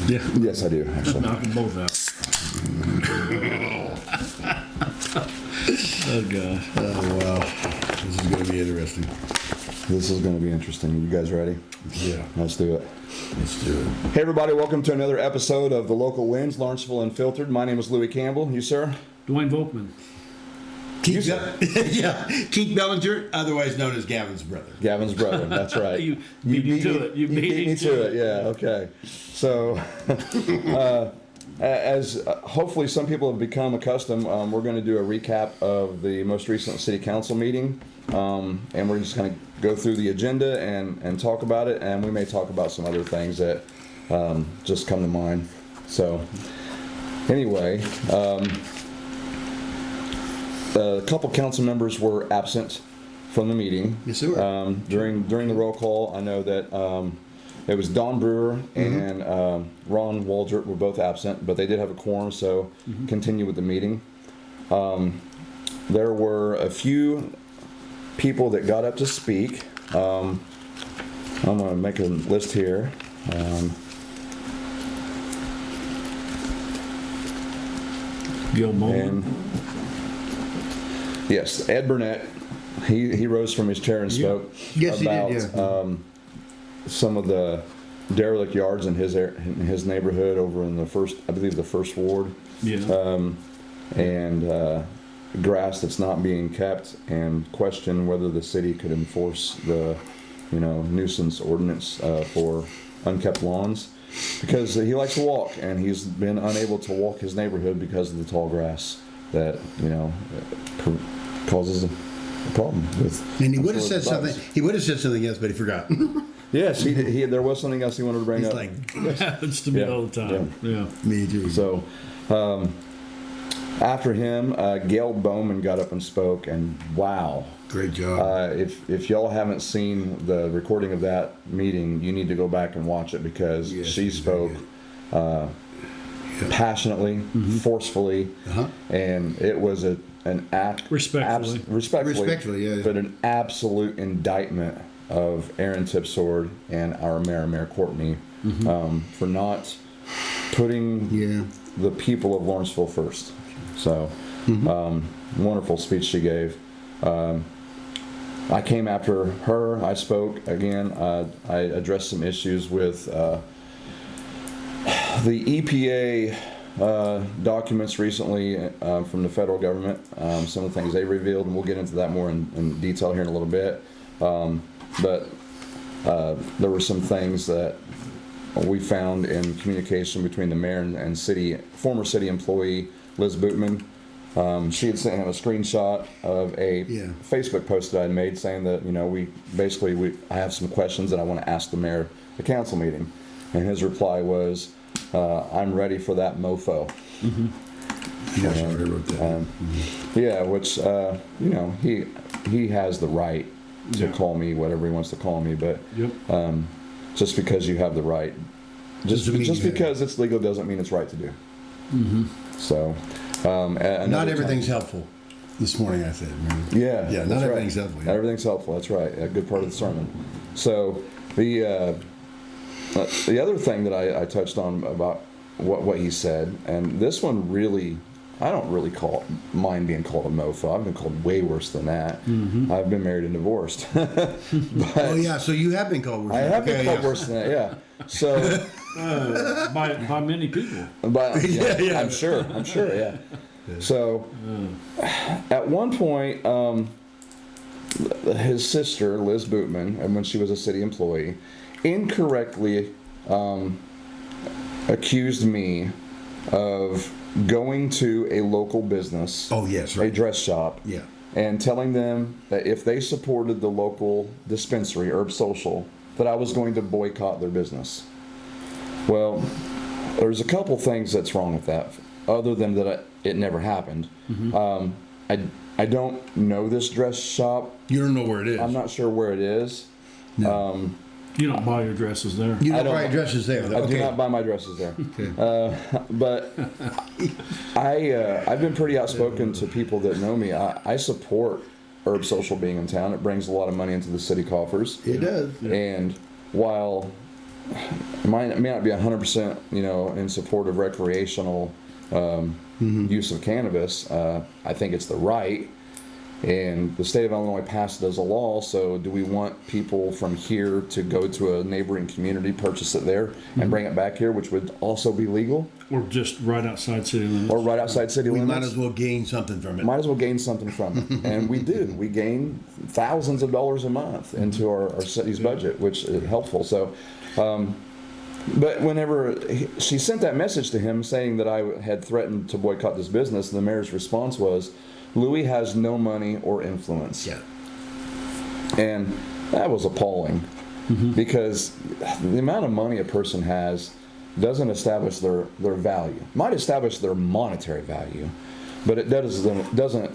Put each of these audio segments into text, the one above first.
Yeah. Yes, I do, actually. Knock them both out. Oh, gosh. Oh, wow. This is going to be interesting. This is going to be interesting. You guys ready? Yeah. Let's do it. Let's do it. Hey, everybody. Welcome to another episode of The Local Lens, Lawrenceville Unfiltered. My name is Louie Campbell. You, sir? Dwayne Volkman. Keith Bellinger, otherwise known as Gavin's brother. Gavin's brother. That's right. You beat me to it. You beat me to it. Yeah, okay. So, as hopefully some people have become accustomed, we're going to do a recap of the most recent city council meeting. And we're just going to go through the agenda and talk about it. And we may talk about some other things that just come to mind. So, anyway, a couple council members were absent from the meeting. Yes, they were. During the roll call, I know that it was Don Brewer and Ron Waldrop were both absent, but they did have a quorum, so continue with the meeting. There were a few people that got up to speak. I'm going to make a list here. Gil Mullen. And yes, Ed Burnett, he rose from his chair and spoke Yes, about he did, yeah. Some of the derelict yards in his neighborhood over in the first ward. Yeah. And grass that's not being kept, and question whether the city could enforce the nuisance ordinance for unkept lawns, because he likes to walk and he's been unable to walk his neighborhood because of the tall grass that causes a problem with. And he would have said something. He would have said something else, but he forgot. Yes, he there was something else he wanted to bring He's up. like, Happens to me all the time. Yeah. me too. So, after him, Gail Bowman got up and spoke, and wow. Great job. If y'all haven't seen the recording of that meeting, you need to go back and watch it, because Yes, she it's spoke very passionately, forcefully, and it was an act Respectfully. Respectfully, yeah. but an absolute indictment of Aaron Tipsword and our Mayor Courtney for not putting the people of Lawrenceville first. So, wonderful speech she gave. I came after her. I spoke again. I addressed some issues with the EPA documents recently from the federal government. Some of the things they revealed, and we'll get into that more in detail here in a little bit. But there were some things that we found in communication between the mayor and former city employee Liz Bootman. She had sent him a screenshot of a Facebook post that I made saying that I have some questions that I want to ask the mayor at the council meeting, and his reply was, "I'm ready for that mofo." Yes, I wrote that. Yeah, which he has the right to call me whatever he wants to call me, but just because you have the right, just because it's legal doesn't mean it's right to do. So. Not everything's helpful. This morning I said. Yeah. Yeah, not everything's helpful. Not everything's helpful. That's right. A good part of the sermon. So the other thing that I touched on about what he said, and this one really, I don't really mind being called a mofo. I've been called way worse than that. I've been married and divorced. Oh yeah, so you have been called worse. I have been called worse than that. Yeah. So. By many people. I'm sure. Yeah. So, at one point, his sister Liz Bootman, and when she was a city employee, incorrectly accused me of going to a local business, a dress shop, and telling them that if they supported the local dispensary, Herb Social, that I was going to boycott their business. Well, there's a couple things that's wrong with that, other than that it never happened. I don't know this dress shop. You don't know where it is. I'm not sure where it is. No. You don't buy your dresses there. You don't buy your dresses there. I do not buy my dresses there. But I've been pretty outspoken to people that know me. I support Herb Social being in town. It brings a lot of money into the city coffers. It does. And while may not be 100%, in support of recreational use of cannabis. I think it's the right. And the state of Illinois passed it as a law, so do we want people from here to go to a neighboring community, purchase it there, and bring it back here, which would also be legal? Or just right outside city limits. Or right outside city We limits? might as well gain something from it. Might as well gain something from it. And we do. We gain thousands of dollars a month into our city's budget, which is helpful. So, but whenever she sent that message to him saying that I had threatened to boycott this business, the mayor's response was, Louie has no money or influence. Yeah. And that was appalling because the amount of money a person has doesn't establish their value. Might establish their monetary value, but it doesn't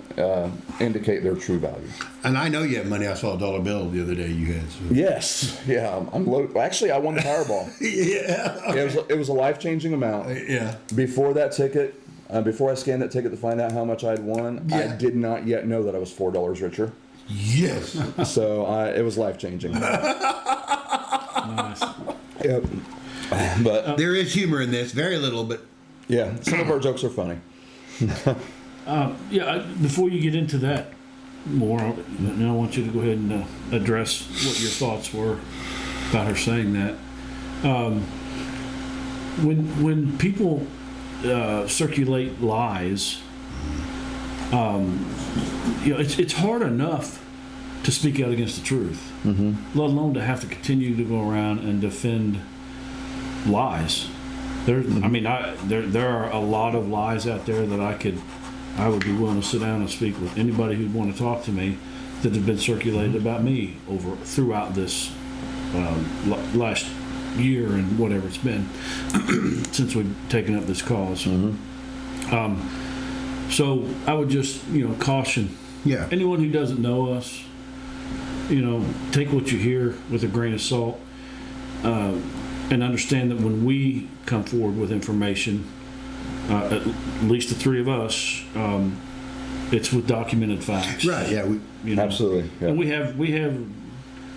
indicate their true value. And I know you have money. I saw a dollar bill the other day you had. So. Yes. Yeah. I'm low. Actually, I won the Powerball. Yeah. It was a life-changing amount. Yeah. Before that ticket, before I scanned that ticket to find out how much I'd won, Yeah. I did not yet know that I was $4 richer. Yes. So it was life-changing. Nice. Yep. But There is humor in this. Very little, but yeah, some of our jokes are funny. Before you get into that more, now I want you to go ahead and address what your thoughts were about her saying that. When people circulate lies, it's hard enough to speak out against the truth, let alone to have to continue to go around and defend lies. There are a lot of lies out there that I would be willing to sit down and speak with anybody who'd want to talk to me that have been circulated about me throughout this last year and whatever it's been since we've taken up this cause. So I would just caution anyone who doesn't know us, take what you hear with a grain of salt, and understand that when we come forward with information, at least the three of us, it's with documented facts. right. Yeah. Absolutely. Yeah. And we have.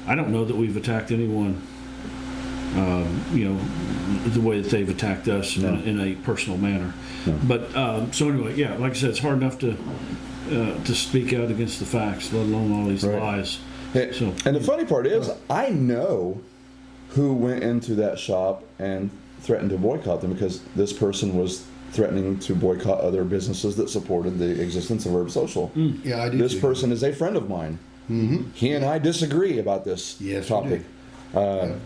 I don't know that we've attacked anyone, the way that they've attacked us in a personal manner. No. But so anyway, like I said, it's hard enough to speak out against the facts, let alone all these lies. So, and the funny part is, I know who went into that shop and threatened to boycott them because this person was threatening to boycott other businesses that supported the existence of Herb Social. Yeah, I do. This too. person is a friend of mine. He and I disagree about this topic. And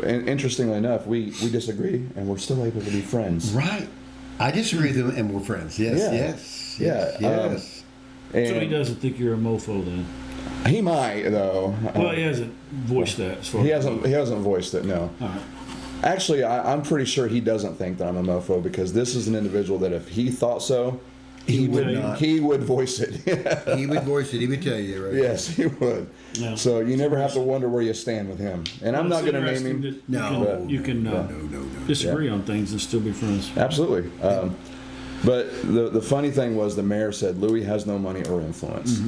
interestingly enough, we disagree and we're still able to be friends. Right. I disagree with them, and we're friends. Yes. Yeah. Yes. Yeah. Yes. And so he doesn't think you're a mofo then? he might though. Well, he hasn't voiced that. As far He as hasn't voiced it. No. All right. Actually, I'm pretty sure he doesn't think that I'm a mofo because this is an individual that if he thought so, He would not. He would voice it. He would voice it. He would tell you, right? Yes, he would. Yeah. So you never have to wonder where you stand with him. And I'm not going to name him. No. You can No. disagree on things and still be friends. Absolutely. But the funny thing was the mayor said Louie has no money or influence.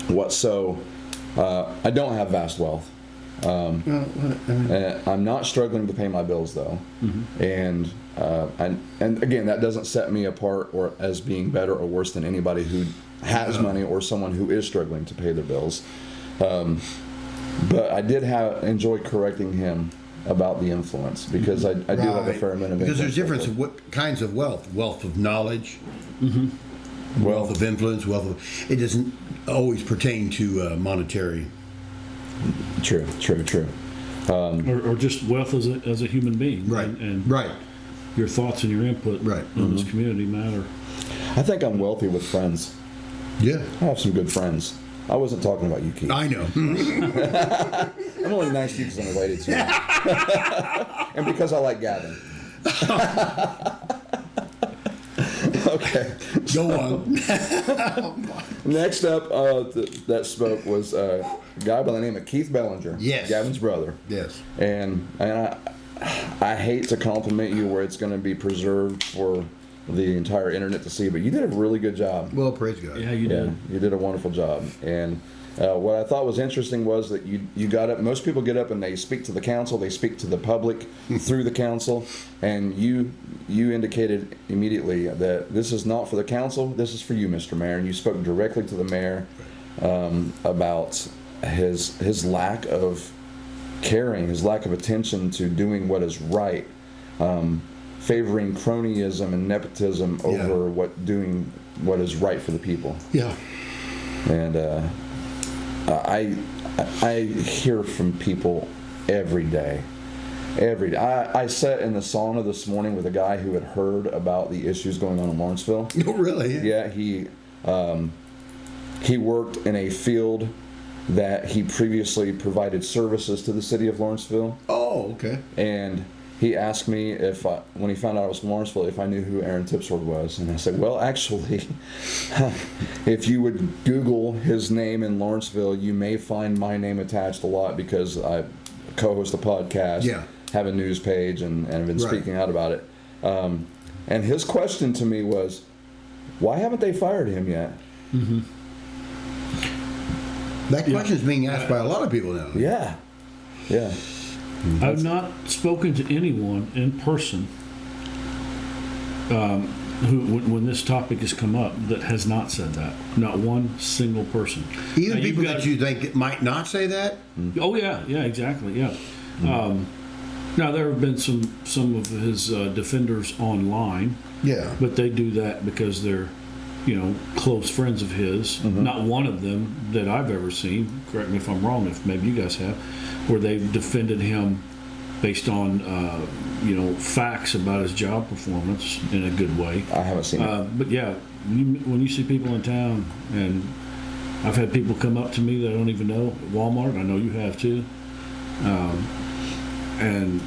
I don't have vast wealth. I'm not struggling to pay my bills though, and again that doesn't set me apart or as being better or worse than anybody who has money or someone who is struggling to pay their bills. But I did enjoy correcting him about the influence because I do have a fair amount of because there's influence. difference of what kinds of wealth of knowledge, wealth of influence, it doesn't always pertain to monetary. True. Or just wealth as a human being. Right. And right. your thoughts and your input on this community matter. I think I'm wealthy with friends. Yeah. I have some good friends. I wasn't talking about you, Keith. I know. I'm only nice to you because I'm related to you. And because I like Gavin. Okay. Go on. Next up that spoke was a guy by the name of Keith Bellinger. Yes. Gavin's brother. Yes. And I hate to compliment you where it's going to be preserved for the entire internet to see, but you did a really good job. Well, praise God. Yeah, you did. You did a wonderful job. And What I thought was interesting was that you got up. Most people get up and they speak to the council. They speak to the public through the council, and you indicated immediately that this is not for the council. This is for you, Mr. Mayor, and you spoke directly to the mayor about his lack of caring, his lack of attention to doing what is right, favoring cronyism and nepotism over doing what is right for the people. Yeah. And I hear from people every day. I sat in the sauna this morning with a guy who had heard about the issues going on in Lawrenceville. Oh, really? Yeah, he worked in a field that he previously provided services to the city of Lawrenceville. Oh, okay. And he asked me when he found out I was from Lawrenceville, if I knew who Aaron Tipsworth was. And I said, well, actually, if you would Google his name in Lawrenceville, you may find my name attached a lot because I co-host a podcast, have a news page, and have been speaking out about it. And his question to me was, why haven't they fired him yet? Mm-hmm. That question is being asked by a lot of people now. Yeah. Yeah. I've not spoken to anyone in person who, when this topic has come up, that has not said that. Not one single person. Even now, people that you think might not say that? Oh, yeah, exactly, yeah. Now, there have been some of his defenders online. Yeah. But they do that because they're, close friends of his. Mm-hmm. Not one of them that I've ever seen, correct me if I'm wrong, if maybe you guys have, where they've defended him based on, facts about his job performance in a good way. I haven't seen it. But yeah, when you see people in town, and I've had people come up to me that I don't even know, at Walmart, I know you have too, and,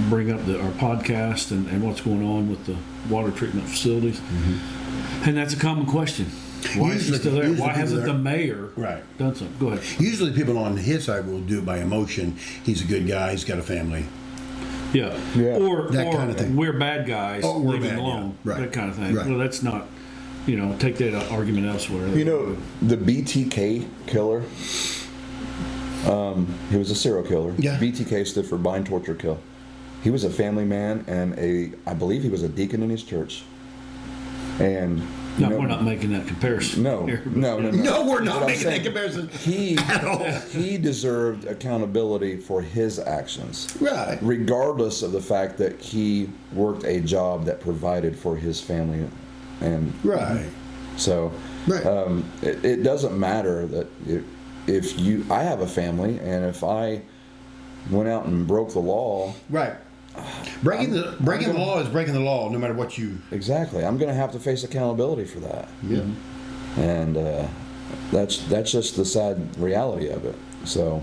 bring up our podcast and what's going on with the water treatment facilities. Mm-hmm. And that's a common question. Why is he still there? Why hasn't the mayor done something? Go ahead. Usually people on his side will do it by emotion. He's a good guy. He's got a family. Yeah. Or that kind of thing. We're bad guys. Leave him alone. Yeah. That kind of thing. Right. Well, that's not, take that argument elsewhere. The BTK killer, he was a serial killer. Yeah. BTK stood for bind, torture, kill. He was a family man, and I believe he was a deacon in his church. And we're not making that comparison. No, here, no, we're not making that comparison at all. He deserved accountability for his actions, right? Regardless of the fact that he worked a job that provided for his family, and So, it doesn't matter that if I have a family, and if I went out and broke the law, Breaking the law is breaking the law, no matter what you. Exactly. I'm going to have to face accountability for that. Yeah. And that's just the sad reality of it. So,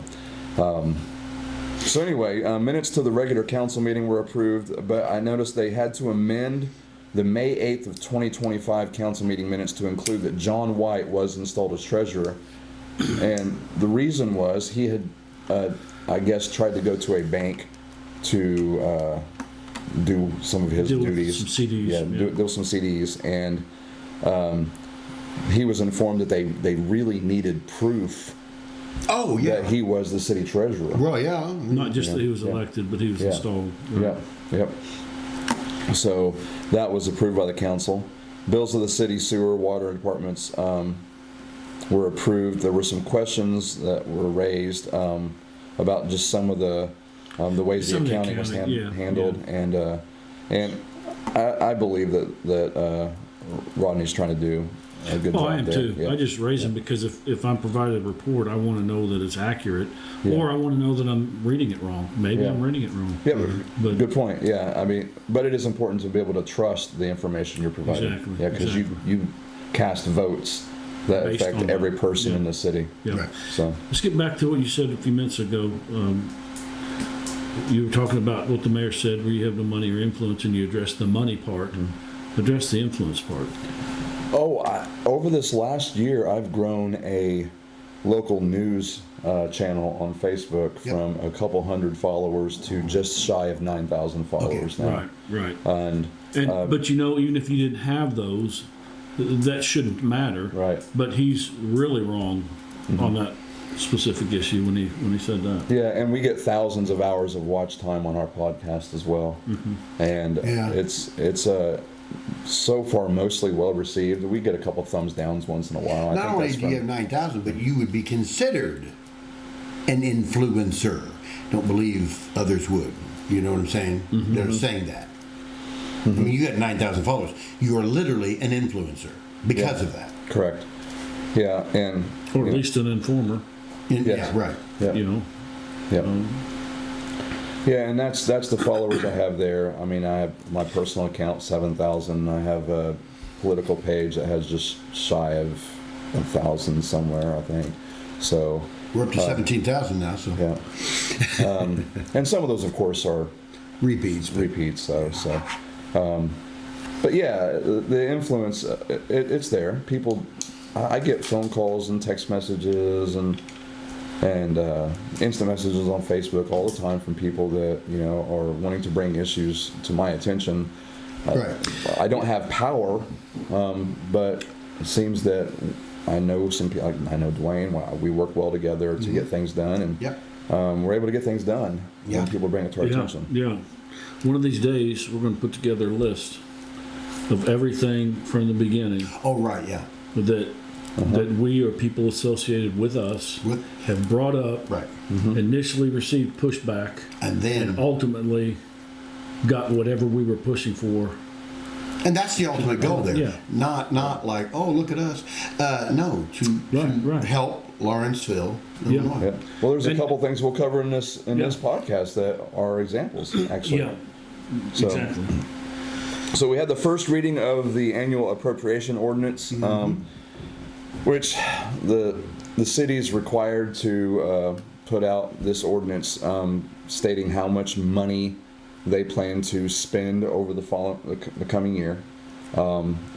anyway, minutes to the regular council meeting were approved, but I noticed they had to amend the May 8th of 2025 council meeting minutes to include that John White was installed as treasurer. And the reason was he had, I guess, tried to go to a bank to do some of his duties. Some CDs. Do some CDs, and he was informed that they really needed proof. That he was the city treasurer. Well, yeah. Not just that he was elected, but he was installed. Right? Yep. So that was approved by the council. Bills of the city, sewer, water departments were approved. There were some questions that were raised about just some of the ways the accounting was handled, and I believe that Rodney's trying to do a good job. I am there. too. Yeah. I just raise them because if I'm provided a report, I want to know that it's accurate, or I want to know that I'm reading it wrong. Maybe I'm reading it wrong. Yeah, but good point. Yeah, I mean, but it is important to be able to trust the information you're providing. Exactly. Yeah, because you cast votes that Based affect every person in the city. Yeah. Right. So let's get back to what you said a few minutes ago. You were talking about what the mayor said, where you have no money or influence, and you address the money part. Address the influence part. Over this last year, I've grown a local news channel on Facebook from a couple hundred followers to just shy of 9,000 followers now. Right. And but even if you didn't have those, that shouldn't matter. Right. But he's really wrong on that specific issue when he said that. Yeah, and we get thousands of hours of watch time on our podcast as well, and it's so far mostly well received. We get a couple thumbs downs once in a while. Not only do you have 9,000, but you would be considered an influencer. Don't believe others would. You know what I'm saying? They're saying that. I mean, you got 9,000 followers. You are literally an influencer because of that. Correct. Yeah, and or at least an informer. Yes. Yeah, right. Yeah. You know. Yeah. Yeah, and that's the followers I have there. I mean, I have my personal account, 7,000. I have a political page that has just shy of 1,000 somewhere, I think. So we're up to 17,000 now. So yeah, and some of those, of course, are repeats. So, but yeah, the influence, it's there. People, I get phone calls and text messages and instant messages on Facebook all the time from people that are wanting to bring issues to my attention. Right. I don't have power, but it seems that I know some people. I know Dwayne. We work well together to get things done, and we're able to get things done when people bring it to our attention. Yeah. One of these days, we're going to put together a list of everything from the beginning. Oh, right. Yeah. That we or people associated with us have brought up, initially received pushback, and ultimately got whatever we were pushing for. And that's the ultimate goal there. Yeah. Not like, oh, look at us. No, to help Lawrenceville. Illinois. Yeah. Well, there's a couple things we'll cover in this podcast that are examples, actually. Yeah, exactly. So we had the first reading of the annual appropriation ordinance, which the city is required to put out this ordinance stating how much money they plan to spend over the coming year.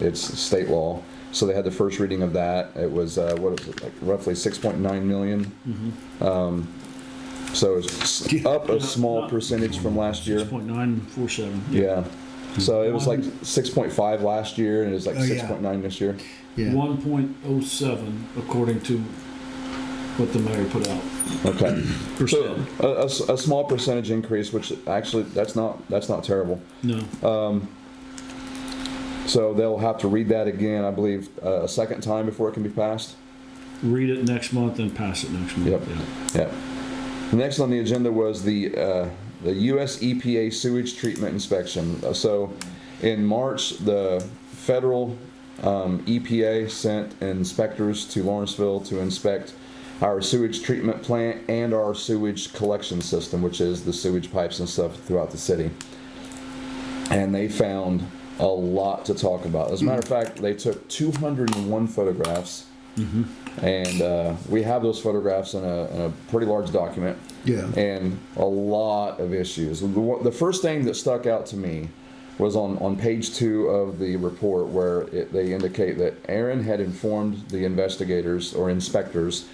It's state law. So they had the first reading of that. It was roughly 6.9 million. So it's up a small percentage from last year. 6.947. Yeah. So it was like 6.5 last year, and it's like 6.9 this year. Yeah. 1.07 according to what the mayor put out. Okay. So a small percentage increase, which actually that's not terrible. No. So they'll have to read that again, I believe, a second time before it can be passed. Read it next month and pass it next month. Yep. The next on the agenda was the U.S. EPA sewage treatment inspection. So in March, the federal EPA sent inspectors to Lawrenceville to inspect our sewage treatment plant and our sewage collection system, which is the sewage pipes and stuff throughout the city. And they found a lot to talk about. As a matter of fact, they took 201 photographs, and we have those photographs in a pretty large document. Yeah. And a lot of issues. The first thing that stuck out to me was on page 2 of the report, where they indicate that Aaron had informed the investigators or inspectors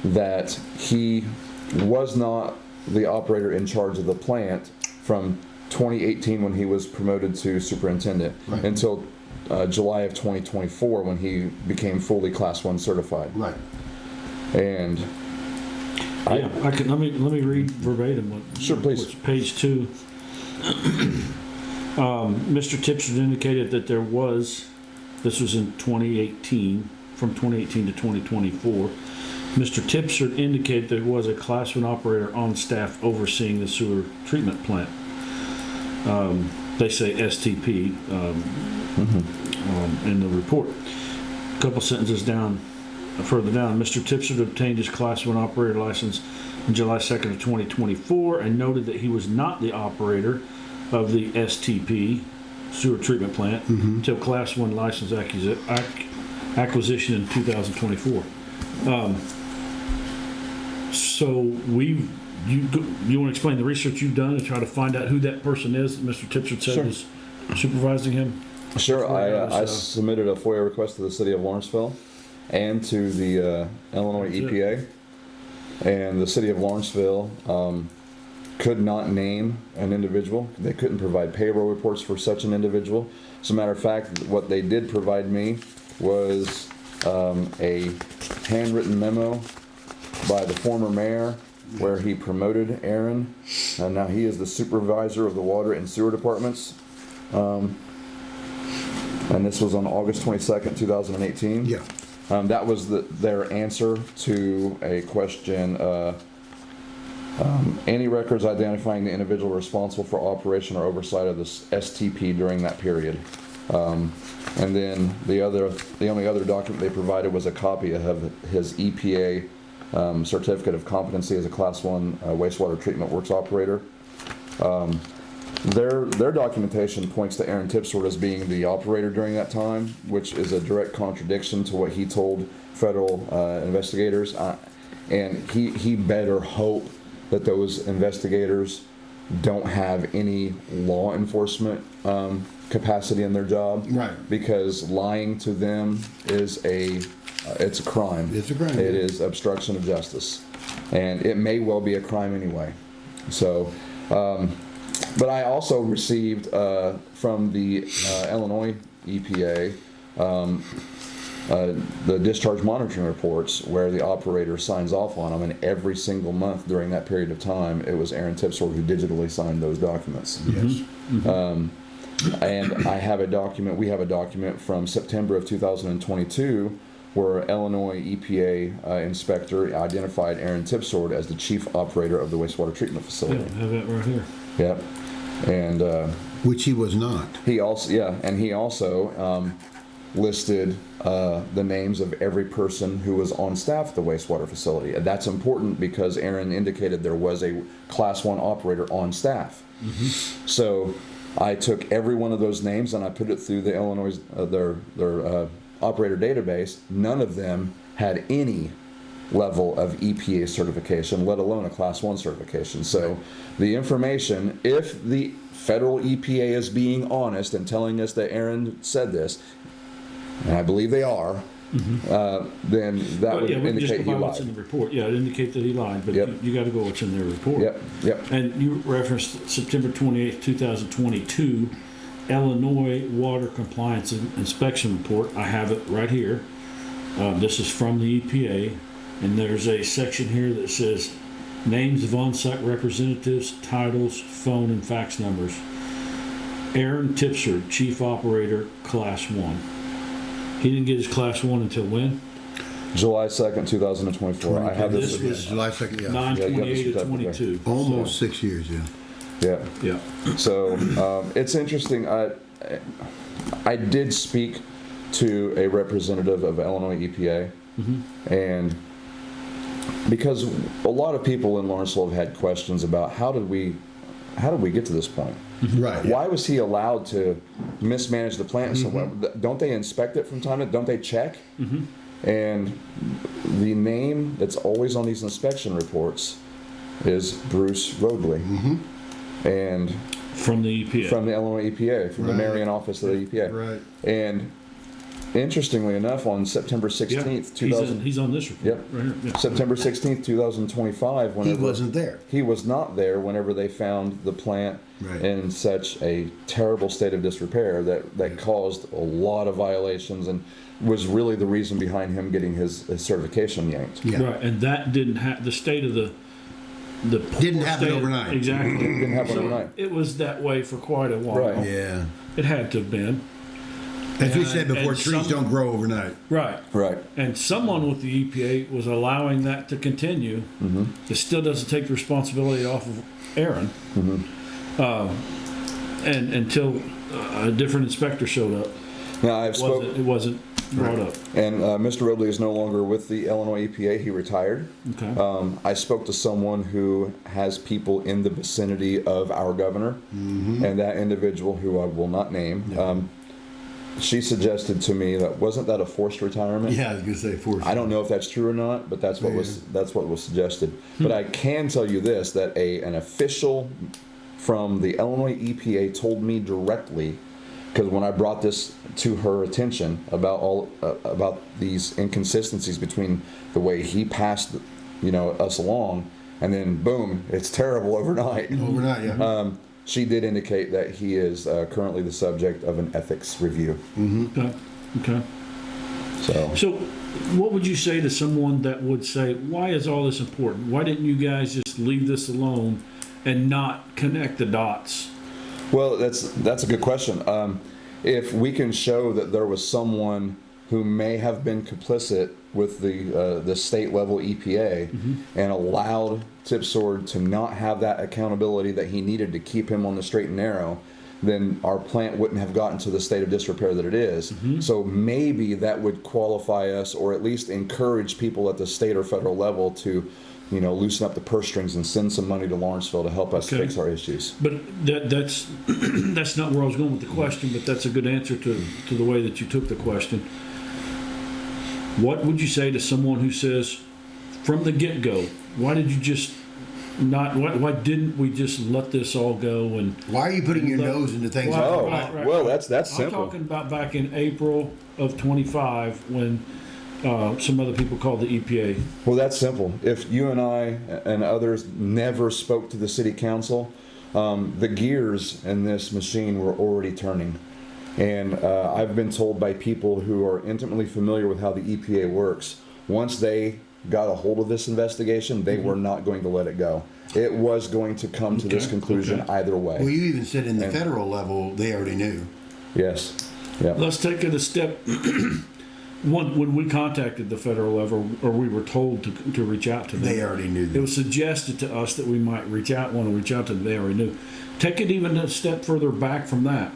that he was not the operator in charge of the plant from 2018 when he was promoted to superintendent until July of 2024 when he became fully Class 1 certified. Right. And I can let me read verbatim what. Sure, please. Page 2. Mr. Tipster indicated that this was in 2018, from 2018 to 2024. Mr. Tipster indicated there was a Class 1 operator on staff overseeing the sewer treatment plant. They say STP in the report. A couple sentences further down, Mr. Tipster obtained his Class 1 operator license on July 2nd of 2024 and noted that he was not the operator of the STP sewer treatment plant until Class 1 license acquisition in 2024. So you want to explain the research you've done and try to find out who that person is that Mr. Tipster said was supervising him? Sure. I submitted a FOIA request to the city of Lawrenceville and to the Illinois EPA. And the city of Lawrenceville could not name an individual. They couldn't provide payroll reports for such an individual. As a matter of fact, what they did provide me was a handwritten memo by the former mayor where he promoted Aaron, and now he is the supervisor of the water and sewer departments. And this was on August 22nd, 2018. Yeah. That was their answer to a question, any records identifying the individual responsible for operation or oversight of this STP during that period. And then the only other document they provided was a copy of his EPA certificate of competency as a Class 1 wastewater treatment works operator. Their documentation points to Aaron Tipsford as being the operator during that time, which is a direct contradiction to what he told federal investigators. And he better hope that those investigators don't have any law enforcement capacity in their job. Right. Because lying to them is it's a crime. It's a crime. It is obstruction of justice. And it may well be a crime anyway. So, but I also received from the Illinois EPA the discharge monitoring reports where the operator signs off on them, and every single month during that period of time, it was Aaron Tipsford who digitally signed those documents. Yes. And we have a document from September of 2022 where Illinois EPA inspector identified Aaron Tipsford as the chief operator of the wastewater treatment facility. Yeah, I have that right here. Yep. And Which he was not. he also listed the names of every person who was on staff at the wastewater facility. And that's important because Aaron indicated there was a Class 1 operator on staff. Mm-hmm. So I took every one of those names and I put it through the Illinois their operator database. None of them had any level of EPA certification, let alone a Class 1 certification. So the information, if the federal EPA is being honest and telling us that Aaron said this, and I believe they are, then that would indicate he what's in lied. the report. Yeah, it indicate that he lied, but Yep. you got to go what's in their report. Yep. And you referenced September 28th, 2022, Illinois Water Compliance Inspection Report. I have it right here. This is from the EPA, and there's a section here that says names of on-site representatives, titles, phone, and fax numbers. Aaron Tipsford, Chief Operator, Class 1. He didn't get his Class 1 until when? July 2nd, 2024. I have this. This was July 2nd, yeah. 9/28 of 22. Almost So, 6 years, yeah. Yeah. yeah. So it's interesting. I did speak to a representative of Illinois EPA, and because a lot of people in Lawrenceville have had questions about how did we get to this point? Right. Why was he allowed to mismanage the plant so well? Don't they inspect it from time to time? Don't they check? And the name that's always on these inspection reports is Bruce Roadley. And From the EPA. from the Illinois EPA, from the Right. Marion office of the EPA. Right. And interestingly enough, on September 16th, 2000, he's on this report. Yep. Right here. Yeah. September 16th, 2025, He whenever wasn't there. he was not there whenever they found the plant Right. in such a terrible state of disrepair that caused a lot of violations and was really the reason behind him getting his certification yanked. Yeah. Right, and that didn't have the state of the Didn't happen state- overnight. Exactly. Didn't happen So overnight. It was that way for quite a while. Right. Yeah. It had to have been. As we And- said before, and trees don't grow overnight. Right. Right. And someone with the EPA was allowing that to continue. It still doesn't take the responsibility off of Aaron. And until a different inspector showed up, Now I've spoken. it wasn't brought up. And Mr. Ridley is no longer with the Illinois EPA. He retired. Okay. I spoke to someone who has people in the vicinity of our governor, and that individual, who I will not name, she suggested to me that wasn't that a forced retirement? Yeah, I was gonna say forced. I don't know if that's true or not, but that's what was suggested. But I can tell you this: that an official from the Illinois EPA told me directly, because when I brought this to her attention about about these inconsistencies between the way he passed, us along and then boom, it's terrible overnight. Overnight, yeah. She did indicate that he is currently the subject of an ethics review. Okay. Okay. So, what would you say to someone that would say, why is all this important? Why didn't you guys just leave this alone and not connect the dots? Well, that's a good question. If we can show that there was someone who may have been complicit with the state level EPA and allowed Tipsword to not have that accountability that he needed to keep him on the straight and narrow, then our plant wouldn't have gotten to the state of disrepair that it is. So maybe that would qualify us, or at least encourage people at the state or federal level to, loosen up the purse strings and send some money to Lawrenceville to help us fix our issues. But that's that's not where I was going with the question, but that's a good answer to the way that you took the question. What would you say to someone who says, from the get-go, why did you just not? Why didn't we just let this all go? And why are you putting your nose into things? Well, that's simple. I'm talking about back in April of 25 when some other people called the EPA. Well, that's simple. If you and I and others never spoke to the city council, the gears in this machine were already turning. And I've been told by people who are intimately familiar with how the EPA works, once they got a hold of this investigation, they were not going to let it go. It was going to come to this conclusion either way. Well, you even said in the federal level, they already knew. Yes. Yeah. Let's take it a step. When we contacted the federal level, or we were told to reach out to them, they already knew that. It was suggested to us that we might want to reach out to them. They already knew. Take it even a step further back from that.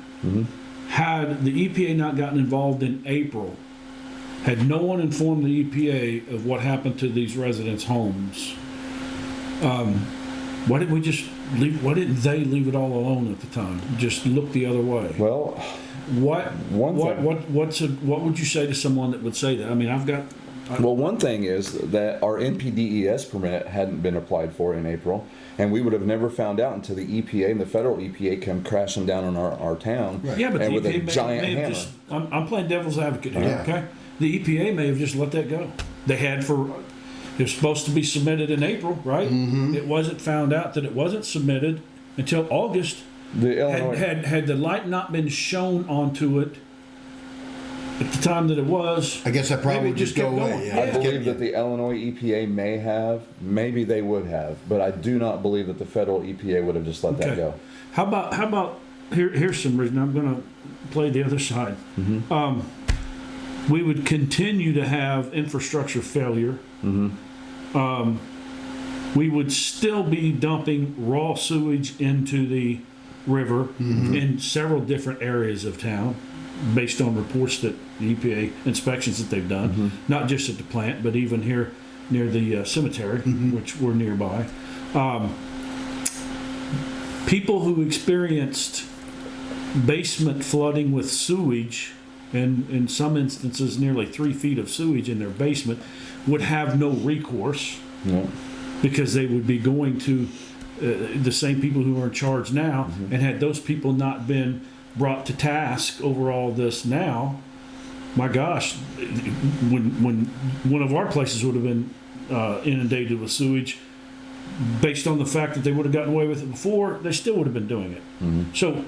Had the EPA not gotten involved in April, had no one informed the EPA of what happened to these residents' homes, why didn't we just leave? Why didn't they leave it all alone at the time? Just look the other way. Well, what would you say to someone that would say that? I mean, one thing is that our NPDES permit hadn't been applied for in April, and we would have never found out until the EPA and the federal EPA came crashing down on our town. Right. Yeah, but and the with EPA a giant hammer. I'm playing devil's advocate here. Yeah. Okay, the EPA may have just let that go. It was supposed to be submitted in April, right? It wasn't found out that it wasn't submitted until August. The Illinois Had the light not been shown onto it at the time that it was, I guess that probably maybe just go kept away. going. Yeah. I believe that the Illinois EPA may have, maybe they would have, but I do not believe that the federal EPA would have just let that go. How about here's some reason. I'm going to play the other side. We would continue to have infrastructure failure. We would still be dumping raw sewage into the river in several different areas of town, based on reports that the EPA inspections that they've done, not just at the plant, but even here near the cemetery, which we're nearby. People who experienced basement flooding with sewage, and in some instances nearly 3 feet of sewage in their basement, would have no recourse because they would be going to the same people who are in charge now, and had those people not been brought to task over all this now, my gosh, when one of our places would have been inundated with sewage, based on the fact that they would have gotten away with it before, they still would have been doing it. So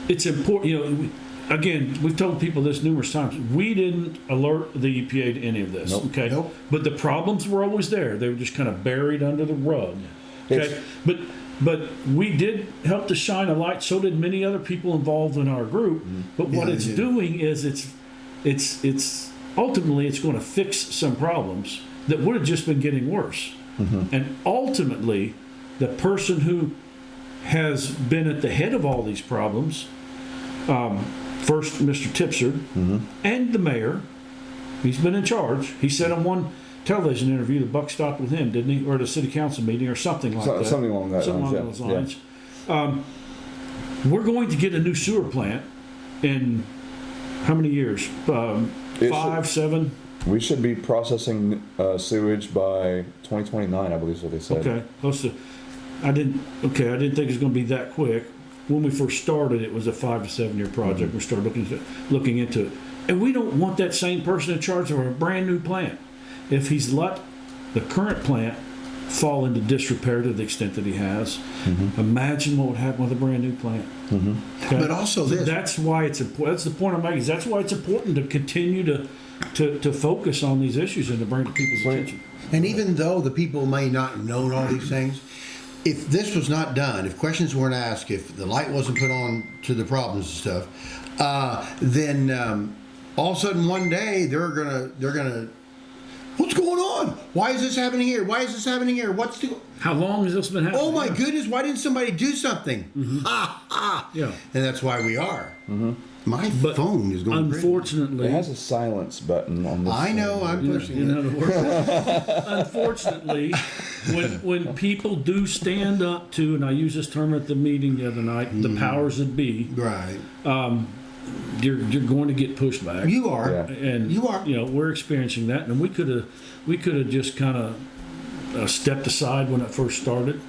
it's important, again, we've told people this numerous times. We didn't alert the EPA to any of this, okay? Nope. But the problems were always there. They were just kind of buried under the rug, okay? But we did help to shine a light. So did many other people involved in our group. But what it's doing is it's ultimately it's going to fix some problems that would have just been getting worse. And ultimately, the person who has been at the head of all these problems, first Mr. Tipsard and the mayor, he's been in charge. He said on one television interview the buck stopped with him, didn't he? Or at a city council meeting or something like that. Something along those lines. We're going to get a new sewer plant in how many years? 5, 7? We should be processing sewage by 2029, I believe is what they said. Okay, close to. I didn't think it was going to be that quick. When we first started, it was a 5 to 7 year project. We started looking into it, and we don't want that same person in charge of a brand new plant. If he's let the current plant fall into disrepair to the extent that he has. Imagine what would happen with a brand new plant. Okay? But also this. That's why it's important. That's the point I'm making. That's why it's important to continue to focus on these issues and to bring it to people's attention. And even though the people may not have known all these things, if this was not done, if questions weren't asked, if the light wasn't put on to the problems and stuff, then all of a sudden one day they're gonna. What's going on? Why is this happening here? Why is this happening here? How long has this been happening? Oh my goodness! Why didn't somebody do something? Yeah. And that's why we are. My phone is going. Unfortunately, It has a silence button on this. I know. I'm pushing in it. other words, unfortunately, when people do stand up to, and I used this term at the meeting the other night, the powers that be, Right. you're going to get pushed back. You are. Yeah. And You are. we're experiencing that, and we could have just kind of stepped aside when it first started,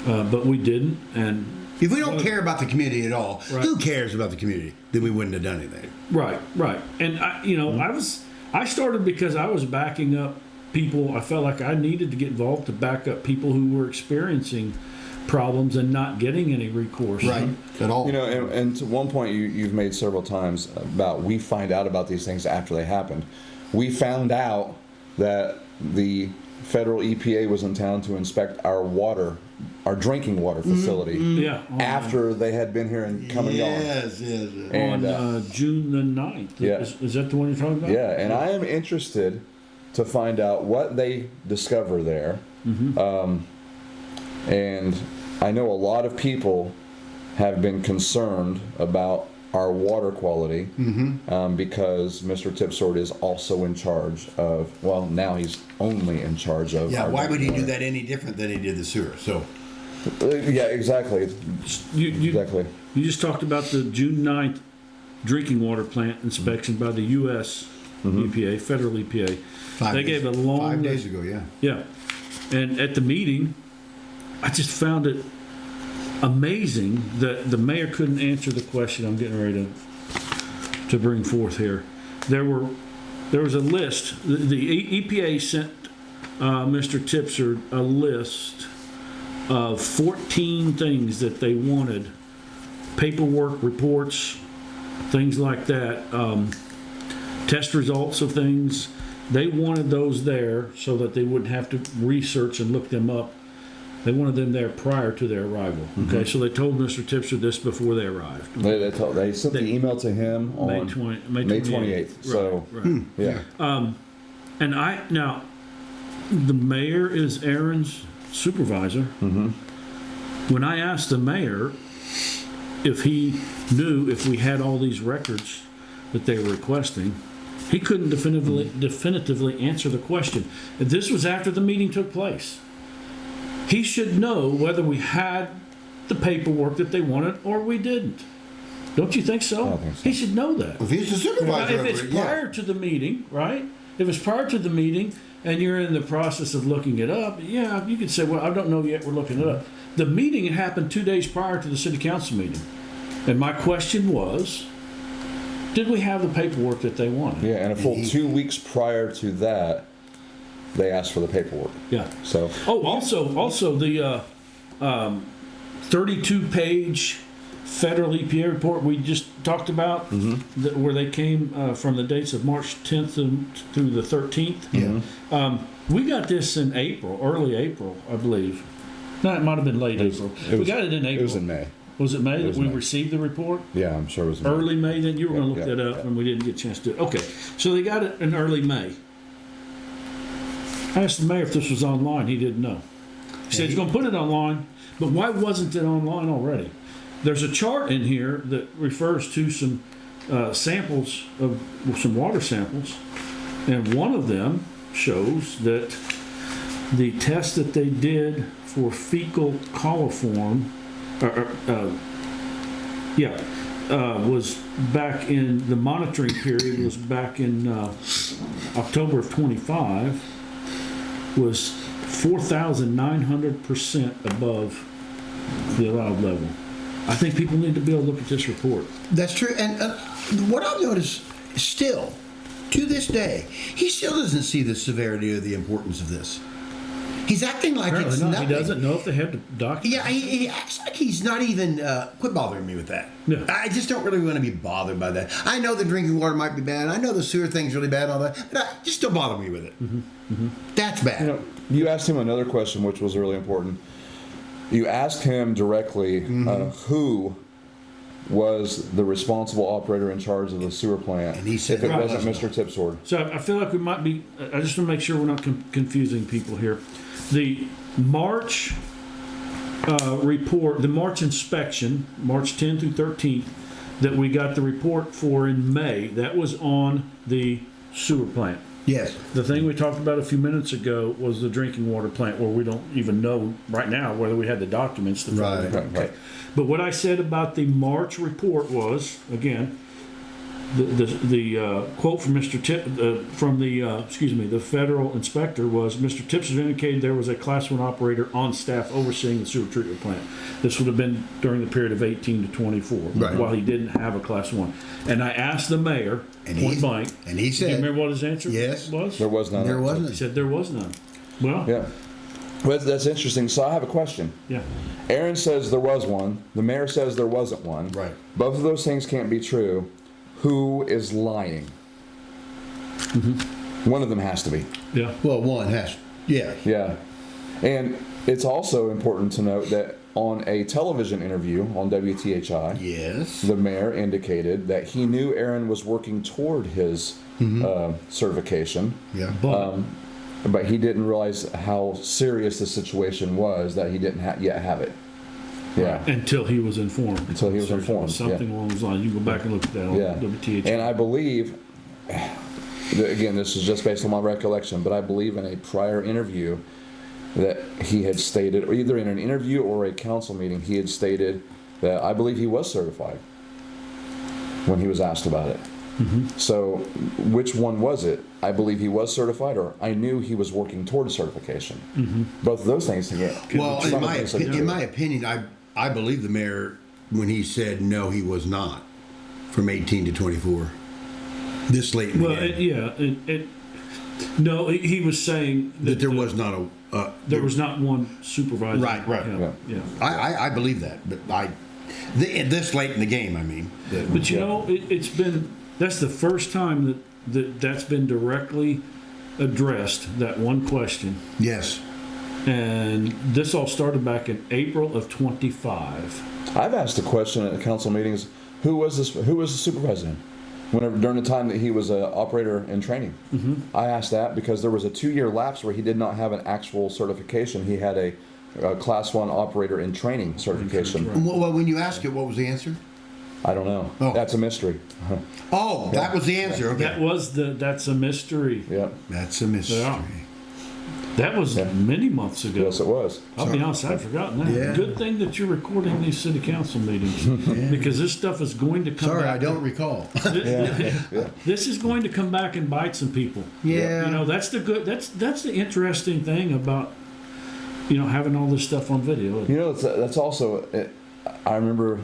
but we didn't. And If we don't care about the community at all, Right. who cares about the community? Then we wouldn't have done anything. right, and I started because I was backing up people. I felt like I needed to get involved to back up people who were experiencing problems and not getting any recourse. At all. And to one point you've made several times about we find out about these things after they happened. We found out that the federal EPA was in town to inspect our drinking water facility Yeah. after they had been here and come and gone. Yes. And, on June the 9th. Yeah. Is that the one you're talking about? Yeah, and I am interested to find out what they discover there. And I know a lot of people have been concerned about our water quality because Mr. Tipsword is also in charge of, well, now he's only in charge of. Yeah, our why would he drinking do water. that any different than he did the sewer? So, Yeah, exactly. Exactly. You just talked about the June 9th drinking water plant inspection by the U.S. EPA, federal EPA. They gave a long 5 days ago, yeah. Yeah. And at the meeting, I just found it amazing that the mayor couldn't answer the question I'm getting ready to bring forth here. There was a list. The EPA sent Mr. Tipsard a list of 14 things that they wanted, paperwork, reports, things like that, test results of things. They wanted those there so that they wouldn't have to research and look them up. They wanted them there prior to their arrival. Okay, so they told Mr. Tipster this before they arrived. They sent the email to him on May 28th. So, Right. yeah. And now, the mayor is Aaron's supervisor. When I asked the mayor if he knew if we had all these records that they were requesting, he couldn't definitively answer the question. This was after the meeting took place. He should know whether we had the paperwork that they wanted or we didn't. Don't you think so? I think so. He should know that. If he's the supervisor, If it's of it, yeah. prior to the meeting, right? If it's prior to the meeting and you're in the process of looking it up, yeah, you could say, well, I don't know yet, we're looking it up. The meeting happened 2 days prior to the city council meeting. And my question was, did we have the paperwork that they wanted? Yeah, and a full 2 weeks prior to that, they asked for the paperwork. Yeah. So, Oh, also the 32-page federal EPA report we just talked about, where they came from the dates of March 10th through the 13th. Yeah. We got this in April, early April, I believe. No, it might have been late April. We got it in April. it was in May. Was it May that was we May. received the report? Yeah, I'm sure it was in May. Early May, then? You were going to look Yeah, that up, yeah. and we didn't get a chance to do it. Okay, so they got it in early May. I asked the mayor if this was online. He didn't know. He said he's going to put it online, but why wasn't it online already? There's a chart in here that refers to some samples of some water samples, and one of them shows that the test that they did for fecal coliform, was back in the monitoring period was back in October of 25, was 4,900% above the allowed level. I think people need to be able to look at this report. That's true. And what I've noticed still, to this day, he still doesn't see the severity or the importance of this. He's acting like Apparently it's not. nothing. He doesn't know if they have the document. Yeah, he acts like he's not even. Quit bothering me with that. Yeah. I just don't really want to be bothered by that. I know the drinking water might be bad. I know the sewer thing's really bad, and all that. But just don't bother me with it. That's bad. You know, you asked him another question, which was really important. You asked him directly who was the responsible operator in charge of the sewer plant. And he said if it Right. wasn't Mr. Tipsword. So I feel like we might be. I just want to make sure we're not confusing people here. The March report, the March inspection, March 10th through 13th, that we got the report for in May, that was on the sewer plant. Yes. The thing we talked about a few minutes ago was the drinking water plant, where we don't even know right now whether we had the documents. To Right. Right. But what I said about the March report was, again, the quote from Mr. Tip from the federal inspector was, Mr. Tipser indicated there was a Class 1 operator on staff overseeing the sewer treatment plant. This would have been during the period of 18 to 24, Right. while he didn't have a Class 1. And I asked the mayor, And point blank, and he do you said, remember what his answer Yes. was? There was none. there He wasn't. said there was none. Well, Yeah. Well, that's interesting. So I have a question. yeah. Aaron says there was one. The mayor says there wasn't one. Right. Both of those things can't be true. Who is lying? One of them has to be. Yeah. Well, one has. Yeah. Yeah. And it's also important to note that on a television interview on WTHI, Yes. the mayor indicated that he knew Aaron was working toward his certification, Yeah. But but he didn't realize how serious the situation was, that he didn't yet have it. Yeah. until he was informed. Until he was informed, Something yeah. along those lines. You can go back and look at that on Yeah. WTH. And I believe, again, this is just based on my recollection, but I believe in a prior interview that he had stated, or either in an interview or a council meeting, he had stated that I believe he was certified when he was asked about it. So which one was it? I believe he was certified, or I knew he was working towards certification. Both of those things together. Well, Some in of my, those are in true. my opinion, I believe the mayor when he said no, he was not from 18 to 24. This late in the Well, game. no, he was saying that there was not a. there was not one supervisor. Right, right. Yeah. I believe that, but this late in the game, I mean. But you know, that's the first time that's been directly addressed, that one question. Yes. And this all started back in April of 25. I've asked a question at the council meetings: Who was the supervisor? Whenever during the time that he was an operator in training, I asked that because there was a 2-year lapse where he did not have an actual certification. He had a Class 1 operator in training certification. Right. Well, when you asked it, what was the answer? I don't know. Oh. That's a mystery. Oh, that was the answer. Okay. That's a mystery. Yeah. That's a mystery. Yeah. That was many months ago. Yes, it was. I'll be honest, I'd forgotten that. Yeah. Good thing that you're recording these city council meetings because this stuff is going to come Sorry, back. I don't recall. This is going to come back and bite some people. Yeah. You know, that's the interesting thing about, having all this stuff on video. You know, that's also. I remember.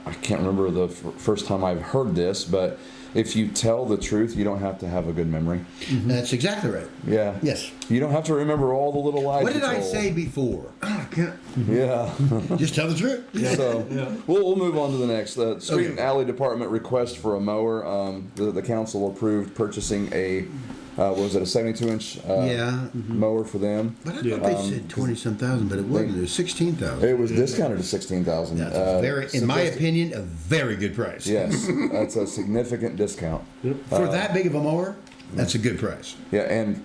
I can't remember the first time I've heard this, but if you tell the truth, you don't have to have a good memory. That's exactly right. Yeah. Yes. You don't have to remember all the little lies. What you did I told. say before? I can't. Yeah. Just tell the truth. So we'll move on to the next. The Street and Alley Department request for a mower. The council approved purchasing a what was it, a 72-inch mower for them. But I thought they said 20-some thousand, but it wasn't. It was 16,000. It was discounted to $16,000. That's very, in my opinion, a very good price. Yes, that's a significant discount. For that big of a mower, that's a good price. Yeah, and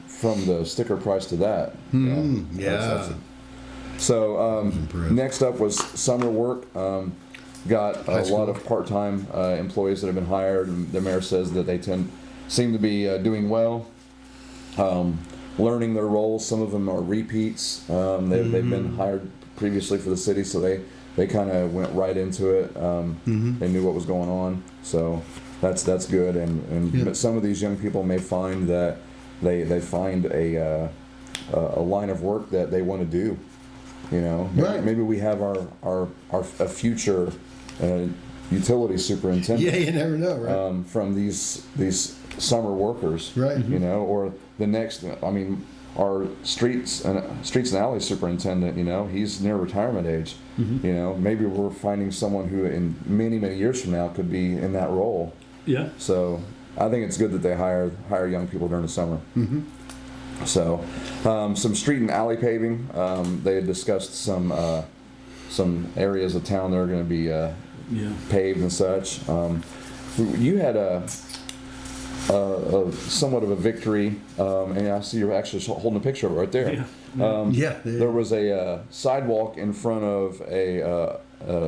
from the sticker price to that. Yeah. So next up was summer work. Got a lot of part-time employees that have been hired, and the mayor says that they seem to be doing well, learning their roles. Some of them are repeats. They've been hired previously for the city, so they kind of went right into it. They knew what was going on, so that's good. But some of these young people may find that they find a line of work that they want to do. Maybe we have a future utility superintendent. Yeah, you never know, right? From these summer workers, Right. Or the next. I mean, our streets and alley superintendent, he's near retirement age. Maybe we're finding someone who in many years from now could be in that role. Yeah. So I think it's good that they hire young people during the summer. So some street and alley paving. They had discussed some areas of town that are going to be paved and such. You had a somewhat of a victory, and I see you're actually holding a picture of it right there. There was a sidewalk in front of a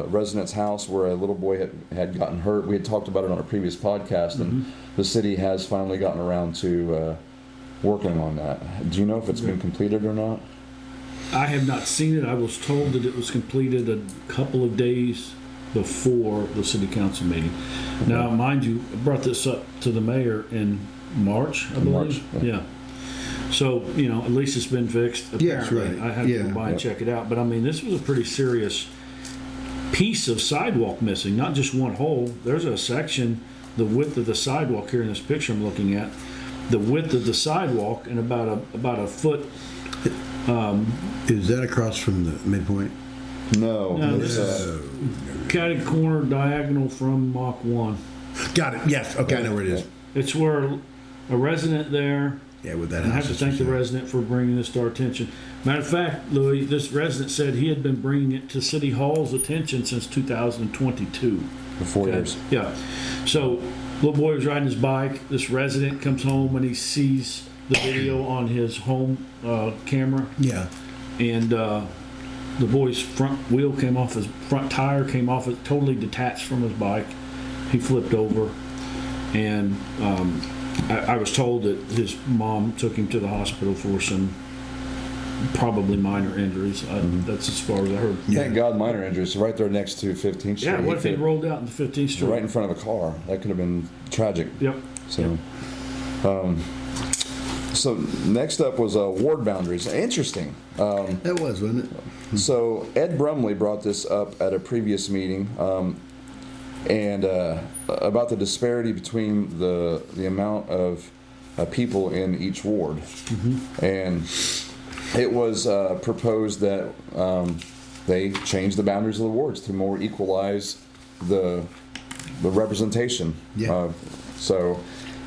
resident's house where a little boy had gotten hurt. We had talked about it on a previous podcast, and the city has finally gotten around to working on that. Do you know if it's been completed or not? I have not seen it. I was told that it was completed a couple of days before the city council meeting. Now, mind you, I brought this up to the mayor in March, I believe. Yeah. So, at least it's been fixed. Yes, right. I had to go by and check it out. But, I mean, this was a pretty serious piece of sidewalk missing, not just one hole. There's a section, the width of the sidewalk here in this picture I'm looking at, the width of the sidewalk and about a foot. Is that across from the midpoint? No. This is catty corner diagonal from Mach 1. Got it. Yes. Okay, I know where it is. It's where a resident there. Yeah, with that I have house. to thank the resident for bringing this to our attention. Matter of fact, Louis, this resident said he had been bringing it to City Hall's attention since 2022. For 4 years. Yeah. So, little boy was riding his bike. This resident comes home and he sees the video on his home camera. Yeah. And the boy's front tire came off, it totally detached from his bike. He flipped over, and I was told that his mom took him to the hospital for some probably minor injuries. That's as far as I heard. Thank God, minor injuries. Right there next to 15th Street. Yeah, what if he rolled out into 15th Street? Right in front of a car. That could have been tragic. Yep. So, so next up was ward boundaries. Interesting. That was, wasn't it? So Ed Brumley brought this up at a previous meeting, and about the disparity between the amount of people in each ward, and it was proposed that they change the boundaries of the wards to more equalize the representation. Yeah.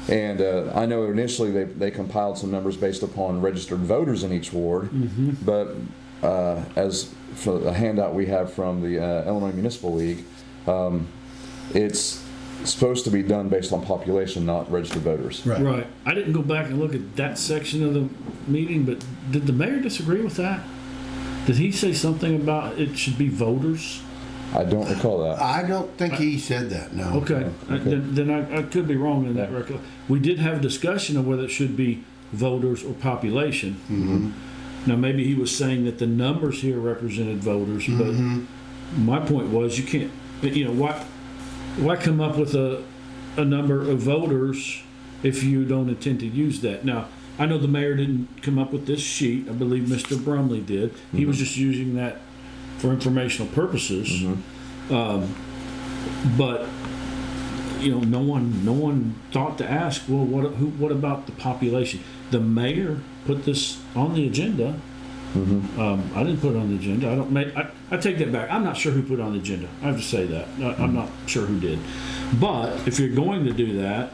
And I know initially they compiled some numbers based upon registered voters in each ward, but as for the handout we have from the Illinois Municipal League, it's supposed to be done based on population, not registered voters. Right. I didn't go back and look at that section of the meeting, but did the mayor disagree with that? Did he say something about it should be voters? I don't recall that. I don't think he said that, no. Okay. Then I could be wrong in that record. We did have a discussion of whether it should be voters or population. Now, maybe he was saying that the numbers here represented voters, but my point was you can't, why come up with a number of voters if you don't intend to use that? Now, I know the mayor didn't come up with this sheet. I believe Mr. Brumley did. He was just using that for informational purposes. But no one thought to ask, well, what about the population? The mayor put this on the agenda. I didn't put it on the agenda. I take that back. I'm not sure who put it on the agenda. I have to say that. I'm not sure who did. But if you're going to do that,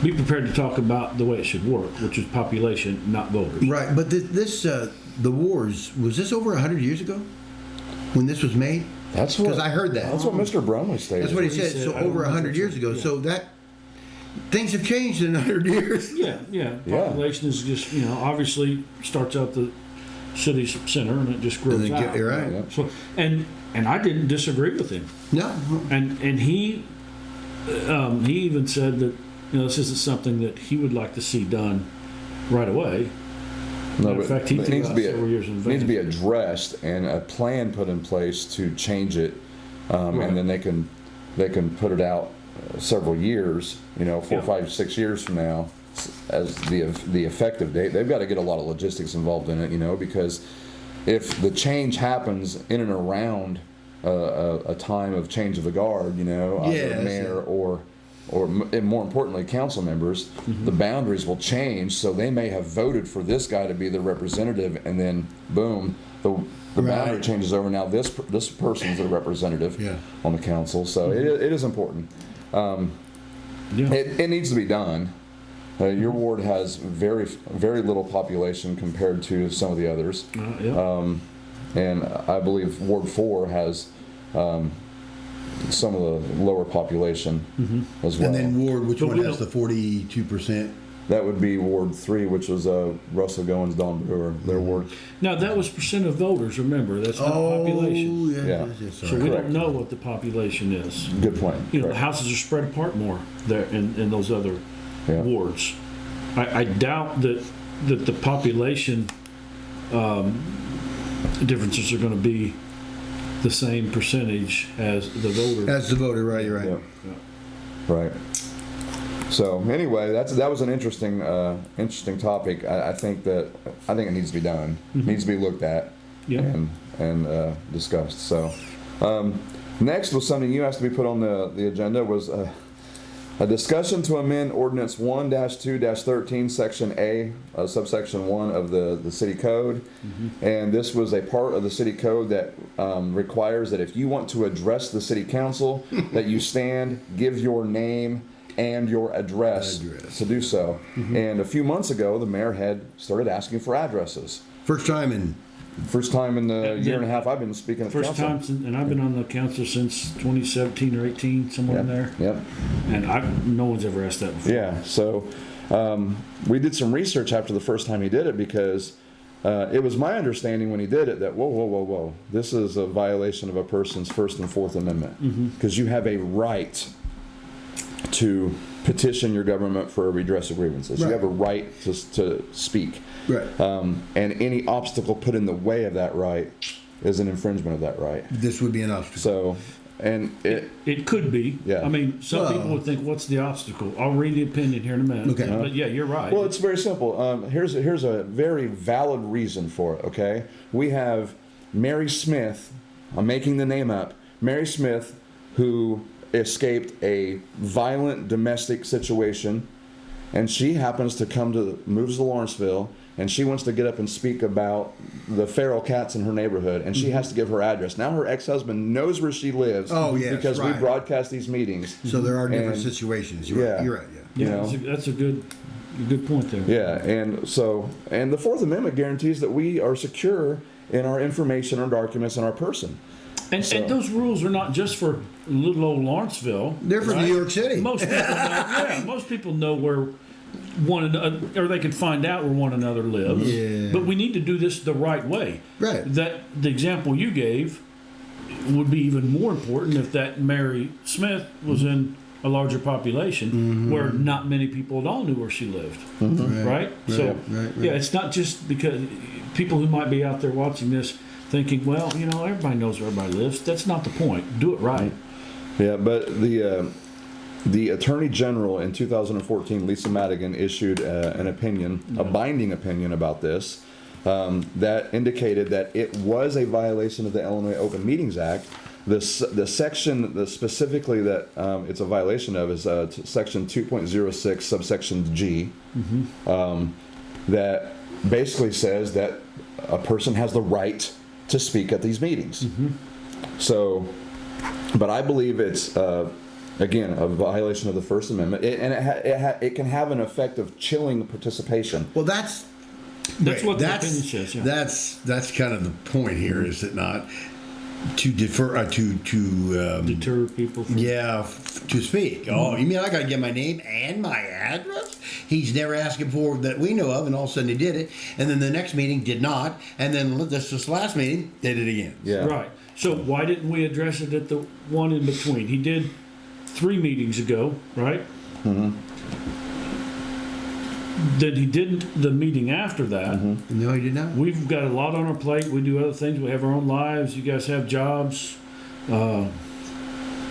be prepared to talk about the way it should work, which is population, not voters. Right, but the wars, was this over 100 years ago when this was made? That's what, because I heard that. That's what Mr. Brumley stated. That's what he said. So over 100 years ago. So that things have changed in 100 years. Yeah. Population is just obviously starts out the city's center and it just grows out. You're right. Yeah. So and I didn't disagree with him. No. And he even said that this isn't something that he would like to see done right away. No, in fact, he it needs to be several years in advance. needs to be addressed and a plan put in place to change it, and then they can put it out several years, 4, 5, 6 years from now, as the effective date. They've got to get a lot of logistics involved in it, because if the change happens in and around a time of change of the guard, either mayor or and more importantly, council members, the boundaries will change. So they may have voted for this guy to be the representative, and then boom, the boundary changes over. Now this person's the representative on the council. So it is important. It needs to be done. Your ward has very little population compared to some of the others, and I believe Ward 4 has some of the lower population as well. And then which one has the 42%? That would be Ward 3, which was Russell Goins, Don Brewer, their ward. Now, that was percent of voters, remember. That's not population. Yeah. So we don't know what the population is. Good point. You know, the houses are spread apart more there in those other wards. I doubt that the population differences are going to be the same percentage as the voter. As the voter, right? You're right. Yep. Right. So anyway, that was an interesting topic. I think it needs to be done. Needs to be looked at and discussed. So next was something you asked to be put on the agenda was a discussion to amend Ordinance 1-2-13, Section A, subsection 1 of the City Code. And this was a part of the City Code that requires that if you want to address the City Council, that you stand, give your name, and your address to do so. And a few months ago, the mayor had started asking for addresses. First time in the year and a half I've been speaking at the council. First time, and I've been on the council since 2017 or 18, somewhere in there. Yep. And no one's ever asked that before. Yeah. So we did some research after the first time he did it because it was my understanding when he did it that whoa, this is a violation of a person's First and Fourth Amendment because you have a right to petition your government for a redress of grievances. You have a right to speak. Right. And any obstacle put in the way of that right is an infringement of that right. This would be an obstacle. So, and it could be. Yeah. I mean, some people would think, what's the obstacle? I'll read the opinion here in a minute. Okay. But yeah, you're right. Well, it's very simple. Here's a very valid reason for it, okay? We have Mary Smith, I'm making the name up, Mary Smith, who escaped a violent domestic situation, and she happens to moves to Lawrenceville, and she wants to get up and speak about the feral cats in her neighborhood, and she has to give her address. Now her ex-husband knows where she lives because we broadcast these meetings. So there are different situations. You're right. Yeah, that's a good point there. Yeah, and the Fourth Amendment guarantees that we are secure in our information, our documents, and our person. And those rules are not just for little old Lawrenceville. They're for New York City. Most people know, most people know where one another, or they can find out where one another lives. Yeah. But we need to do this the right way. Right. That the example you gave would be even more important if that Mary Smith was in a larger population where not many people at all knew where she lived. Right? So, yeah, it's not just because people who might be out there watching this thinking, well, everybody knows where everybody lives. That's not the point. Do it right. Yeah, but the Attorney General in 2014, Lisa Madigan, issued an opinion, a binding opinion about this, that indicated that it was a violation of the Illinois Open Meetings Act. The section specifically that it's a violation of is section 2.06 subsection G, that basically says that a person has the right to speak at these meetings. So, but I believe it's again a violation of the First Amendment, it can have an effect of chilling participation. Well, that's what the opinion says. Yeah. That's kind of the point here, is it not? To deter people from to speak. Oh, you mean I got to get my name and my address? He's never asked it before that we know of, and all of a sudden he did it, and then the next meeting did not, and then this last meeting did it again. Yeah. Right. So why didn't we address it at the one in between? He did 3 meetings ago, right? Then he didn't the meeting after that. No, he did not. We've got a lot on our plate. We do other things. We have our own lives. You guys have jobs.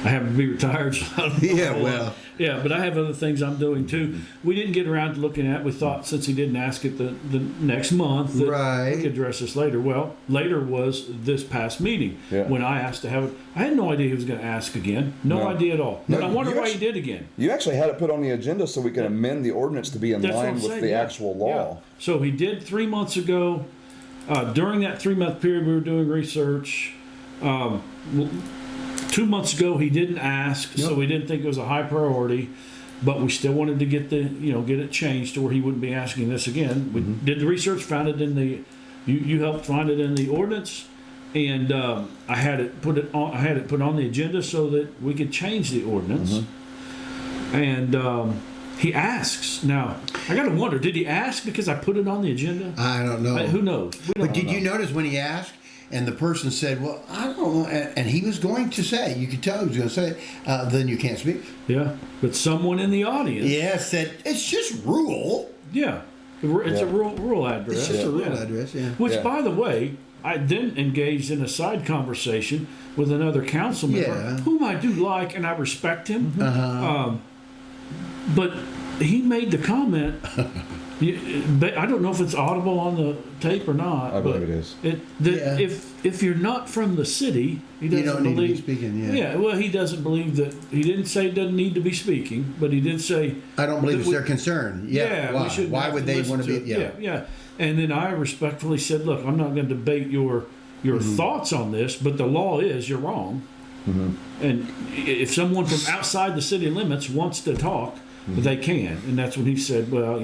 I happen to be retired, so I don't know. Yeah, well. Yeah, but I have other things I'm doing too. We didn't get around to looking at. We thought since he didn't ask it the next month that Right. we could address this later. Well, later was this past meeting Yeah. when I asked to have it. I had no idea he was going to ask again. No idea at all. No, But I wonder you why he actually- did again. You actually had it put on the agenda so we could amend the ordinance to be in That's what line I'm with saying, the yeah. actual law. Yeah. So he did 3 months ago. During that 3-month period, we were doing research. 2 months ago, he didn't ask, so we didn't think it was a high priority. But we still wanted to get get it changed to where he wouldn't be asking this again. We did the research, found it in the. You helped find it in the ordinance, and I had it put on the agenda so that we could change the ordinance. And he asks now. I got to wonder, did he ask because I put it on the agenda? I don't know. Who knows? We don't But did know. you notice when he asked, and the person said, "Well, I don't know," and he was going to say, you could tell he was going to say, "Then you can't speak." Yeah, but someone in the audience. Yeah, said it's just rural. Yeah, it's a Yeah. rural address. It's just a rural Yeah. address. Yeah. Which, Yeah. by the way, I then engaged in a side conversation with another council member Yeah. whom I do like and I respect him. Uh-huh. But he made the comment. But I don't know if it's audible on the tape or not. I believe but it is. Yeah. If you're not from the city, he doesn't don't need to be believe. speaking, yeah. Yeah. Well, he doesn't believe that. He didn't say he doesn't need to be speaking, but he did say. I don't believe that it's we- their concern. Yeah. Why? we shouldn't Why have would they listen want to it. be? Yeah. Yeah. And then I respectfully said, "Look, I'm not going to debate your thoughts on this, but the law is you're wrong. And if someone from outside the city limits wants to talk, they can." And that's when he said, "Well,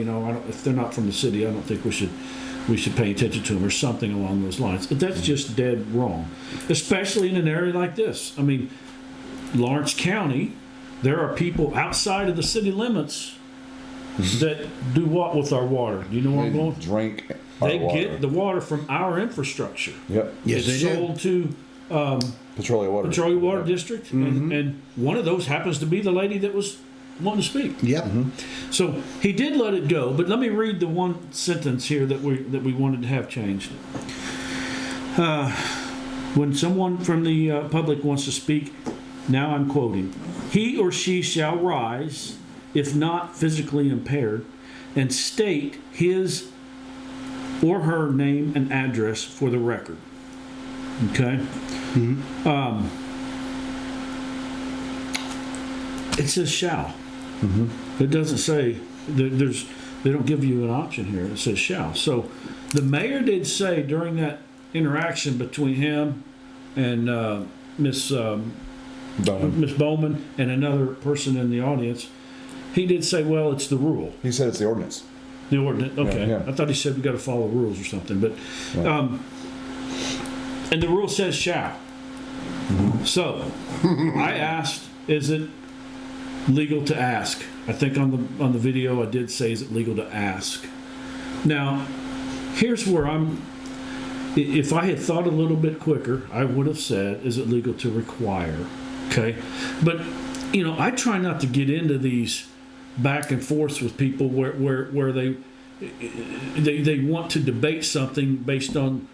if they're not from the city, I don't think we should pay attention to them," or something along those lines. But that's just dead wrong, especially in an area like this. I mean, Lawrence County, there are people outside of the city limits that do what with our water? Do you know where I'm They going? drink our They water. get the water from our infrastructure. Yep. Yes, It's they do. sold to Petroleum water. Petroleum Water District, and one of those happens to be the lady that was wanting to speak. Yep. So he did let it go, but let me read the one sentence here that we wanted to have changed. When someone from the public wants to speak, now I'm quoting, "He or she shall rise, if not physically impaired, and state his or her name and address for the record." Okay? It says shall. It doesn't say, they don't give you an option here. It says shall. So the mayor did say during that interaction between him and Miss Bowman and another person in the audience, he did say, well, it's the rule. He said it's the ordinance. The ordinance. Okay. Yeah. I thought he said we got to follow rules or something. But Right. and the rule says shall. So I asked, is it legal to ask? I think on the video I did say, is it legal to ask? Now, here's where if I had thought a little bit quicker, I would have said, is it legal to require? Okay. But, I try not to get into these back and forths with people where they want to debate something based on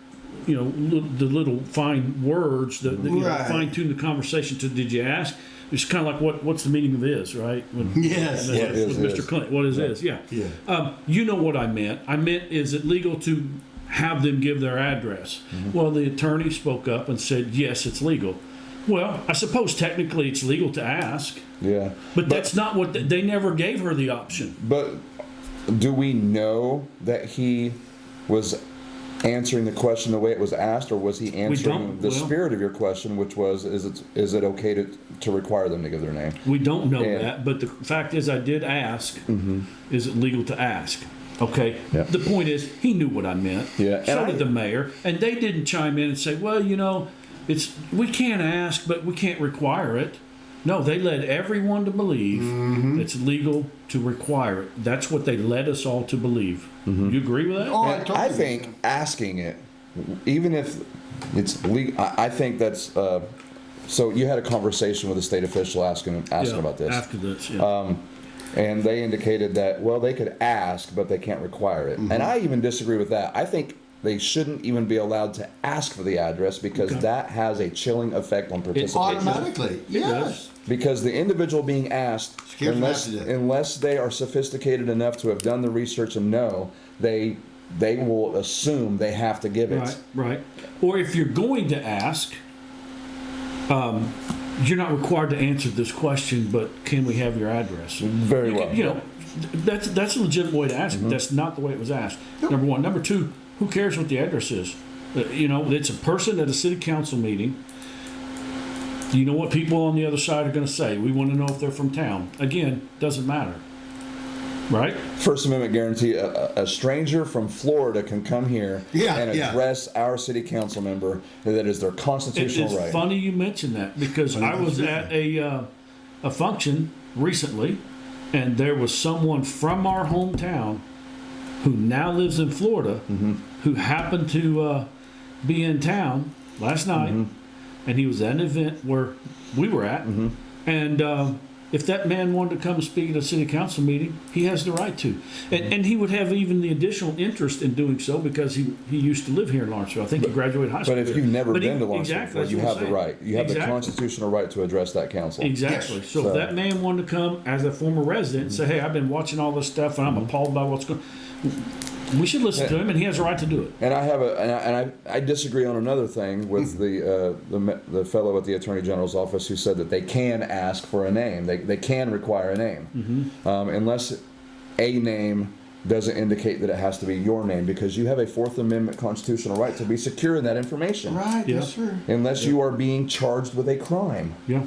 the little fine words that Right. fine tune the conversation to. Did you ask? It's kind of like what's the meaning of is, right? Yes. With is, Mr. is. Clinton, what is yeah. Yeah. You know what I meant. I meant, is it legal to have them give their address? Well, the attorney spoke up and said, yes, it's legal. Well, I suppose technically it's legal to ask, Yeah. but that's not what they never gave her the option. But do we know that he was answering the question the way it was asked, or was he answering don't. the Well- spirit of your question, which was, is it okay to require them to give their name? We don't know Yeah. that, but the fact is I did ask, is it legal to ask? Okay. Yeah. The point is, he knew what I meant. Yeah, So and did the mayor. And they didn't chime in and say, well, we can't ask, but we can't require it. No, they led everyone to believe it's legal to require it. That's what they led us all to believe. You agree with that? Oh, I And totally I think asking it, even if it's legal, I think that's. So you had a conversation with a state official asking Yeah, about this, After this, yeah. and they indicated that they could ask, but they can't require it. And I even disagree with that. I think they shouldn't even be allowed to ask for the address because that has a chilling effect on participation. Automatically, yes. Because the individual being asked, Scares them half to death. unless they are sophisticated enough to have done the research and know, they will assume they have to give it. Right. Or if you're going to ask, you're not required to answer this question, but can we have your address? Very well. You know, that's a legitimate way to ask it. That's not the way it was asked. Number one. Number two, who cares what the address is? You know, it's a person at a city council meeting. Do you know what people on the other side are going to say? We want to know if they're from town. Again, doesn't matter. Right? First Amendment guarantee, a stranger from Florida can come here and address our city council member. That is their constitutional right. It's funny you mentioned that because I was at a function recently, and there was someone from our hometown who now lives in Florida who happened to be in town last night, and he was at an event where we were at, and if that man wanted to come and speak at a city council meeting, he has the right to. And he would have even the additional interest in doing so because he used to live here in Lawrenceville. I think he graduated high school. But if you've never been to Lawrenceville, exactly, you have the right. You have the constitutional right to address that council. Exactly. Yes. So if that man wanted to come as a former resident and say, hey, I've been watching all this stuff and I'm appalled by what's going on. We should listen to him, and he has a right to do it. And I disagree on another thing with the fellow at the Attorney General's office who said that they can ask for a name. They can require a name, unless a name doesn't indicate that it has to be your name, because you have a Fourth Amendment constitutional right to be secure in that information. Right, Yeah. yes, sir. Unless you are being charged with a crime. Yeah.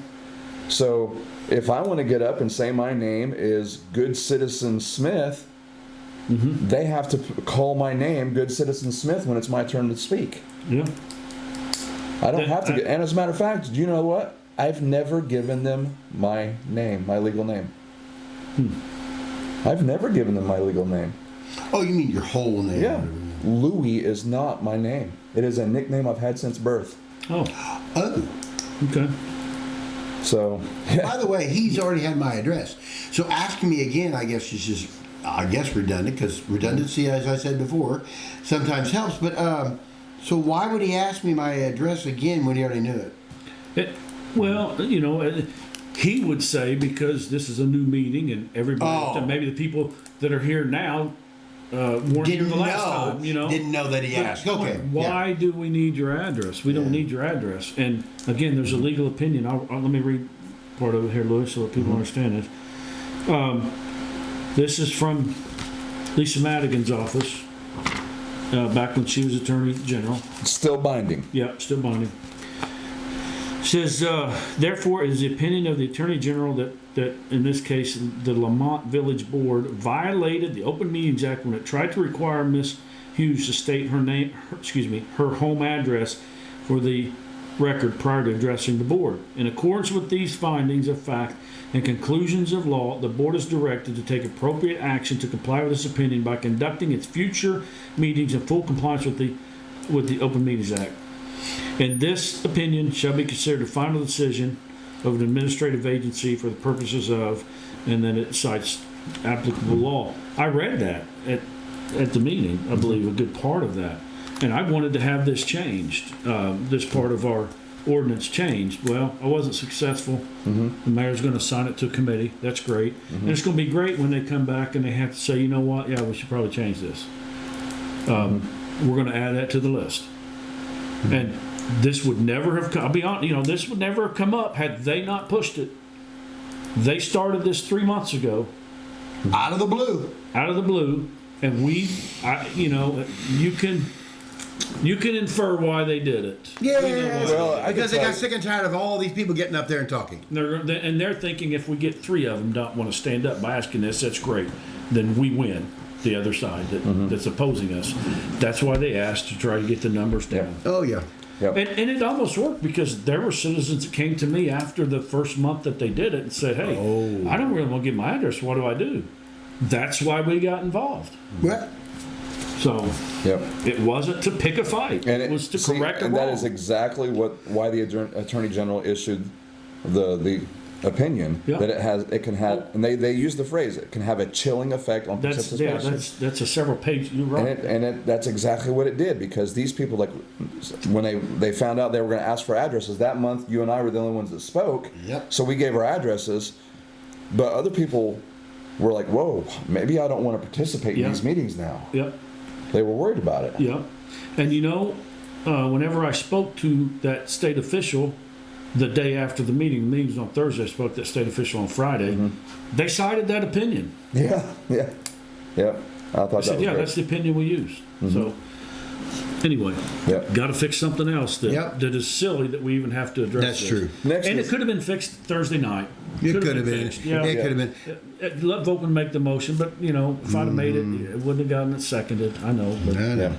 So if I want to get up and say my name is Good Citizen Smith, they have to call my name Good Citizen Smith when it's my turn to speak. Yeah. I don't have to get. And as a matter of fact, do you know what? I've never given them my name, my legal name. I've never given them my legal name. Oh, you mean your whole name? Yeah. Louie is not my name. It is a nickname I've had since birth. Oh. Oh. Okay. So. By the way, he's already had my address. So asking me again, I guess, is just, redundant, because redundancy, as I said before, sometimes helps. But so why would he ask me my address again when he already knew it? Well, you know, he would say because this is a new meeting and everybody, maybe the people that are here now weren't here the last time. You know, didn't know that he asked. Okay. Why do we need your address? We don't need your address. And again, there's a legal opinion. Let me read part of it here, Louis, so that people understand this. This is from Lisa Madigan's office, back when she was Attorney General. Still binding. Yeah, still binding. Says, therefore, it is the opinion of the Attorney General that in this case, the Lamont Village Board violated the Open Meetings Act when it tried to require Miss Hughes to state her home address for the record prior to addressing the board. In accordance with these findings of fact and conclusions of law, the board is directed to take appropriate action to comply with this opinion by conducting its future meetings in full compliance with the Open Meetings Act. And this opinion shall be considered a final decision of an administrative agency for the purposes of, and then it cites applicable law. I read that at the meeting, I believe, a good part of that. And I wanted to have this changed, this part of our ordinance changed. Well, I wasn't successful. The mayor's going to assign it to a committee. That's great. And it's going to be great when they come back and they have to say, you know what, yeah, we should probably change this. We're going to add that to the list. And this would never have come, I'll be honest, this would never have come up had they not pushed it. They started this 3 months ago. Out of the blue. And you can infer why they did it. Yeah, because they got sick and tired of all these people getting up there and talking. They're thinking if we get 3 of them don't want to stand up by asking this, that's great. Then we win. The other side that's opposing us. That's why they asked to try to get the numbers down. Oh yeah. Yep. And it almost worked because there were citizens that came to me after the first month that they did it and said, hey, I don't really want to give my address. What do I do? That's why we got involved. What? So it wasn't to pick a fight. And it was to correct a wrong. And that is exactly why the Attorney General issued the opinion Yeah. that it can have, and they use the phrase, it can have a chilling effect on That's participation. that's a several page. You're right. That's exactly what it did, because these people, like, when they found out they were going to ask for addresses that month, you and I were the only ones that spoke. Yep. So we gave our addresses, but other people were like, "Whoa, maybe I don't want to participate in these meetings now." Yep. They were worried about it. Yep. And whenever I spoke to that state official the day after the meeting was on Thursday, I spoke to that state official on Friday, they cited that opinion. Yeah. I thought I that said, was yeah, great. that's the opinion we use. So, anyway, Yep. got to fix something else that is silly that we even have to address. That's this. true. Next And is- it could have been fixed Thursday night. It could have been. fixed. Yeah. It could have been. Let Volkman make the motion, but if I'd have made it, it wouldn't have gotten it seconded. I know, but I know. Yeah.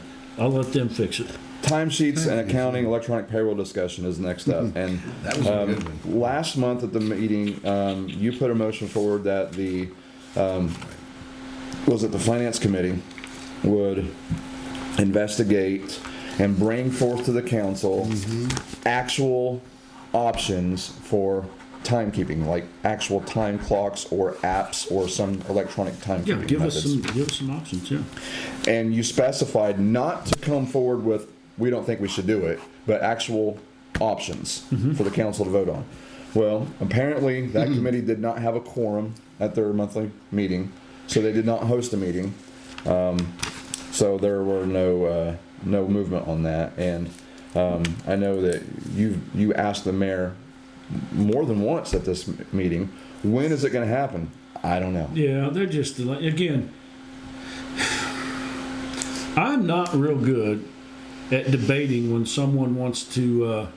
I'll let them fix it. Timesheets and accounting, electronic payroll discussion is next up. And That was a good one. last month at the meeting, you put a motion forward that the finance committee would investigate and bring forth to the council actual options for timekeeping, like actual time clocks or apps or some electronic timekeeping Yeah, give us methods. some options. Yeah. And you specified not to come forward with, we don't think we should do it, but actual options for the council to vote on. Well, apparently that committee did not have a quorum at their monthly meeting, so they did not host a meeting. So there were no movement on that. And I know that you asked the mayor more than once at this meeting, when is it going to happen? I don't know. Yeah, they're just, again, I'm not real good at debating when someone wants to,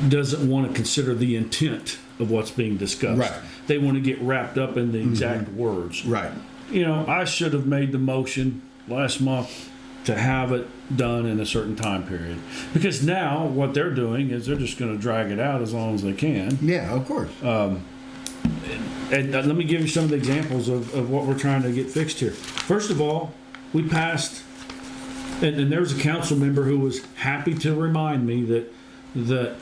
doesn't want to consider the intent of what's being discussed. Right. They want to get wrapped up in the exact words. Right. I should have made the motion last month to have it done in a certain time period. Because now what they're doing is they're just going to drag it out as long as they can. Yeah, of course. And let me give you some of the examples of what we're trying to get fixed here. First of all, we passed, and there was a council member who was happy to remind me that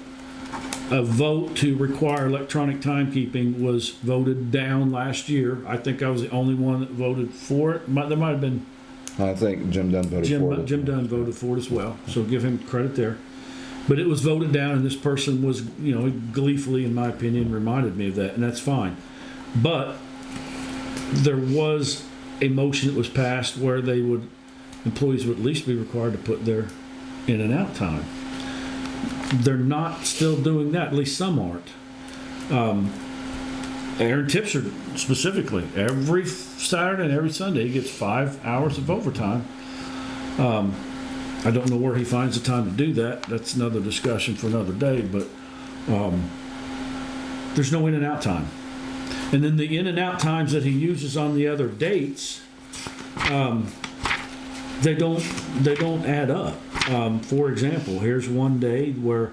a vote to require electronic timekeeping was voted down last year. I think I was the only one that voted for it. There might have been I think Jim Dunn voted for it. Jim Dunn voted for it as well, so give him credit there. But it was voted down, and this person was, gleefully, in my opinion, reminded me of that, and that's fine. But there was a motion that was passed where employees would at least be required to put their in and out time. They're not still doing that, at least some aren't. Aaron Tipser specifically, every Saturday and every Sunday he gets 5 hours of overtime. I don't know where he finds the time to do that. That's another discussion for another day, but there's no in and out time. And then the in and out times that he uses on the other dates, they don't add up. For example, here's one day where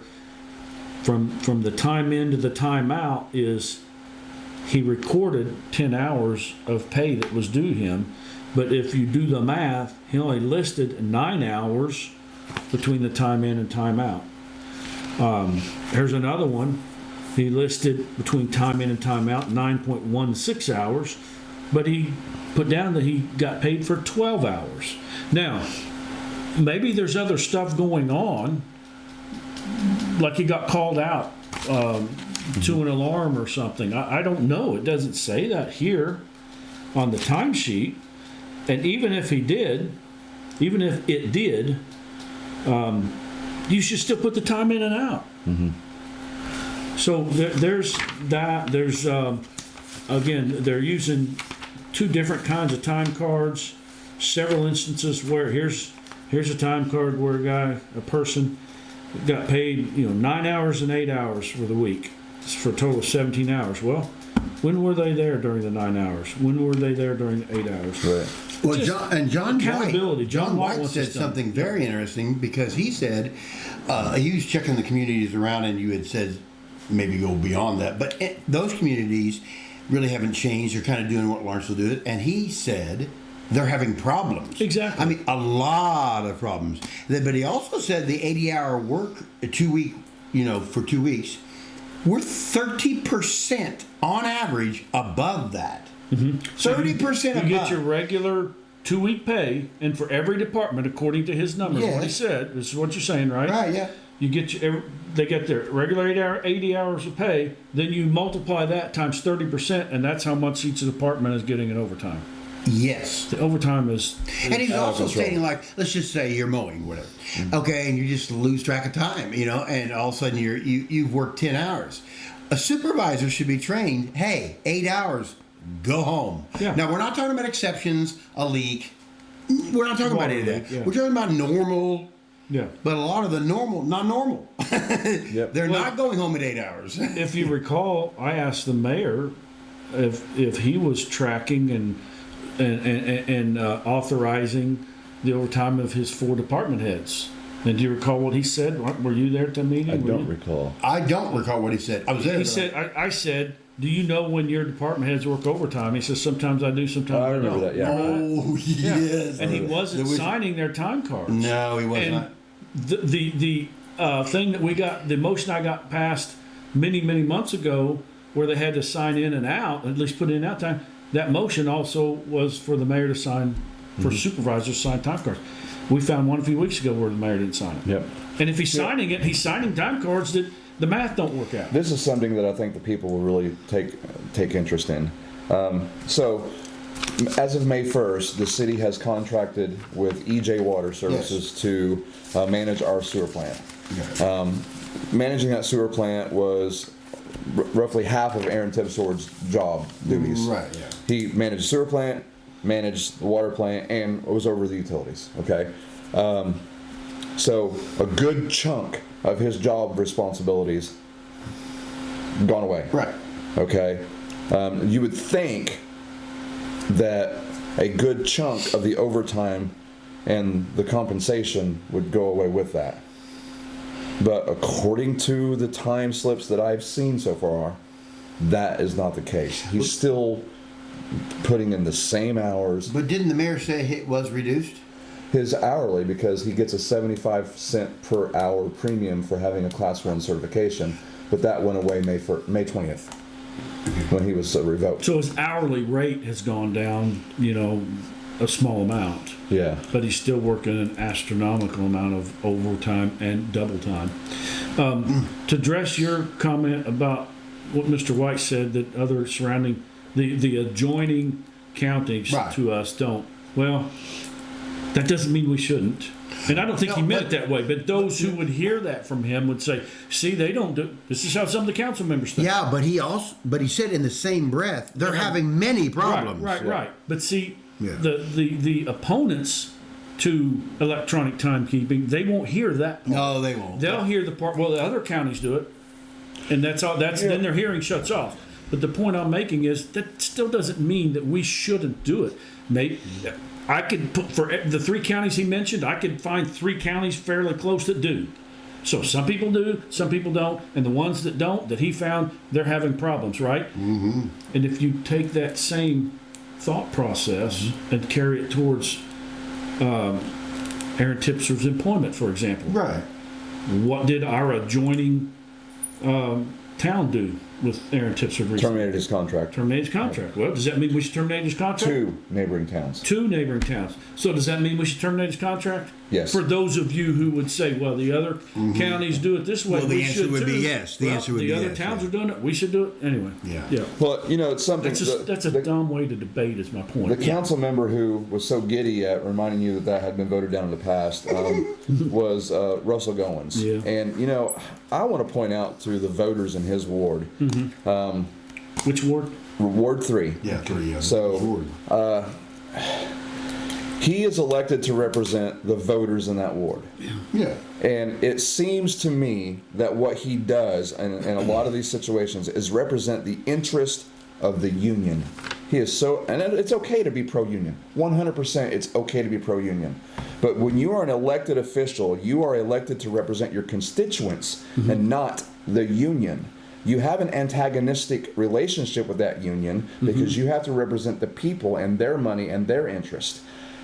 from the time in to the time out is he recorded 10 hours of pay that was due him, but if you do the math, he only listed 9 hours between the time in and time out. Here's another one. He listed between time in and time out 9.16 hours, but he put down that he got paid for 12 hours. Now, maybe there's other stuff going on, like he got called out to an alarm or something. I don't know. It doesn't say that here on the timesheet. And even if it did, you should still put the time in and out. So there's that. There's again, they're using two different kinds of time cards. Several instances where here's a time card where a person got paid 9 hours and 8 hours for the week. It's for a total of 17 hours. Well, when were they there during the 9 hours? When were they there during the 8 hours? Right. Well, Just John accountability. White, John White wants said this done. something very interesting, because he said he was checking the communities around, and you had said maybe go beyond that, but those communities really haven't changed. They're kind of doing what Lawrenceville did, and he said they're having problems. Exactly. I mean, a lot of problems. But he also said the 80-hour work, 2 week, for 2 weeks, We're 30% on average above that. 30% You above. get your regular 2-week pay, and for every department, according to his numbers, what he Yes. said, this is what you're saying, right? Right, yeah. You get they get their regular 80 hours of pay, then you multiply that times 30%, and that's how much each department is getting in overtime. Yes. The overtime is And he's also control. stating, like, let's just say you're mowing, whatever. Okay, and you just lose track of time, and all of a sudden you've worked 10 hours. A supervisor should be trained, hey, 8 hours, go home. Yeah. Now, we're not talking about exceptions, a leak. We're not talking about any of that. Yeah. We're talking about normal, yeah. but a lot of the not normal. Yep. They're Well, not going home at 8 hours. If you recall, I asked the mayor if he was tracking and authorizing the overtime of his 4 department heads. And do you recall what he said? Were you there at the meeting? I Were don't you? recall. I don't recall what he said. I was there. He but said, I said, do you know when your department heads work overtime? He says, sometimes I do, sometimes I I remember don't. that, yeah. Oh, Yeah. yes. And he wasn't There was- signing their time cards. No, he was And not. the thing that we got, the motion I got passed many months ago, where they had to sign in and out, at least put in and out time. That motion also was for the mayor to sign, for supervisors to sign time cards. We found one a few weeks ago where the mayor didn't sign it. Yep. And if he's signing it, he's signing time cards that the math don't work out. This is something that I think the people will really take interest in. So, as of May 1st, the city has contracted with EJ Water Services to manage our sewer plant. Managing that sewer plant was roughly half of Aaron Tipsword's job duties. Right, yeah. He managed the sewer plant, managed the water plant, and was over the utilities. Okay, so a good chunk of his job responsibilities gone away. Right. Okay, you would think that a good chunk of the overtime and the compensation would go away with that. But according to the time slips that I've seen so far, that is not the case. He's still putting in the same hours. But didn't the mayor say it was reduced? His hourly, because he gets a 75-cent per hour premium for having a Class 1 certification, but that went away May 20th when he was revoked. So his hourly rate has gone down, a small amount. Yeah. But he's still working an astronomical amount of overtime and double time. To address your comment about what Mr. White said, that other surrounding, the adjoining counties Right. to us don't. Well, that doesn't mean we shouldn't. And I don't think No, he meant but- it that way. But those who would hear that from him would say, see, they don't do, this is how some of the council members think. Yeah, but he said in the same breath, they're having many problems. Right. But see, Yeah. the opponents to electronic timekeeping, they won't hear that part. No, they won't. They'll hear the part, well, the other counties do it, and that's all. Then their hearing shuts off. But the point I'm making is that still doesn't mean that we shouldn't do it. Maybe I could put, for the 3 counties he mentioned, I could find 3 counties fairly close that do. So some people do, some people don't, and the ones that don't, that he found, they're having problems, right? Mm-hmm. And if you take that same thought process and carry it towards Aaron Tipser's employment, for example. Right. What did our adjoining town do with Aaron Tipser recently? Terminated his contract. Terminate his contract. Well, does that mean we should terminate his contract? 2 neighboring towns. 2 neighboring towns. So does that mean we should terminate his contract? Yes. For those of you who would say, well, the other counties do it this way, Well, the we answer should would too. be yes. The answer would the be other yes, towns yeah. are doing it. We should do it anyway. Yeah. Yeah. Well, it's something. That's a dumb way to debate, is my point. The council member who was so giddy at reminding you that had been voted down in the past was Russell Goins. Yeah. And, I want to point out to the voters in his ward, Which ward? Ward 3. Yeah, 3. Yeah. So, he is elected to represent the voters in that ward. Yeah. And it seems to me that what he does in a lot of these situations is represent the interest of the union. He is so, and it's okay to be pro-union. 100% it's okay to be pro-union. But when you are an elected official, you are elected to represent your constituents and not the union. You have an antagonistic relationship with that union because you have to represent the people and their money and their interest.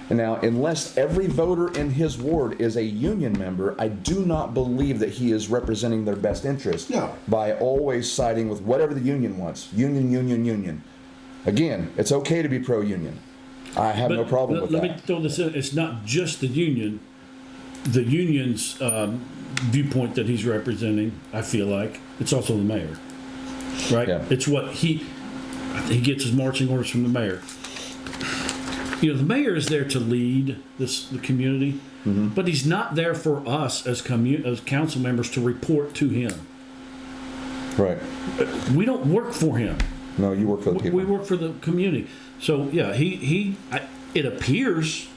And now, unless every voter in his ward is a union member, I do not believe that he is representing their best interest No. by always siding with whatever the union wants. Union. Again, it's okay to be pro-union. I have no problem with let that. me throw this in. It's not just the union. The union's viewpoint that he's representing, I feel like, it's also the mayor. Right? Yeah. It's what he gets his marching orders from the mayor. You know, the mayor is there to lead the community, but he's not there for us as council members to report to him. Right. We don't work for him. No, you work for the people. We work for the community. So yeah, it appears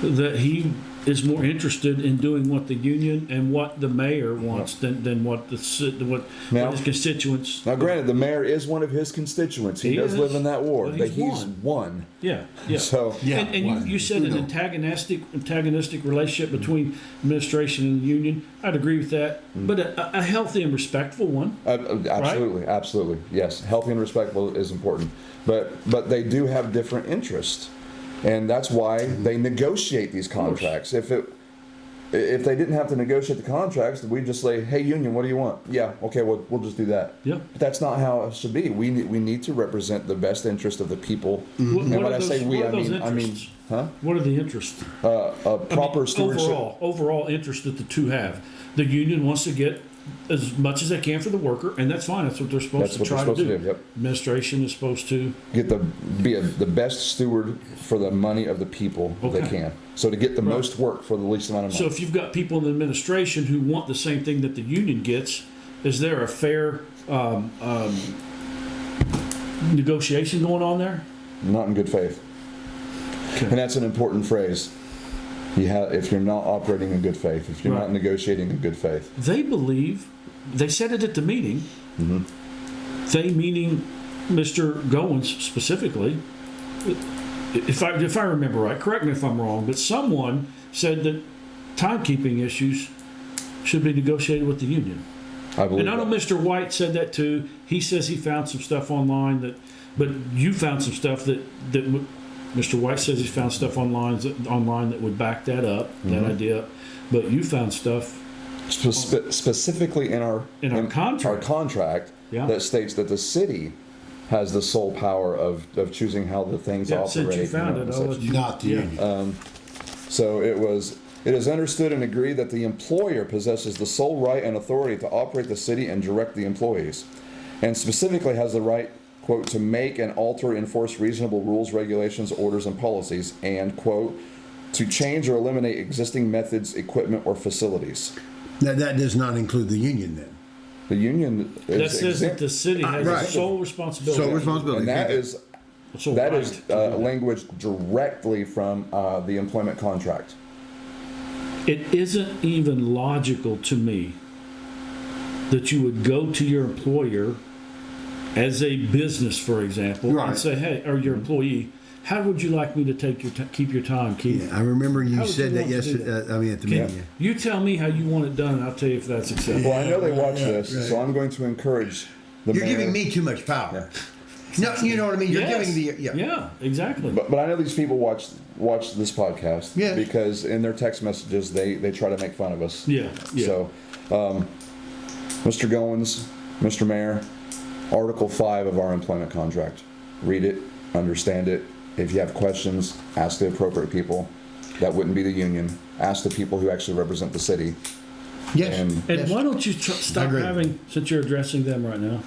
that he is more interested in doing what the union and what the mayor wants than what Now- his constituents. Now, granted, the mayor is one of his constituents. He does is, live in that ward, but but he's he's one. Yeah. So, Yeah. And one. you said an antagonistic relationship between administration and the union. I'd agree with that, but a healthy and respectful one. absolutely, yes. Healthy and respectful is important, but they do have different interests, and that's why they negotiate these contracts. If they didn't have to negotiate the contracts, we'd just say, "Hey, union, what do you want?" Yeah, okay, we'll just do that. Yeah. But that's not how it should be. We need to represent the best interest of the people. And What when are I say we, what are I those mean, interests? huh? What are the interests? Proper stewardship. Overall interest that the two have. The union wants to get as much as they can for the worker, and that's fine. That's what they're supposed That's to what they're try to supposed do. to do, yep. Administration is supposed to. Get the best steward for the money of the people they Okay. can. So to get the most work for the least amount of money. So if you've got people in the administration who want the same thing that the union gets, is there a fair negotiation going on there? Not in good faith. Okay. And that's an important phrase. If you're not operating in good faith, if you're Right. not negotiating in good faith. They believe, they said it at the meeting, they meaning Mr. Goins specifically, if I remember right, correct me if I'm wrong, but someone said that timekeeping issues should be negotiated with the union. I believe And I know that. Mr. White said that too. He says he found some stuff online but you found some stuff that Mr. White says he's found stuff online that would back that up, that idea. But you found stuff Specifically in our contract. our contract Yeah. that states that the city has the sole power of choosing how the things Yeah, operate. since you found know, it, and I'll such. let you. Not the union. So it is understood and agreed that the employer possesses the sole right and authority to operate the city and direct the employees, and specifically has the right, quote, to make and alter, enforce reasonable rules, regulations, orders, and policies, and, quote, to change or eliminate existing methods, equipment, or facilities. That does not include the union then. The union is That says that exempt, the city has Right. sole responsibility. Sole responsibility. and that is Sole that right is to do that. language directly from the employment contract. It isn't even logical to me that you would go to your employer as a business, for example, Right. and say, "Hey," or your employee, "How would you like me to keep your time, Keith?" Yeah, I remember you How would said you that want to do yesterday. that? I mean, at the Can meeting. you tell me how you want it done, and I'll tell you if that's acceptable. Well, I know they watch this, right. so I'm going to encourage the You're mayor. giving me too much power. No, you know what I mean. You're Yes. giving the Yeah, exactly. But I know these people watch this podcast Yeah. because in their text messages they try to make fun of us. Yeah, yeah. So, Mr. Goins, Mr. Mayor, Article 5 of our employment contract. Read it, understand it. If you have questions, ask the appropriate people. That wouldn't be the union. Ask the people who actually represent the city. yes. And And yes. why don't you stop agree. having, since you're addressing them right now,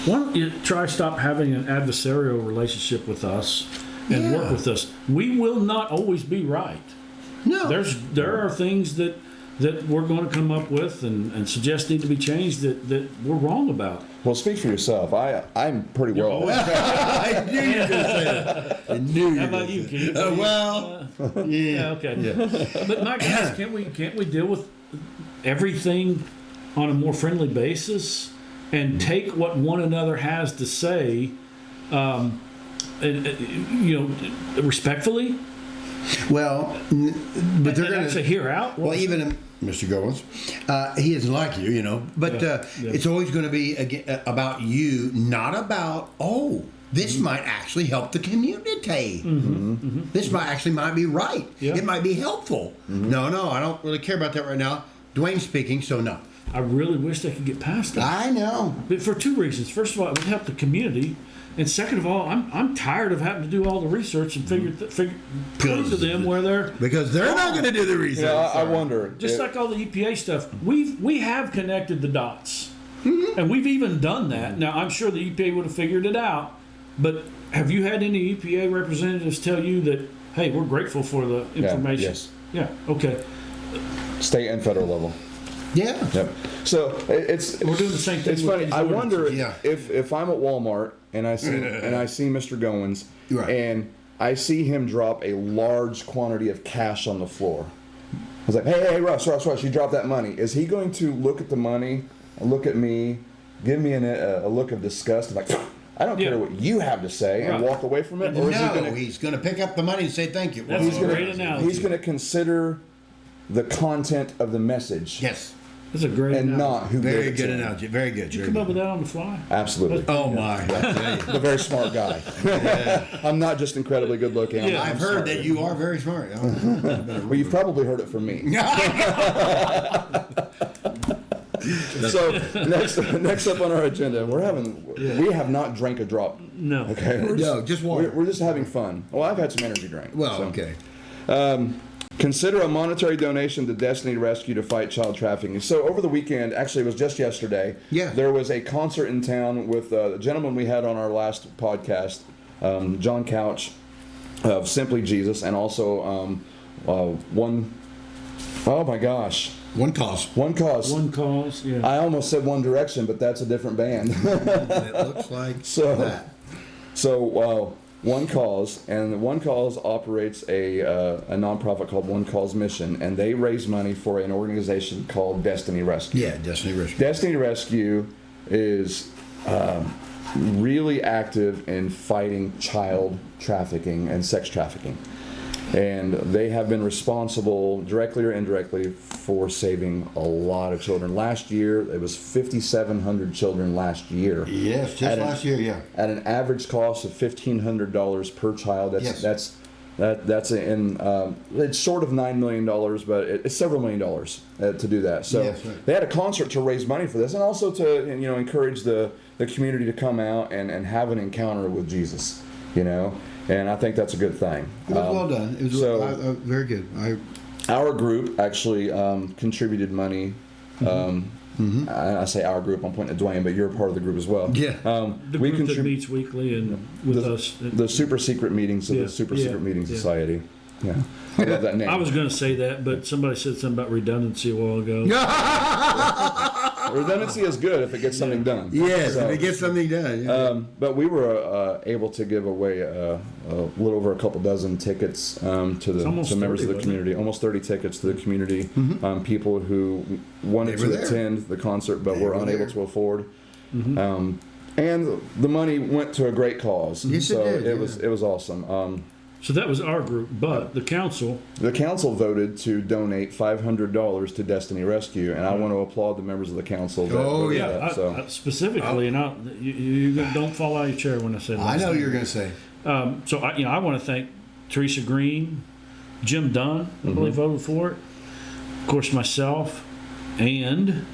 why don't you stop having an adversarial relationship with us and Yeah. work with us? We will not always be right. No. There are things that we're going to come up with and suggest need to be changed that we're wrong about. well, speak for yourself. I'm pretty well. I knew you were going to say that. I knew you. How were about gonna you, say Keith? that. Well, yeah. Yeah, okay. But my guys, can't we deal with everything on a more friendly basis and take what one another has to say, respectfully? Well, but they're And going actually hear out. Well, even Mr. Goins, he doesn't like you, but Yeah. it's always going to be about you, not about this might actually help the community. This might be right. Yeah. It might be helpful. No, I don't really care about that right now. Dwayne's speaking, so no. I really wish they could get past that. I know. But for two reasons. First of all, it would help the community. And second of all, I'm tired of having to do all the research and prove to them where they're... Because they're not going to do the research. I wonder. Just like all the EPA stuff, we have connected the dots. And we've even done that. Now, I'm sure the EPA would have figured it out. But have you had any EPA representatives tell you that, hey, we're grateful for the information? Yes. Yeah, okay. State and federal level. Yeah. Yep. So We're doing the same thing. It's with funny. these I wonder ordinances. if I'm at Walmart and I see Mr. Goins Right. and I see him drop a large quantity of cash on the floor. I was like, hey, Russ, you dropped that money. Is he going to look at the money, look at me, give me a look of disgust, like, I don't care what you have to say, and walk away from it? Or he's going to pick up the money and say thank you. That's a great analogy. He's going to consider the content of the message. Yes. That's a great And analogy. not who Very gave it good to him. analogy. Very good. Did you come up with that on the fly? Absolutely. Oh, my. A very smart guy. I'm not just incredibly good looking. Yeah, I've heard that you are very smart. Well, you've probably heard it from me. So next up on our agenda, we have not drank a drop. No. Okay. No, just water. We're just having fun. Well, I've had some energy drink. Well, so. okay. Consider a monetary donation to Destiny Rescue to fight child trafficking. So over the weekend, actually it was just yesterday, there was a concert in town with a gentleman we had on our last podcast, John Couch of Simply Jesus, and also One Cause. Yeah. I almost said One Direction, but that's a different band. It looks like that. So One Cause, and One Cause operates a nonprofit called One Cause Mission, and they raise money for an organization called Destiny Rescue. Yeah, Destiny Rescue. Destiny Rescue is really active in fighting child trafficking and sex trafficking. And they have been responsible, directly or indirectly, for saving a lot of children. Last year, it was 5,700 children last year. Yes, just last year, yeah. At an average cost of $1,500 per child. That's it's short of $9 million, but it's several $1 million to do that. So they had a concert to raise money for this, and also to encourage the community to come out and have an encounter with Jesus. And I think that's a good thing. It was well done. It was very good. Our group actually contributed money. I say our group, I'm pointing at Dwayne, but you're a part of the group as well. Yeah. The group that meets weekly and with us. The super secret meetings of the Super Secret Meeting Society. Yeah. I love that name. I was going to say that, but somebody said something about redundancy a while ago. Redundancy is good if it gets something done. Yes, if it gets something done. Yeah. But we were able to give away a little over a couple dozen tickets to members of the community. Almost 30 tickets to the community. People who wanted to attend the concert but were unable to afford. And the money went to a great cause. Yes, so it did. It was awesome. So that was our group, but the council voted to donate $500 to Destiny Rescue, and I want to applaud the members of the council. I specifically, and you don't fall out of your chair when I say that. I know you're going to say. So I want to thank Teresa Green, Jim Dunn, I believe voted for it. Of course, myself, and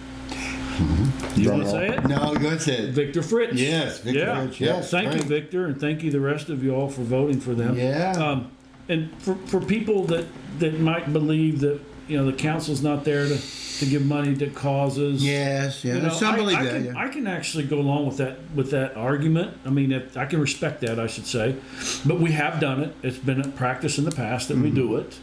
you want to say it? No, go ahead and say it. Victor Fritz. Yes, Victor Fritz. Yes, thank you, Victor, and thank you the rest of you all for voting for them. Yeah. And for people that might believe that the council's not there to give money to causes. Yes, yeah. Some believe that. I can actually go along with that argument. I mean, I can respect that, I should say. But we have done it. It's been a practice in the past that we do it.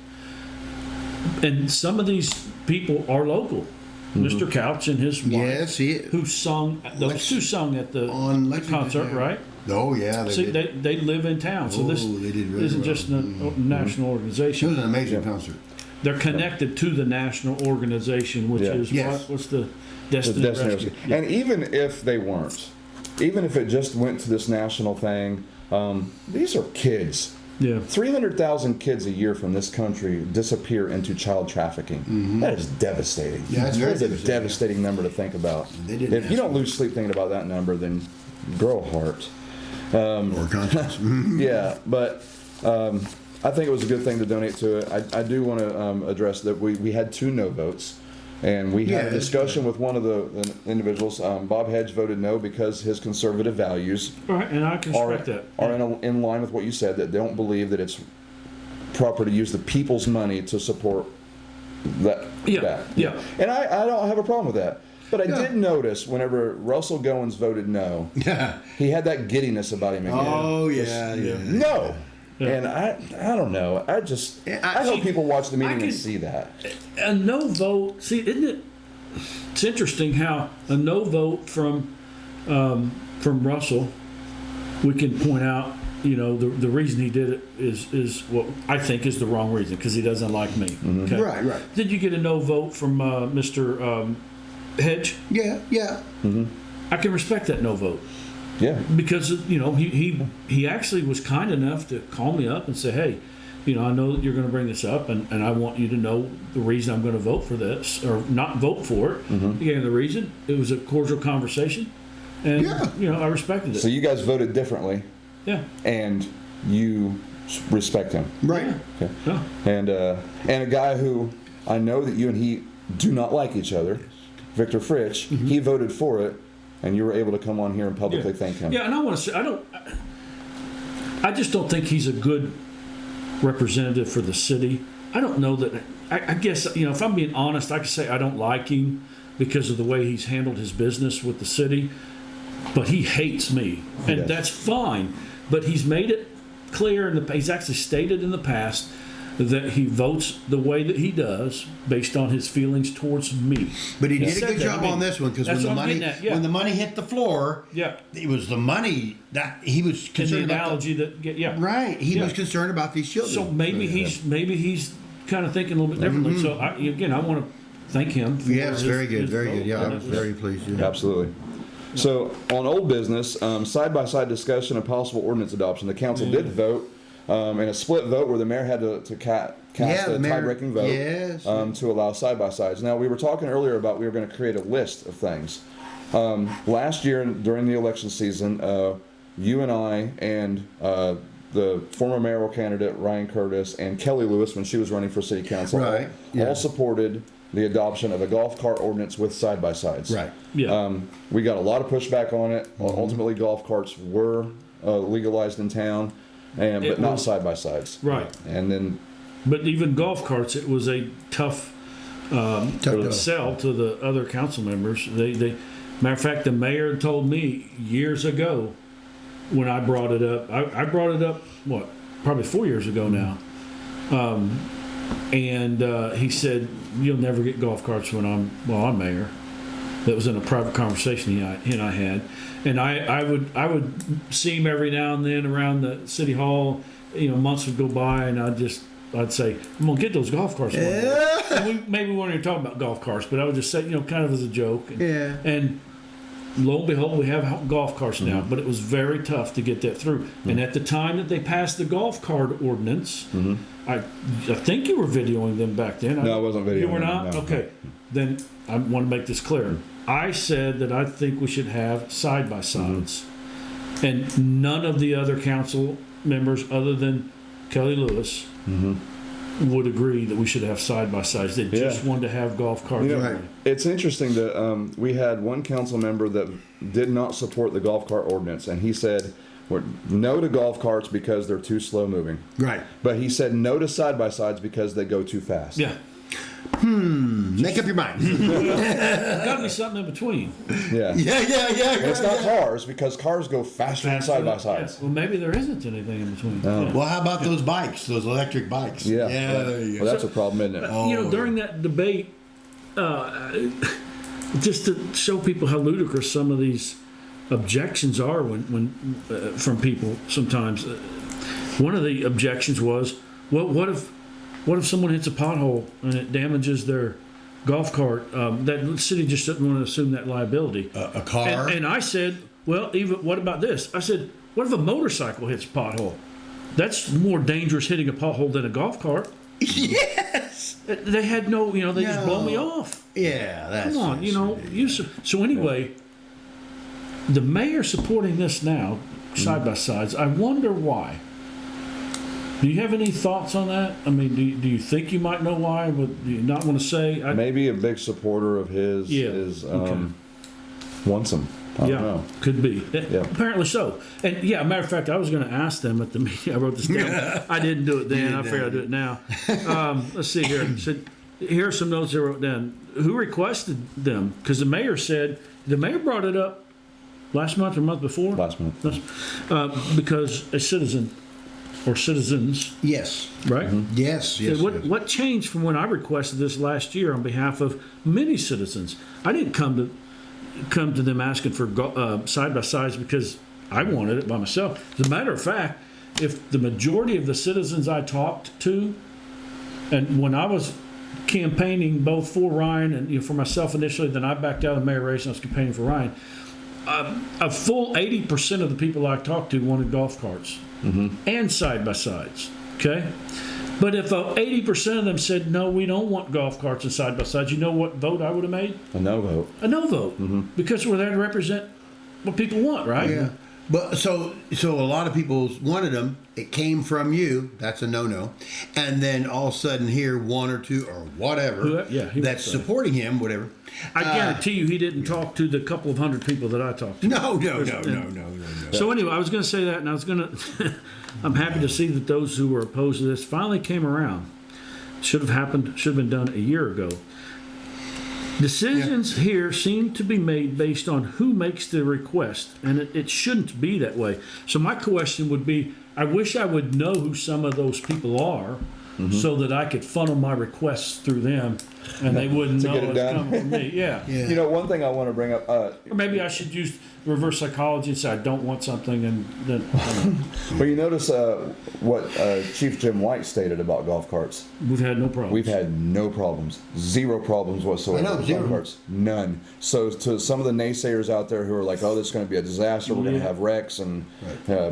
And some of these people are local. Mr. Couch and his wife, who sung at the concert, right? Oh, yeah. They live in town, so this isn't just a national organization. It was an amazing concert. They're connected to the national organization, which is what's the Destiny Rescue. And even if they weren't, even if it just went to this national thing, these are kids. Yeah. 300,000 kids a year from this country disappear into child trafficking. That is devastating. Yeah, it's very a devastating number to think about. If you don't lose sleep thinking about that number, then grow a heart. Or conscience. Yeah, but I think it was a good thing to donate to it. I do want to address that we had 2 no votes, and we had a discussion with one of the individuals. Bob Hedge voted no because his conservative values Right, and I can respect that. are in line with what you said, that they don't believe that it's proper to use the people's money to support that. Yeah. And I don't have a problem with that. But I did notice whenever Russell Goins voted no, he had that giddiness about him again. Oh, yeah. No. Yeah. And I don't know. I hope people watch the meeting and see that. A no vote. See, isn't it? It's interesting how a no vote from Russell, we can point out. The reason he did it is what I think is the wrong reason, because he doesn't like me. Mm-hmm. Okay? Right. Did you get a no vote from Mr. Hedge? Yeah. I can respect that no vote. Yeah. Because he actually was kind enough to call me up and say, hey, I know that you're going to bring this up, and I want you to know the reason I'm going to vote for this or not vote for it. Mm-hmm. He gave me the reason. It was a cordial conversation, and I respected it. So you guys voted differently, Yeah. and you respect him. Right. Okay. Yeah. And a guy who I know that you and he do not like each other, Victor Fritsch, he voted for it, and you were able to come on here and publicly thank him. Yeah, and I want to say I just don't think he's a good representative for the city. I don't know that. I guess if I'm being honest, I could say I don't like him because of the way he's handled his business with the city. But he hates me, and that's fine. But he's made it clear, he's actually stated in the past that he votes the way that he does based on his feelings towards me. But he did a good job on this one, because when the money hit the floor, it was the money that he was concerned and the about. analogy Right, he was concerned about these children. So maybe he's kind of thinking a little bit differently. So I want to thank him. For Yes, very good. vote. Yeah, I was very pleased. Yeah. Absolutely. So on old business, side-by-side discussion of possible ordinance adoption. The council did vote in a split vote where the mayor had to cast a tie-breaking vote to allow side-by-sides. Now, we were talking earlier about we were going to create a list of things. Last year during the election season, you and I and the former mayoral candidate Ryan Curtis and Kelly Lewis, when she was running for city council, all supported the adoption of a golf cart ordinance with side-by-sides. Right. Yeah. We got a lot of pushback on it. Ultimately, golf carts were legalized in town, but not side-by-sides. Right. And then, but even golf carts, it was a tough sell to the other council members. They matter of fact, the mayor told me years ago when I brought it up. I brought it up probably 4 years ago now. And he said, "You'll never get golf carts when I'm mayor." That was in a private conversation he and I had, and I would see him every now and then around the city hall. Months would go by, and I'd say, "I'm gonna get those golf carts." And maybe we weren't even talking about golf carts, but I would just say, kind of as a joke. And lo and behold, we have golf carts now, but it was very tough to get that through. And at the time that they passed the golf cart ordinance, I think you were videoing them back then. No, I wasn't videoing You were not? them, no. Okay. Then I want to make this clear. I said that I think we should have side-by-sides. And none of the other council members, other than Kelly Lewis, would agree that we should have side-by-sides. They just wanted to have golf carts. It's interesting that we had one council member that did not support the golf cart ordinance, and he said, we're no to golf carts because they're too slow moving. Right. But he said no to side-by-sides because they go too fast. Yeah. Make up your mind. Got to be something in between. Yeah. Yeah. It's not cars, because cars go faster than side-by-sides. Yeah. Well, maybe there isn't anything in between. Well, how about those bikes, those electric bikes? Yeah. There you go. Well, that's a problem, isn't it? During that debate, just to show people how ludicrous some of these objections are when from people sometimes. One of the objections was, well, what if someone hits a pothole and it damages their golf cart? That the city just doesn't want to assume that liability. A car? And I said, well, even what about this? I said, what if a motorcycle hits a pothole? That's more dangerous hitting a pothole than a golf cart. Yes. They had no, they just blow me off. Yeah, that's Come on, so anyway, the mayor supporting this now side by sides. I wonder why. Do you have any thoughts on that? I mean, do you think you might know why, but do you not want to say? Maybe a big supporter of his is wants him. I don't know. Could be. Yeah. Apparently so. And yeah, matter of fact, I was going to ask them at the meeting. I wrote this down. I didn't do it then. I figured I'd do it now. Let's see here. It said, here are some notes I wrote down. Who requested them? Because the mayor brought it up last month or month before? Last month. Because a citizen or citizens, Yes. right? Yes. Yes. What changed from when I requested this last year on behalf of many citizens? I didn't come to them asking for side by sides because I wanted it by myself. As a matter of fact, if the majority of the citizens I talked to, and when I was campaigning both for Ryan and for myself initially, then I backed out of the mayor race and I was campaigning for Ryan. A full 80% of the people I talked to wanted golf carts and side by sides. Okay, but if 80% of them said no, we don't want golf carts and side by sides, you know what vote I would have made? A no vote. A no vote, because we're there to represent what people want, right? Yeah. But so a lot of people wanted them. It came from you. That's a no-no. And then all of a sudden here, one or two or whatever that's supporting him, whatever. I guarantee you he didn't talk to the couple of hundred people that I talked to. No. So anyway, I was going to say that, and I was going to. I'm happy to see that those who were opposed to this finally came around. Should have been done a year ago. Decisions here seem to be made based on who makes the request, and it shouldn't be that way. So my question would be, I wish I would know who some of those people are, so that I could funnel my requests through them, and they wouldn't know it's coming from me. Yeah. You know, one thing I want to bring up. Or maybe I should use reverse psychology and say I don't want something, and then. Well, you notice what Chief Jim White stated about golf carts. We've had no problems. We've had no problems, zero problems whatsoever. I know, with zero. golf carts, none. So to some of the naysayers out there who are like, "Oh, this is going to be a disaster. We're going to have wrecks and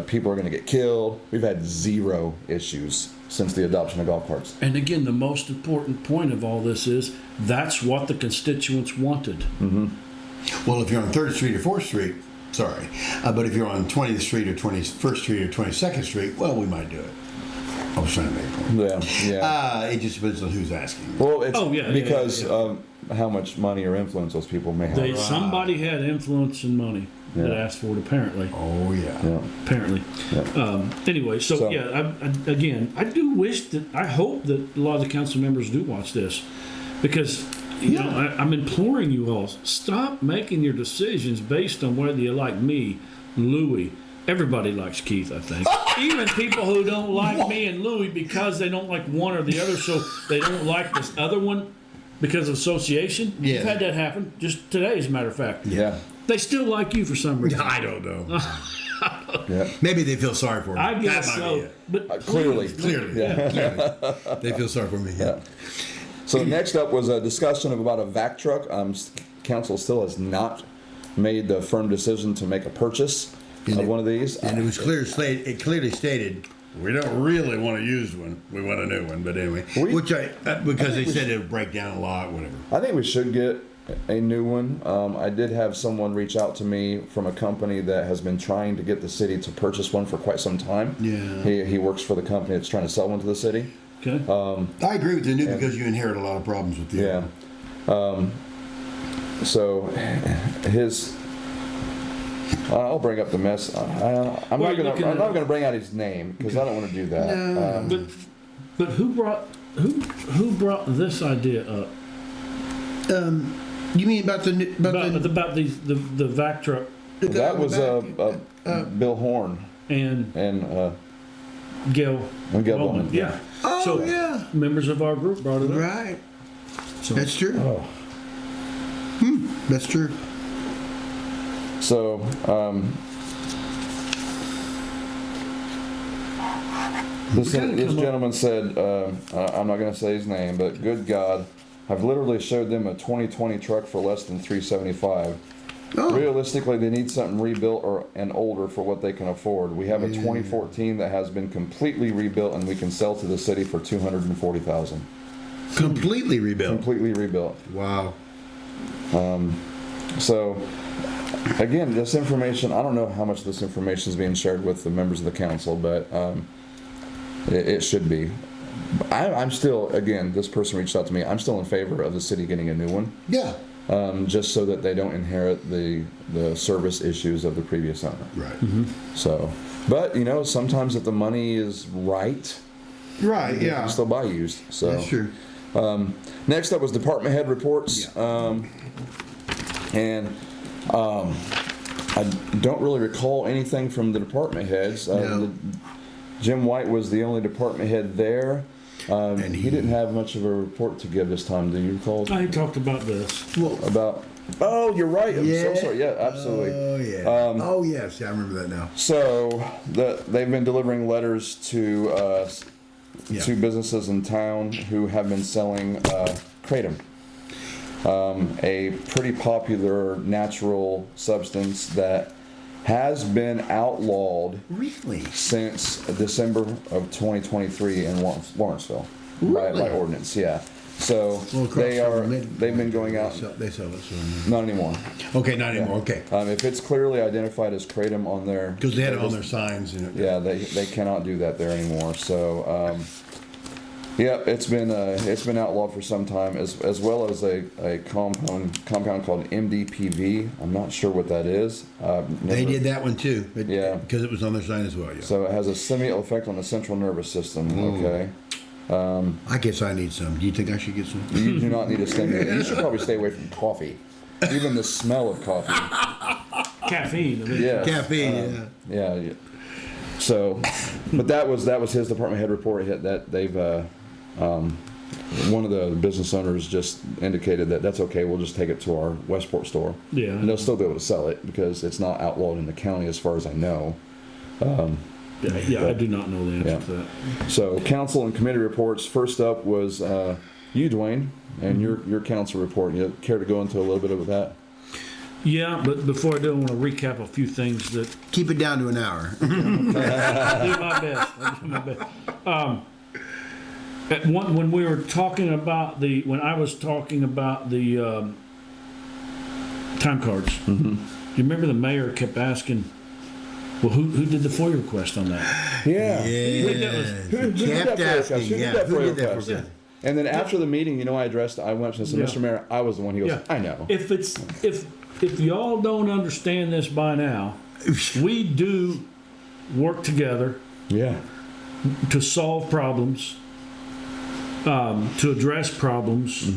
people are going to get killed," we've had zero issues since the adoption of golf carts. And again, the most important point of all this is that's what the constituents wanted. Well, if you're on 3rd Street or 4th Street, sorry. But if you're on 20th Street or 21st Street or 22nd Street, well, we might do it. I was trying to make a point. Yeah. It just depends on who's asking. Well, it's because yeah. of how much money or influence those people may have. Somebody had influence and money that asked for it, apparently. Oh, yeah. Apparently. Yeah. Anyway, so yeah, I do wish that, I hope that a lot of the council members do watch this, because you know, I'm imploring you all, stop making your decisions based on whether you like me, Louie. Everybody likes Keith, I think. Even people who don't like me and Louie because they don't like one or the other, so they don't like this other one because of association. Yeah. We've had that happen just today, as a matter of fact. Yeah. They still like you for some reason. I don't know. Yeah. Maybe they feel sorry for me. I guess That might so. be it. But Clearly. Clearly. They feel sorry for me. Yeah. So next up was a discussion about a vac truck. Council still has not made the firm decision to make a purchase of one of these. And it was clearly stated, we don't really want a used one. We want a new one. But anyway, because they said it would break down a lot, whatever. I think we should get a new one. I did have someone reach out to me from a company that has been trying to get the city to purchase one for quite some time. Yeah. He works for the company that's trying to sell one to the city. Okay. I agree with the new because you inherit a lot of problems with the Yeah. So his. I'll bring up the mess. I'm not gonna bring out his name because I don't want to do that. No. But who brought this idea up? You mean about the the vac truck That was Bill Horn and Gail Bowman. Yeah. Oh, so yeah. Members of our group brought it up. Right. So, That's true. Oh. That's true. So, this gentleman said, I'm not going to say his name, but good God, I've literally showed them a 2020 truck for less than $375. Oh. Realistically, they need something rebuilt and older for what they can afford. We have a 2014 that has been completely rebuilt, and we can sell to the city for $240,000. Completely rebuilt. Completely rebuilt. Wow. So, again, this information, I don't know how much this information is being shared with the members of the council, but it should be. I'm still, again, this person reached out to me, I'm still in favor of the city getting a new one. Yeah. Just so that they don't inherit the service issues of the previous owner. Right. So, but sometimes if the money is right, Right. you Yeah. can still buy used. So That's true. next up was department head reports. Yeah. I don't really recall anything from the department heads. No. Jim White was the only department head there. And He didn't have much of a report to give this time. Do you recall? I talked about this. Well, About, oh, you're right. I'm so sorry. Yeah, absolutely. Oh yeah. Oh yes, yeah, I remember that now. So they've been delivering letters to Yeah. to businesses in town who have been selling kratom, a pretty popular natural substance that has been outlawed Really? since December of 2023 in Lawrenceville by Really? ordinance. Yeah. So Well, across they are. from mid- They've been going out. They sell it. So. Not anymore. Okay, not anymore. Okay. If it's clearly identified as kratom on there, Because they had it on their signs. And yeah, they cannot do that there anymore. So, yeah, it's been outlawed for some time, as well as a compound called MDPV. I'm not sure what that is. They did that one too. Yeah. Because it was on their sign as well. Yeah. So it has a similar effect on the central nervous system. Okay, I guess I need some. Do you think I should get some? you do not need a stimulant. You should probably stay away from coffee. Even the smell of coffee. Caffeine. I mean, Yeah. Caffeine. Yeah. So, but that was his department head report. That they've one of the business owners just indicated that that's okay. We'll just take it to our Westport store. Yeah. And they'll still be able to sell it because it's not outlawed in the county as far as I know. Yeah, I do not know the answer Yeah. to that. So, council and committee reports. First up was you, Dwayne, and your council report. You care to go into a little bit of that? Yeah, but before I do, I want to recap a few things that Keep it down to an hour. I'll do my best. When we were talking about when I was talking about the time cards, you remember the mayor kept asking, well, who did the FOIA request on that? Yeah. Yeah. Who did Kept that for us? asking, Who did yeah. that Who for did that us? for us? And then after the meeting, I went up and said, Yeah. Mr. Mayor, I was the one. He goes, Yeah. I know. If y'all don't understand this by now, we do work together Yeah. to solve problems, to address problems.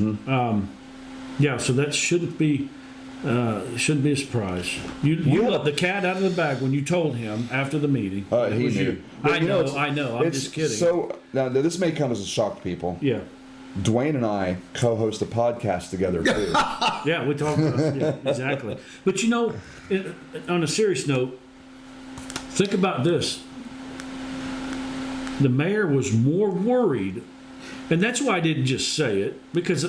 Yeah, so that shouldn't be a surprise. You let the cat out of the bag when you told him after the meeting. It He was knew. you. But I know. I'm it's just kidding. So now this may come as a shock to people. Yeah. Dwayne and I co-host a podcast together too. Yeah, we talked about yeah, exactly. But on a serious note, think about this. The mayor was more worried, and that's why I didn't just say it, because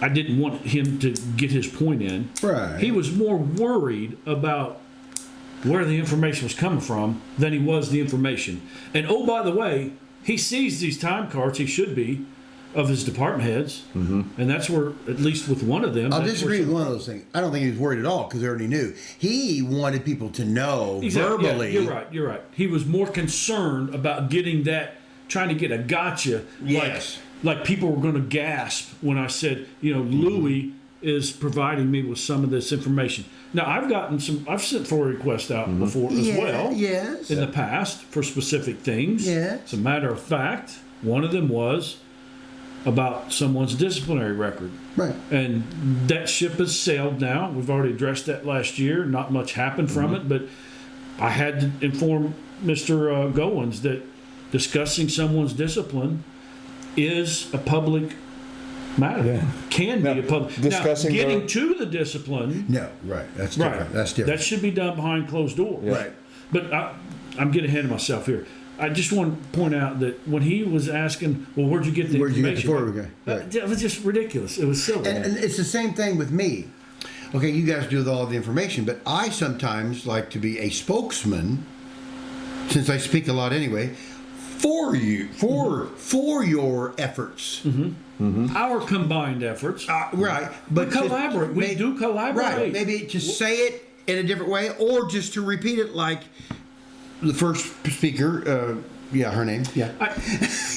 I didn't want him to get his point in. Right. He was more worried about where the information was coming from than he was the information. And oh, by the way, he sees these time cards, he should be, of his department heads, and that's where, at least with one of them, I'll that's disagree where with one of those things. I don't think he was worried at all because they already knew. He wanted people to know Exactly. verbally. Yeah, you're right. He was more concerned about getting that, trying to get a gotcha. Yes. Like people were going to gasp when I said, Louie is providing me with some of this information. Now, I've sent FOIA requests out before as well. Yes. In the past for specific things. Yes. As a matter of fact, one of them was about someone's disciplinary record. Right. And that ship has sailed now. We've already addressed that last year. Not much happened from it, but I had to inform Mr. Goins that discussing someone's discipline is a public matter. Yeah. Can Now, be a public. discussing now, getting the- to the discipline, No, right. That's different. right? That's different. That should be done behind closed doors. Right. But I'm getting ahead of myself here. I just want to point out that when he was asking, well, where'd you get the Where'd you get the information? FOIA? Right. It was just ridiculous. It was silly. And it's the same thing with me. Okay, you guys do all the information, but I sometimes like to be a spokesman, since I speak a lot anyway, for you, for your efforts. Our combined efforts. Right. But collaborate. We do collaborate. Right. Maybe just say it in a different way, or just to repeat it like the first speaker, her name,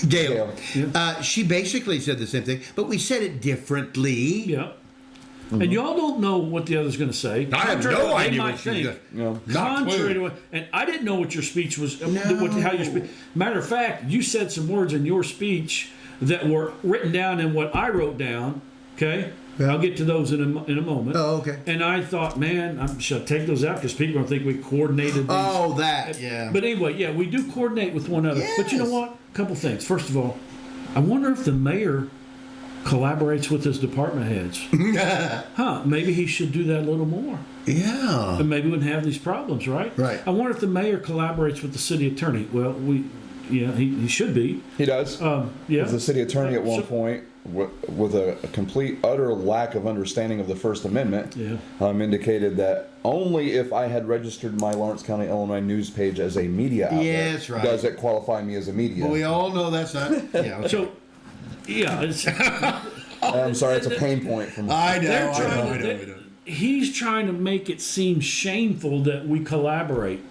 Gail. Yeah. She basically said the same thing, but we said it differently. Yeah. And y'all don't know what the other's going to say. I have Contrary to no what they idea might what she's think. going to. Contrary to what, and I didn't know what your speech was. How your speech. Matter of fact, you said some words in your speech that were written down in what I wrote down. Okay. Yeah. I'll get to those in a moment. Oh, okay. And I thought, man, should I take those out because people don't think we coordinated these. Oh, that, yeah. But anyway, yeah, we do coordinate with one another. But you know what? A couple things. First of all, I wonder if the mayor collaborates with his department heads. Maybe he should do that a little more. Yeah. And maybe we wouldn't have these problems, right? Right. I wonder if the mayor collaborates with the city attorney. Well, he should be. He does. Yeah. The city attorney at one point, with a complete, utter lack of understanding of the First Amendment, indicated that only if I had registered my Lawrence County, Illinois news page as a media outlet that's right. does it qualify me as a media. Well, we all know that's not. Yeah. Okay. So, it's, I'm sorry, it's a pain point for me. I know. he's trying to make it seem shameful that we collaborate.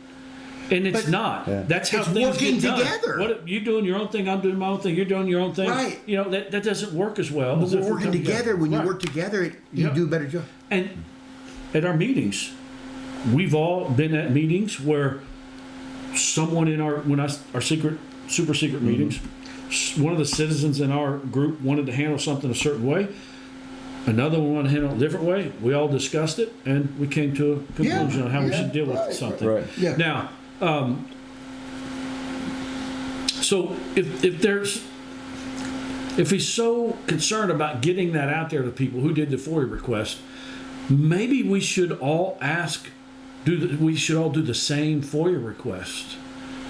And it's not. Yeah. That's how things working get done. together. What you doing your own thing? I'm doing my own thing. You're doing your own thing. Right. You know that doesn't work as well. But as we're if working together. When you work together, you do a better job. And at our meetings, we've all been at meetings where someone in our super secret meetings, one of the citizens in our group wanted to handle something a certain way. Another one wanted to handle it a different way. We all discussed it, and we came to a conclusion on how we should deal with something. Right. Yeah. Now, so if he's so concerned about getting that out there to people who did the FOIA request, maybe we should all do the same FOIA request.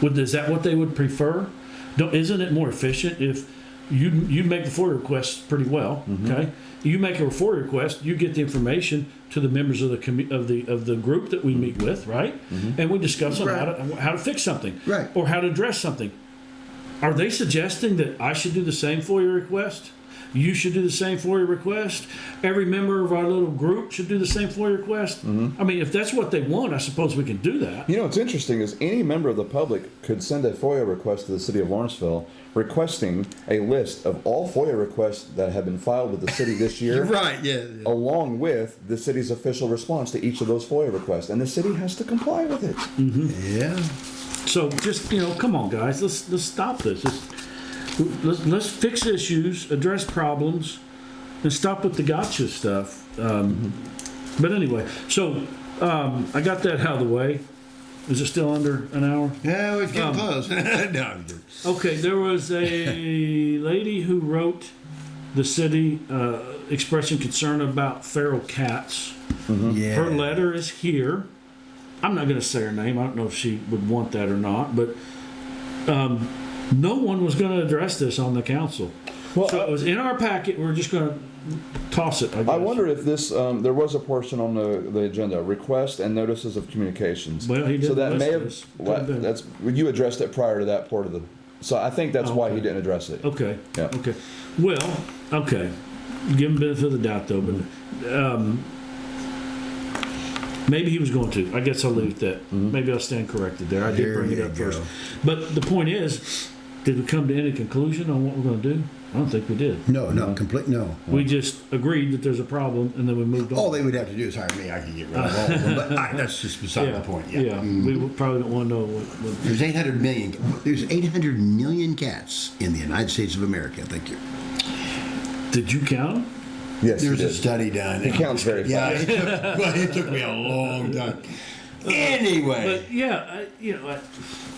Is that what they would prefer? Isn't it more efficient if you make the FOIA request pretty well? Okay, you make a FOIA request, you get the information to the members of the group that we meet with, right? And we discuss on how to fix something, right, or how to address something. Are they suggesting that I should do the same FOIA request? You should do the same FOIA request. Every member of our little group should do the same FOIA request. I mean, if that's what they want, I suppose we can do that. You know, what's interesting is any member of the public could send a FOIA request to the city of Lawrenceville requesting a list of all FOIA requests that have been filed with the city this year. Right, yeah. Along with the city's official response to each of those FOIA requests. And the city has to comply with it. Yeah. So just, come on, guys. Let's stop this. Let's fix issues, address problems, and stop with the gotcha stuff. But anyway, so I got that out of the way. Is it still under an hour? Yeah, it's getting close. No. Okay, there was a lady who wrote the city expressing concern about feral cats. Yeah. Her letter is here. I'm not going to say her name. I don't know if she would want that or not, but no one was going to address this on the council. Well, so it was in our packet. We're just going to toss it, I guess. I wonder if this, there was a portion on the agenda, request and notices of communications. Well, he didn't so that list may have, this. that's, you addressed it prior to that part of the, so I think that's why he didn't address it. Okay. Yeah. Okay. Well, okay. Give him benefit of the doubt, though, but maybe he was going to. I guess I'll leave it at that. Maybe I'll stand corrected there. I did bring it up first. But the point is, did we come to any conclusion on what we're going to do? I don't think we did. No. We just agreed that there's a problem, and then we moved on. All they would have to do is hire me. I can get rid of all of them. But that's just beside the point. Yeah. We probably don't want to know what. There's 800 million. There's 800 million cats in the United States of America. Thank you. Did you count them? Yes, there's a study done. It counts very fast. But it took me a long time. Anyway.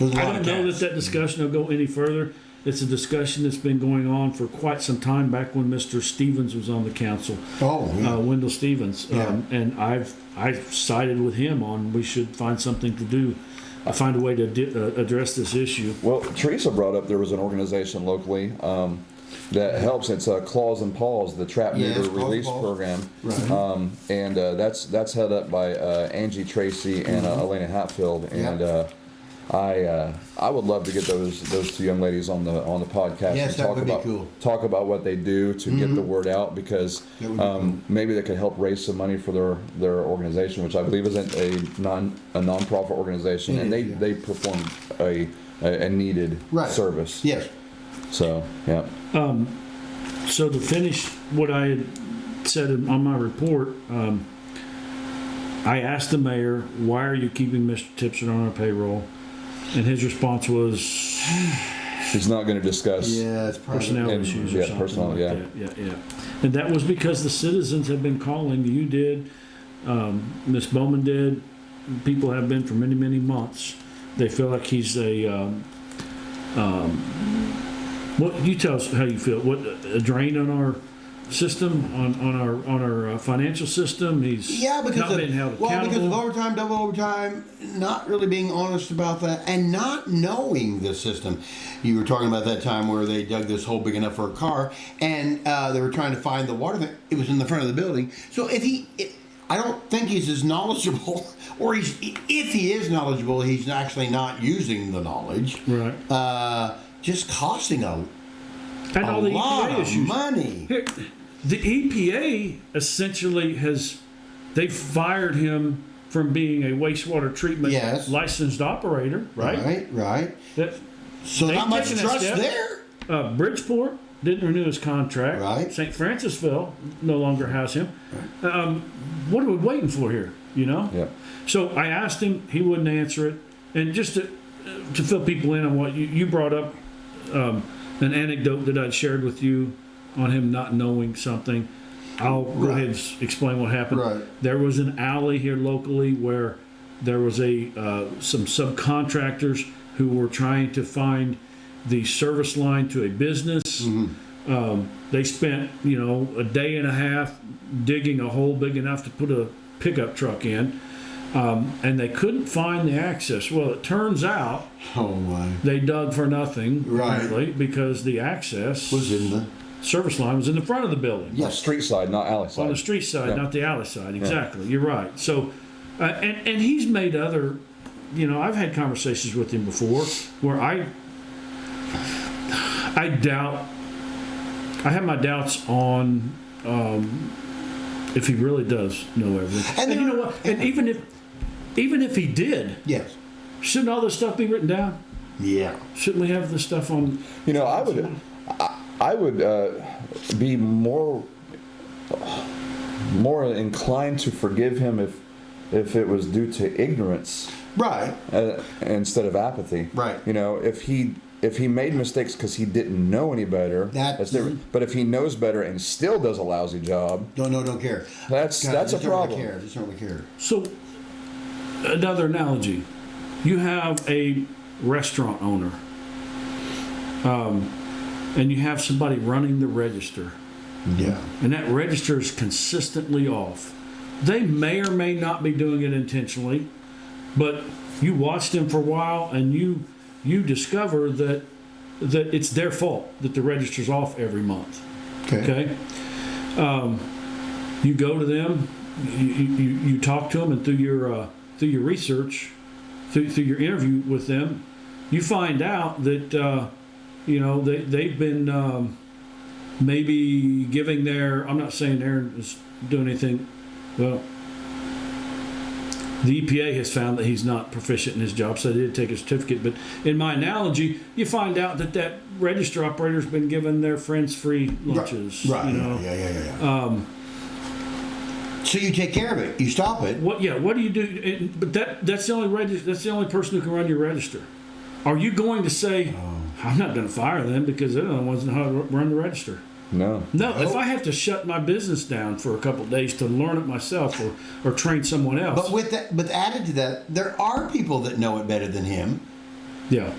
But I don't know that discussion will go any further. It's a discussion that's been going on for quite some time, back when Mr. Stevens was on the council. Wendell Stevens. And I've sided with him on we should find something to do, find a way to address this issue. Well, Teresa brought up there was an organization locally that helps. It's Claws and Paws, the trap neuter release program. Right. And that's headed up by Angie Tracy and Elena Hatfield. And I would love to get those two young ladies on the podcast Yes, and that would be cool. talk about what they do to get the word out, because That would be cool. maybe they could help raise some money for their organization, which I believe isn't a non-profit organization, and they perform a needed Right. service. Yes. So yeah. So to finish what I had said on my report, I asked the mayor, why are you keeping Mr. Tipson on our payroll? And his response was He's not going to discuss. Yeah, it's probably personnel And- issues yeah, or something personnel, like yeah. that. Yeah. And that was because the citizens have been calling. You did, Ms. Bowman did. People have been for many, many months. They feel like he's what you tell us how you feel? What, a drain on our system, on our financial system? He's Yeah, because not being held accountable. because of overtime, double overtime, not really being honest about that, and not knowing the system. You were talking about that time where they dug this hole big enough for a car, and they were trying to find the water. It was in the front of the building. So I don't think he's as knowledgeable, or if he is knowledgeable, he's actually not using the knowledge. Right. Just costing a And all the lot EPA of issues. money. Here, the EPA essentially they fired him from being a wastewater treatment Yes. licensed operator, right? Right. That, So they've not much taken that trust step. there. Bridgeport didn't renew his contract. Right. St. Francisville no longer has him. What are we waiting for here? You know? Yeah. So I asked him, he wouldn't answer it. And just to fill people in on what you brought up, an anecdote that I'd shared with you on him not knowing something. I'll go Right. ahead and explain what happened. Right. There was an alley here locally where there was some subcontractors who were trying to find the service line to a business. They spent, a day and a half digging a hole big enough to put a pickup truck in, and they couldn't find the access. Well, it turns out Oh my. they dug for nothing, Right. apparently, because the access Was in the service line was in the front of the building. yes. Street side, not alley side. On the street side, Yeah. not the alley side. Exactly. You're right. So, and he's made other, I've had conversations with him before where I have my doubts on if he really does know everything. And you know what? And even if he did, Yes. shouldn't all this stuff be written down? Yeah. Shouldn't we have this stuff on? I would be more inclined to forgive him if it was due to ignorance Right. instead of apathy. Right. If he made mistakes because he didn't know any better, that's different. But if he knows better and still does a lousy job, Don't care. that's a Just problem. Don't really care. Just don't really care. So, another analogy: you have a restaurant owner, and you have somebody running the register, Yeah. and that register is consistently off. They may or may not be doing it intentionally, but you watch them for a while, and you discover that it's their fault that the register's off every month. Okay. You go to them, you talk to them, and through your research, through your interview with them, you find out that they've been maybe giving their. I'm not saying Aaron is doing anything. Well, the EPA has found that he's not proficient in his job, so they did take a certificate. But in my analogy, you find out that register operator's been giving their friends free lunches. Right. Yeah. So you take care of it. You stop it. What do you do? But that's the only person who can run your register. Are you going to say, I'm not going to fire them because they're the ones that know how to run the register? No. No, if I have to shut my business down for a couple of days to learn it myself or train someone else. But added to that, there are people that know it better than him. Yeah.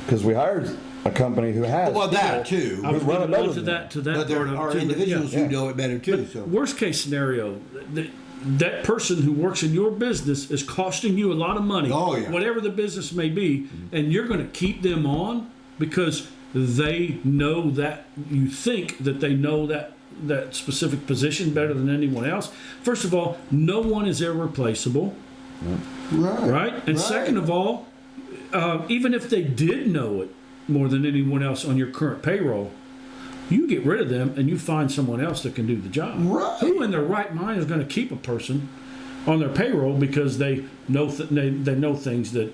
Because we hired a company who has. Well, that too. I was run going it better to than that But part there of are to the- individuals yeah. who know it better too. So Worst case scenario, that person who works in your business is costing you a lot of money, Oh, yeah. whatever the business may be, and you're going to keep them on because they know that you think that they know that specific position better than anyone else. First of all, no one is irreplaceable, right? And second of all, even if they did know it more than anyone else on your current payroll, you get rid of them and you find someone else that can do the job. Right. Who in their right mind is going to keep a person on their payroll because they know they know things that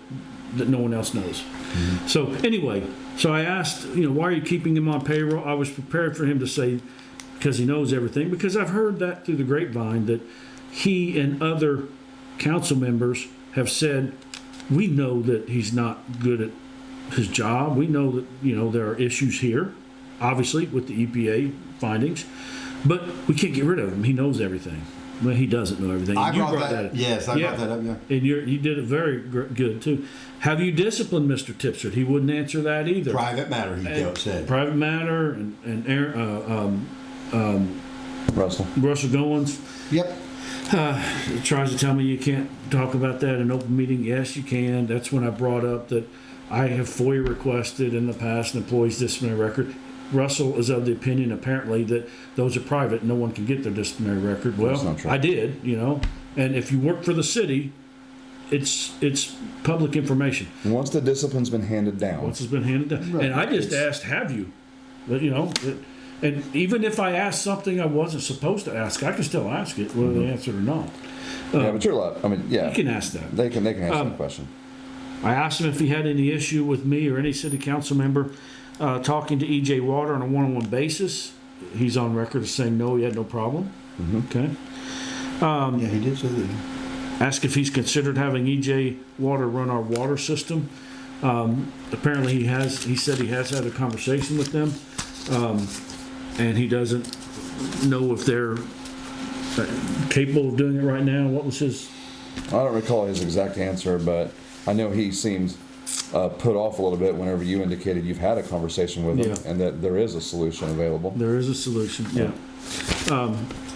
no one else knows? Mm-hmm. So anyway, I asked, why are you keeping him on payroll? I was prepared for him to say because he knows everything, because I've heard that through the grapevine that he and other council members have said, we know that he's not good at his job. We know that there are issues here, obviously with the EPA findings, but we can't get rid of him. He knows everything. Well, he doesn't know everything. I brought that up. Yes, I brought that up. Yeah, and you did it very good too. Have you disciplined Mr. Tipster? He wouldn't answer that either. Private matter, he said. Private matter and Aaron, Russell Goins. Yep. Tries to tell me you can't talk about that in an open meeting. Yes, you can. That's when I brought up that I have FOIA requested in the past an employee's disciplinary record. Russell is of the opinion, apparently, that those are private. No one can get their disciplinary record. Well, That's not true. I did, and if you work for the city, it's public information. And once the discipline's been handed down. Once it's been handed down. Right. And I just asked, have you? But, and even if I asked something I wasn't supposed to ask, I can still ask it, whether they answer it or not. Yeah, but you're allowed. I mean, yeah. You can ask that. They can answer that question. I asked him if he had any issue with me or any city council member talking to EJ Water on a one-on-one basis. He's on record as saying no, he had no problem. Mm-hmm. Okay. Yeah, he did say that. Ask if he's considered having EJ Water run our water system. Apparently he has. He said he has had a conversation with them, and he doesn't know if they're capable of doing it right now. What was his? I don't recall his exact answer, but I know he seemed put off a little bit whenever you indicated you've had a conversation with him, Yeah. and that there is a solution available. There is a solution. Yeah.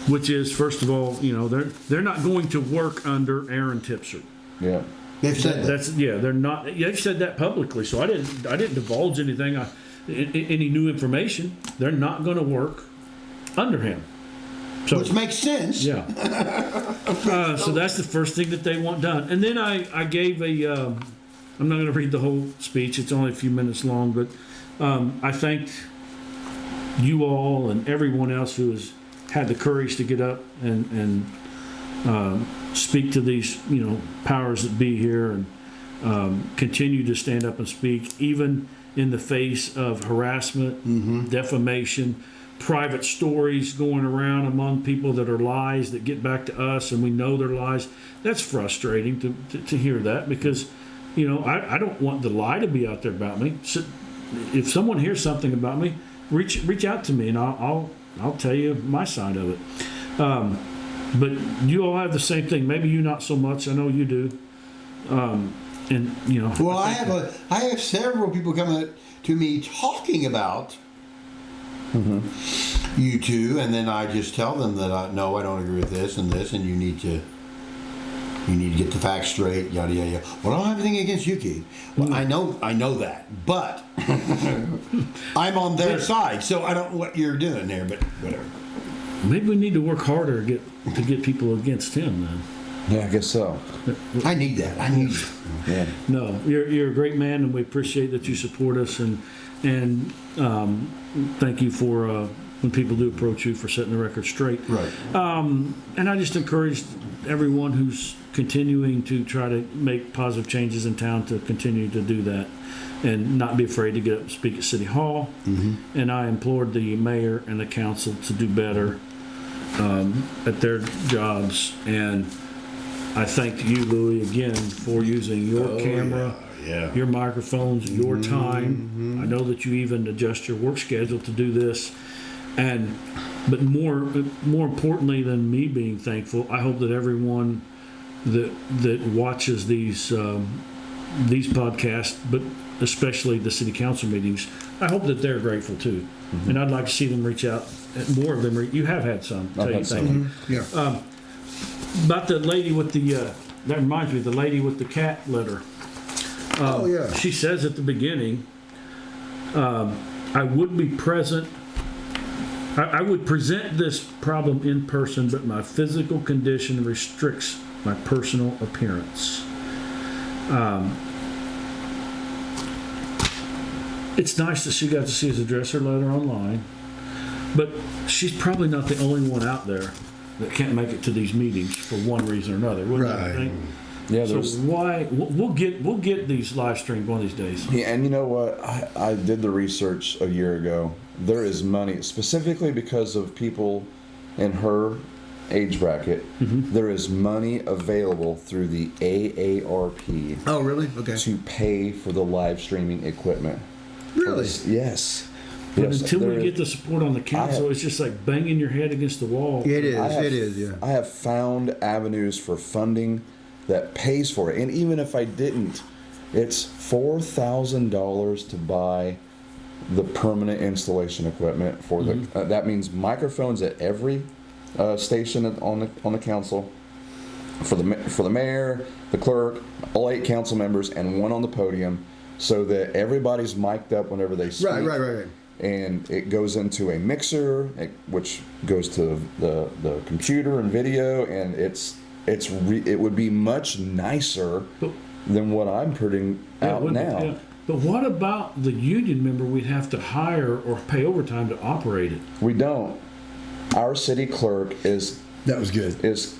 Which is, first of all, they're not going to work under Aaron Tipser. Yeah. They've said that. They're not. They've said that publicly, so I didn't divulge anything, any new information. They're not going to work under him. So, Which makes sense. yeah. So that's the first thing that they want done, and then I gave a. I'm not going to read the whole speech. It's only a few minutes long, but I thanked you all and everyone else who has had the courage to get up and speak to these, powers that be here, and continue to stand up and speak, even in the face of harassment, defamation, private stories going around among people that are lies that get back to us, and we know they're lies. That's frustrating to hear that, because I don't want the lie to be out there about me. So if someone hears something about me, reach out to me, and I'll tell you my side of it. But you all have the same thing. Maybe you not so much. I know you do. Well, I have several people coming to me talking about you two, and then I just tell them that no, I don't agree with this, and you need to get the facts straight, yada yada yada. Well, I don't have anything against you, Keith. Well, I know that, but I'm on their side, so I don't know what you're doing there, but whatever. Maybe we need to work harder to get people against him then. Yeah, I guess so. I need that. I need it. Yeah. No, you're a great man, and we appreciate that you support us, and thank you for when people do approach you for setting the record straight. Right. And I just encourage everyone who's continuing to try to make positive changes in town to continue to do that, and not be afraid to get up and speak at City Hall. And I implored the mayor and the council to do better at their jobs, and I thank you, Louie, again for using your camera, your microphones, your time. I know that you even adjust your work schedule to do this, but more importantly than me being thankful, I hope that everyone that watches these podcasts, but especially the city council meetings, I hope that they're grateful too. And I'd like to see them reach out. More of them. You have had some. I've had some. Yeah. About the lady with that reminds me, the lady with the cat litter. Oh yeah. She says at the beginning, I would be present. I would present this problem in person, but my physical condition restricts my personal appearance. it's nice that she got to see his addresser letter online, but she's probably not the only one out there that can't make it to these meetings for one reason or another. Wouldn't you think? Yeah, So why we'll get these live streamed one of these days. Yeah, and you know what? I did the research a year ago. There is money, specifically because of people in her age bracket. There is money available through the AARP. Oh, really? Okay. To pay for the live streaming equipment. Really? Yes. But Yes, until there we is- get the support on the council, it's just like banging your head against the wall. It is. I have- It is. Yeah. I have found avenues for funding that pays for it, and even if I didn't, it's $4,000 to buy the permanent installation equipment for the. That means microphones at every station on the council, for the mayor, the clerk, all 8 council members, and one on the podium, so that everybody's mic'd up whenever they speak. Right. And it goes into a mixer, which goes to the computer and video, and it would be much nicer than what I'm putting out now. Yeah. But what about the union member we'd have to hire or pay overtime to operate it? We don't. Our city clerk is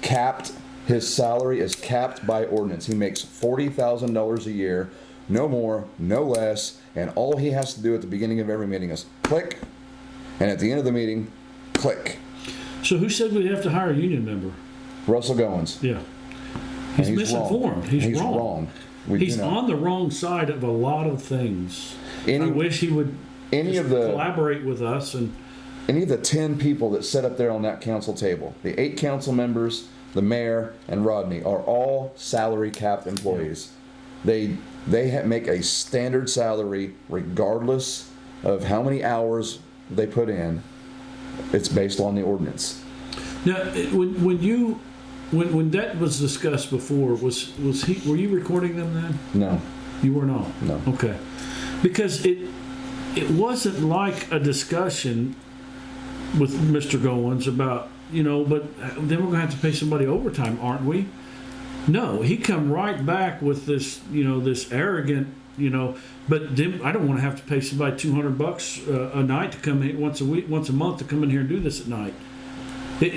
capped. His salary is capped by ordinance. He makes $40,000 a year, no more, no less, and all he has to do at the beginning of every meeting is click, and at the end of the meeting, click. So who said we'd have to hire a union member? Russell Goins. Yeah. And He's misinformed. Wrong. He's wrong. He's do not. on the wrong side of a lot of things. I wish he would collaborate with us. And any of the 10 people that sit up there on that council table, the 8 council members, the mayor, and Rodney, are all salary capped employees. They make a standard salary regardless of how many hours they put in. It's based on the ordinance. now, when that was discussed before, were you recording them then? No. You were not? No. Okay. Because it wasn't like a discussion with Mr. Goins about, but then we're going to have to pay somebody overtime, aren't we? No, he come right back with this, this arrogant, but then I don't want to have to pay somebody $200 a night to come in once a month to come in here and do this at night.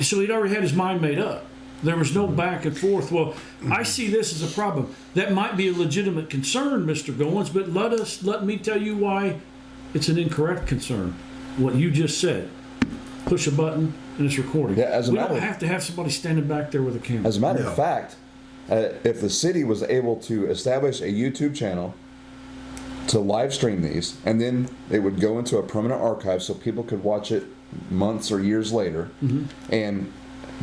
So he'd already had his mind made up. There was no back and forth. Well, I see this as a problem. That might be a legitimate concern, Mr. Goins, but let me tell you why it's an incorrect concern. What you just said. Push a button and it's recording. Yeah, we don't have to have somebody standing back there with a camera. As a matter of fact, if the city was able to establish a YouTube channel to live stream these, and then it would go into a permanent archive so people could watch it months or years later, and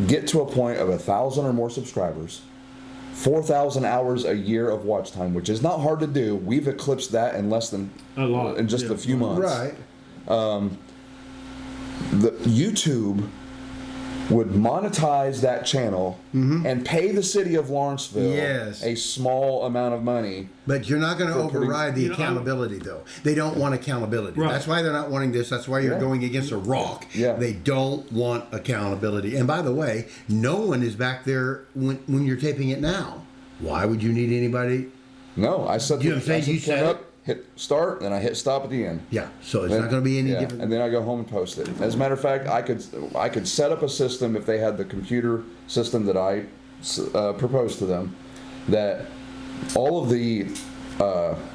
get to a point of 1,000 or more subscribers, 4,000 hours a year of watch time, which is not hard to do. We've eclipsed that in less than in just a few months. Right. The YouTube would monetize that channel and pay the city of Lawrenceville a small amount of money. But you're not going to override the accountability, though. They don't want accountability. Right. That's why they're not wanting this. That's why you're going against a rock. Yeah. They don't want accountability. And by the way, no one is back there when you're taping it now. Why would you need anybody? No, I set You know what I'm saying? You set up, hit start, and I hit stop at the end. Yeah, so it's not going to be any different. And then I go home and post it. As a matter of fact, I could set up a system if they had the computer system that I proposed to them, that all of the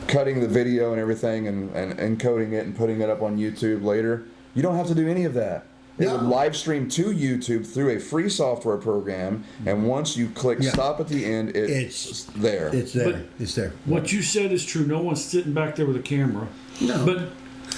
cutting the video and everything and encoding it and putting it up on YouTube later, you don't have to do any of that. It would live stream to YouTube through a free software program, and once you click stop at the end, it's there. It's there. But it's there. What you said is true. No one's sitting back there with a camera. No. But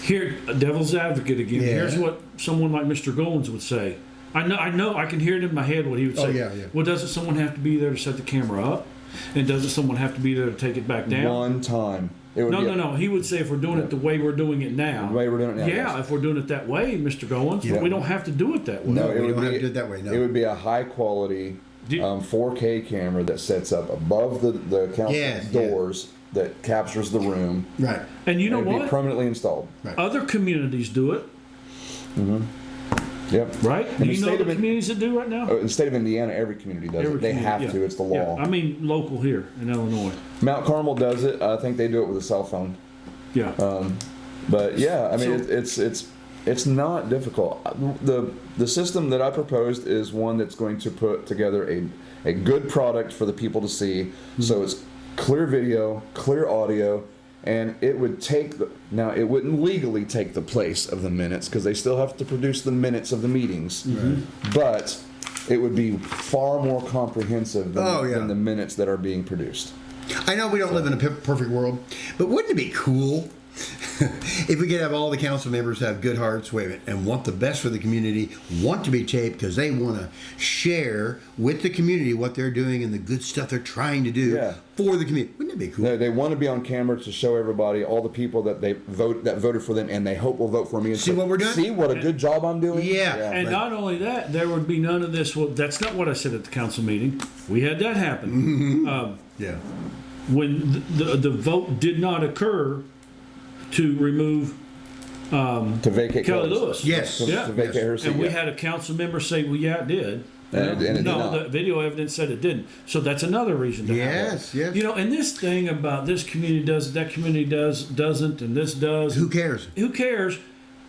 here, devil's advocate again. Yeah. Here's what someone like Mr. Goins would say. I know. I can hear it in my head what he would say. yeah. Well, doesn't someone have to be there to set the camera up? And doesn't someone have to be there to take it back down? One time. No. He would say if we're doing it the way we're doing it now. The way we're doing it now. Yeah, yes. if we're doing it that way, Mr. Goins, but we don't have to do it that way. No, we don't have to do it that way. No. It would be a high quality 4K camera that sets up above the council doors that captures the room. Right. And you know what? It'd be what? permanently installed. Right. Other communities do it. Yep. Right? Do you know the communities that do right now? In the state of Indiana, every community does it. They have to. It's the law. Yeah. I mean, local here in Illinois. Mount Carmel does it. I think they do it with a cell phone. Yeah. But yeah, I mean, So- it's not difficult. The system that I proposed is one that's going to put together a good product for the people to see. So it's clear video, clear audio, and it would now it wouldn't legally take the place of the minutes because they still have to produce the minutes of the meetings. But it would be far more comprehensive than the minutes that are being produced. I know we don't live in a perfect world, but wouldn't it be cool if we could have all the council members have good hearts, and want the best for the community, want to be taped because they want to share with the community what they're doing and the good stuff they're trying to do for the community? Wouldn't that be cool? They want to be on camera to show everybody, all the people that that voted for them, and they hope will vote for me. And See what we're doing? See what a good job I'm doing? Yeah. And not only that, there would be none of this. Well, that's not what I said at the council meeting. We had that happen. Yeah. When the vote did not occur to remove To vacate Kelly Lewis. Yes. To Yeah. vacate her seat. And we yeah. had a council member say, well, yeah, it did. And it did no, not. the video evidence said it didn't. So that's another reason to have Yes, it. yes. You know, and this thing about this community does, that community doesn't, and this does. Who cares? Who cares?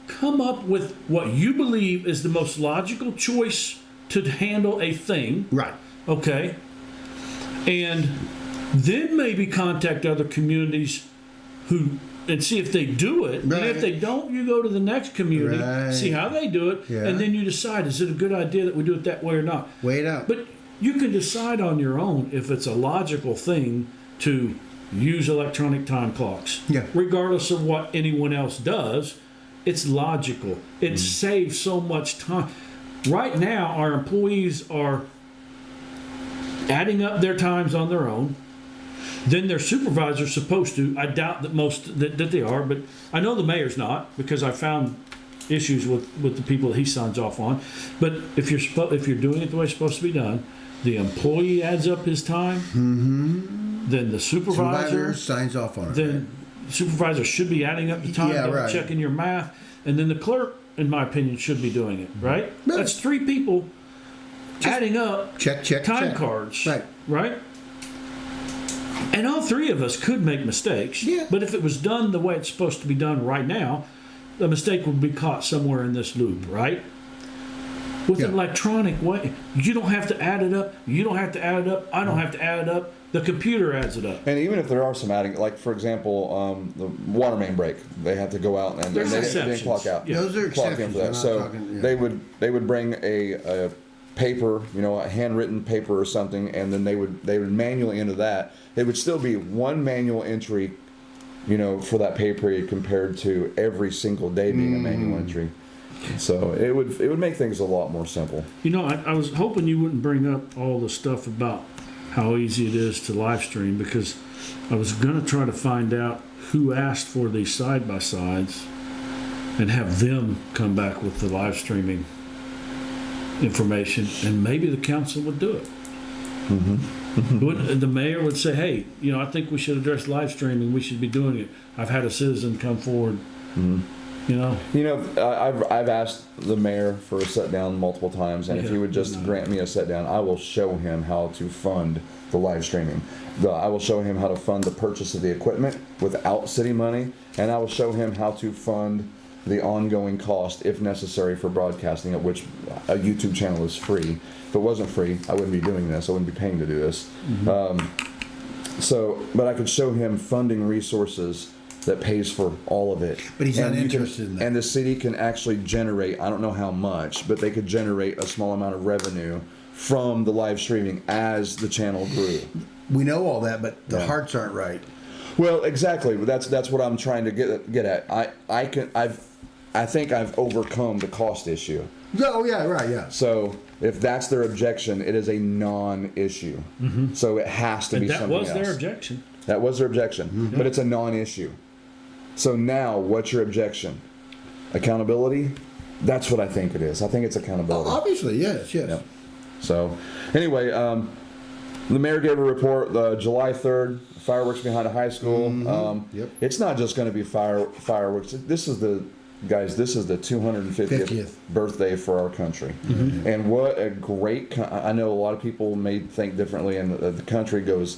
Come up with what you believe is the most logical choice to handle a thing. Right. Okay. And then maybe contact other communities and see if they do it. Right. And if they don't, you go to the next community, Right. see how they do it, Yeah. and then you decide, is it a good idea that we do it that way or not? Wait up. But you can decide on your own if it's a logical thing to use electronic time clocks. Yeah. Regardless of what anyone else does, it's logical. It saves so much time. Right now, our employees are adding up their times on their own. Then their supervisor's supposed to. I doubt that they are, but I know the mayor's not because I found issues with the people that he signs off on. But if you're doing it the way it's supposed to be done, the employee adds up his time. Then the supervisor signs off on it. then supervisor should be adding up the time, Yeah, right. checking your math, and then the clerk, in my opinion, should be doing it. Right? Right. That's three people adding up check time check. cards. Right. Right? And all three of us could make mistakes. Yeah. But if it was done the way it's supposed to be done right now, the mistake would be caught somewhere in this loop, right? With an electronic way, you don't have to add it up. You don't have to add it up. I don't have to add it up. The computer adds it up. And even if there are some adding, like for example, the water main break, they have to go out and There's they didn't exceptions. clock out. Yeah. Those are Clock in exceptions. for that. I'm So not talking, they would bring a paper, a handwritten paper or something, and then they would manually enter that. It would still be one manual entry, for that pay period compared to every single day being a manual entry. So it would make things a lot more simple. I was hoping you wouldn't bring up all the stuff about how easy it is to live stream because I was going to try to find out who asked for these side-by-sides and have them come back with the live streaming information, and maybe the council would do it. The mayor would say, hey, I think we should address live streaming. We should be doing it. I've had a citizen come forward. I've asked the mayor for a sit down multiple times, and if he would just grant me a sit down, I will show him how to fund the live streaming. I will show him how to fund the purchase of the equipment without city money, and I will show him how to fund the ongoing cost, if necessary, for broadcasting, at which a YouTube channel is free. If it wasn't free, I wouldn't be doing this. I wouldn't be paying to do this. But I could show him funding resources that pays for all of it. But he's not And you interested in that. And the city can actually generate, I don't know how much, but they could generate a small amount of revenue from the live streaming as the channel grew. We know all that, but the hearts aren't right. Well, exactly. That's what I'm trying to get at. I think I've overcome the cost issue. Oh yeah, right, yeah. So if that's their objection, it is a non-issue. So it has to be That something was else. their objection. That was their objection, but it's a non-issue. So now, what's your objection? Accountability? That's what I think it is. I think it's accountability. Obviously, yes. Yep. So, anyway, the mayor gave a report July 3rd, fireworks behind a high school. Yep. It's not just going to be fireworks. This is the 250th 50th. birthday for our country. And what a great, I know a lot of people may think differently, and the country goes,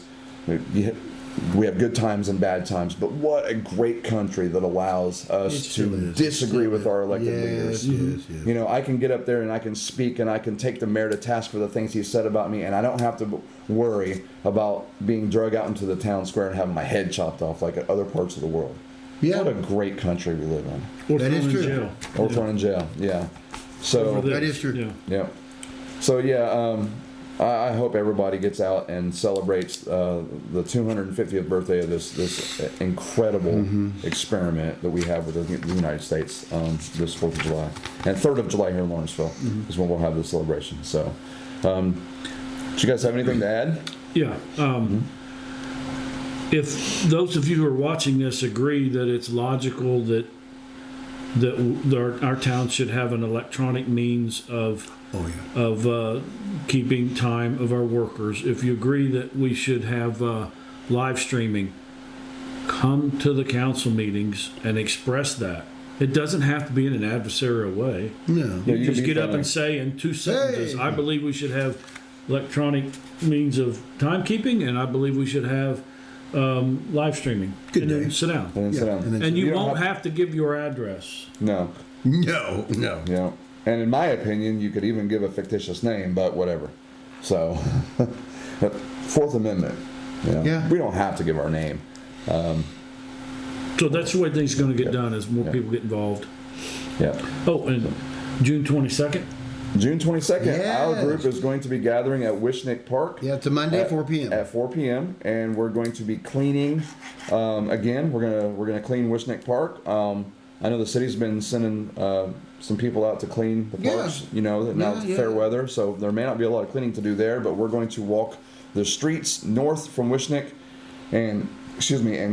we have good times and bad times, but what a great country that allows us to disagree with our elected leaders. Yes. You know, I can get up there and I can speak and I can take the mayor to task for the things he said about me, and I don't have to worry about being drug out into the town square and having my head chopped off like at other parts of the world. Yeah. What a great country we live in. Or That thrown is in true. jail. Or thrown in jail, yeah. So, That is true. Yeah. yeah. So, yeah, I hope everybody gets out and celebrates the 250th birthday of this incredible experiment that we have with the United States this 4th of July. And 3rd of July here in Lawrenceville is when we'll have this celebration. So, do you guys have anything to add? Yeah. If those of you who are watching this agree that it's logical that our town should have an electronic means of keeping time of our workers, if you agree that we should have live streaming, come to the council meetings and express that. It doesn't have to be in an adversarial way. No. Yeah, You you just can be get up funny. and say in 2 sentences, Hey. I believe we should have electronic means of timekeeping, and I believe we should have live streaming. Good and then day. sit down. And then sit down. and then- And you, You don't won't have- have to give your address. No. No. Yeah. And in my opinion, you could even give a fictitious name, but whatever. So, Fourth Amendment. You know, Yeah. we don't have to give our name. So that's the way things are going to get done as more Yeah. people get involved. Yeah. Oh, and June 22nd. June 22nd, our Yes. group is going to be gathering at Wishnick Park. Yeah, it's a Monday, at 4 p.m. At 4 p.m. and we're going to be cleaning. Again, we're gonna clean Wishnick Park. I know the city's been sending some people out to clean the Yeah. parks. You know, that now Yeah, it's yeah. fair weather, so there may not be a lot of cleaning to do there. But we're going to walk the streets north from Wishnick, and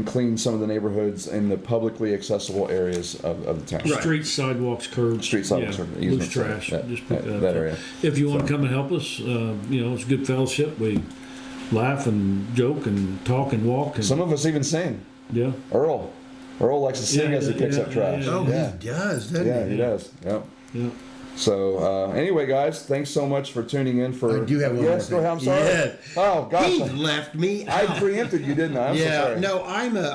clean some of the neighborhoods in the publicly accessible areas of the town. Right. Streets, sidewalks, curbs. Street sidewalks, yeah, or loose easements, trash. that- Just pick that up. area. If you want to So- come and help us, it's good fellowship. We laugh and joke and talk and walk. And, Some of us even sing. yeah. Earl likes to sing Yeah, as he picks yeah, up trash. yeah, Oh, yeah. he does, doesn't Yeah, he? he does. Yep. Yeah. So anyway, guys, thanks so much for tuning in. For I do have one yes, more go ahead. I'm thing. sorry. Yeah. Oh gosh, He left me I out. preempted you, didn't I? I'm so Yeah, sorry. no,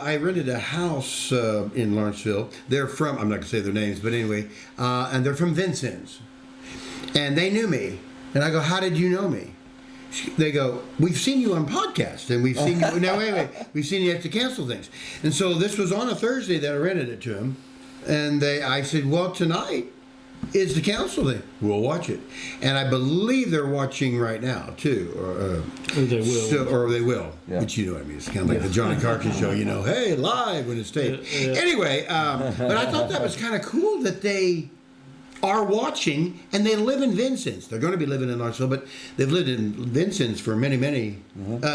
I rented a house in Lawrenceville. They're from, I'm not going to say their names, but anyway, and they're from Vincent's. And they knew me. And I go, how did you know me? They go, we've seen you on podcast, and we've seen you, no, wait, we've seen you have to cancel things. And so this was on a Thursday that I rented it to them. And I said, well, tonight is the council thing. We'll watch it. And I believe they're watching right now, too. Or they will. Or they will. Yeah. But you know what I mean. It's kind of like the Johnny Carson show, you know, hey, live when it's taped. Yeah. Anyway, but I thought that was kind of cool that they are watching, and they live in Vincent's. They're going to be living in Lawrenceville, but they've lived in Vincent's for many, many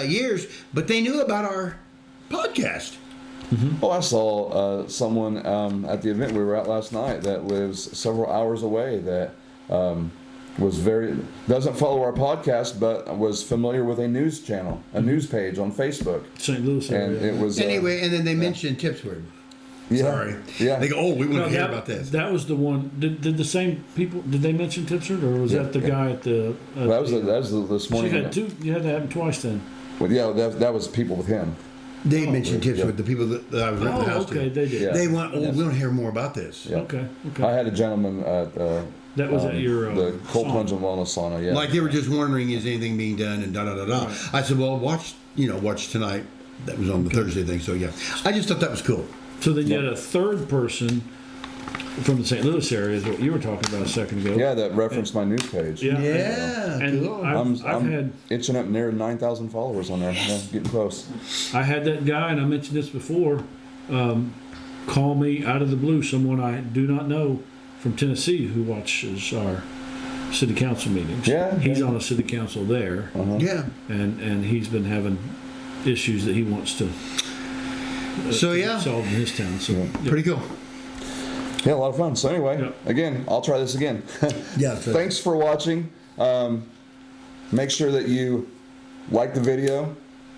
years. But they knew about our podcast. Well, I saw someone at the event we were at last night that lives several hours away that doesn't follow our podcast, but was familiar with a news channel, a news page on Facebook, St. Louis and area. it was Anyway, and then they mentioned Tipsword. yeah, Sorry. yeah. They go, oh, we want No, to hear that, about this. that was the one. Did the same people? Did they mention Tipsard, or was Yeah, that the yeah. guy at the? That was this You morning. had two. You had to have him twice then. Well, yeah, that was people with him. They mentioned yeah. Tipsord, the people that I was renting the Oh, house okay, to. they did. Yeah. They want, oh, Yes. we want to hear more about this. Yeah. Okay, I okay. had a gentleman at That was at your the cold sauna. plunge and wellness sauna. Yeah, Like they were just wondering, is anything being done, and da da da da. I said, well, watch tonight. That was on the Thursday thing. So yeah, I just thought that was cool. So then you had a third person from the St. Louis area, is what you were talking about a second ago. yeah, that referenced my news page. Yeah. Yeah, And cool. I've had itching up near 9,000 followers on there. Yeah, getting close. I had that guy, and I mentioned this before, call me out of the blue, someone I do not know from Tennessee who watches our city council meetings. Yeah, He's yeah. on a city council there, Yeah. and he's been having issues that he wants to So yeah, solve in his town. So yeah. pretty cool. Yeah, a lot of fun. So anyway, Yeah. again, I'll try this again. Yeah. So Thanks for watching. Make sure that you like the video,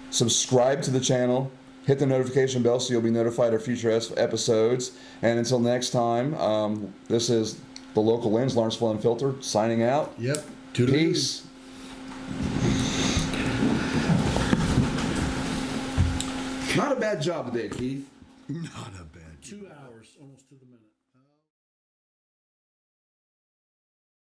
subscribe to the channel, hit the notification bell so you'll be notified of future episodes. And until next time, this is the local lens, Lawrenceville Unfiltered, signing out. Yep. Toodaloo. Peace. Not a bad job today, Keith. Not a bad. 2 hours, almost to the minute.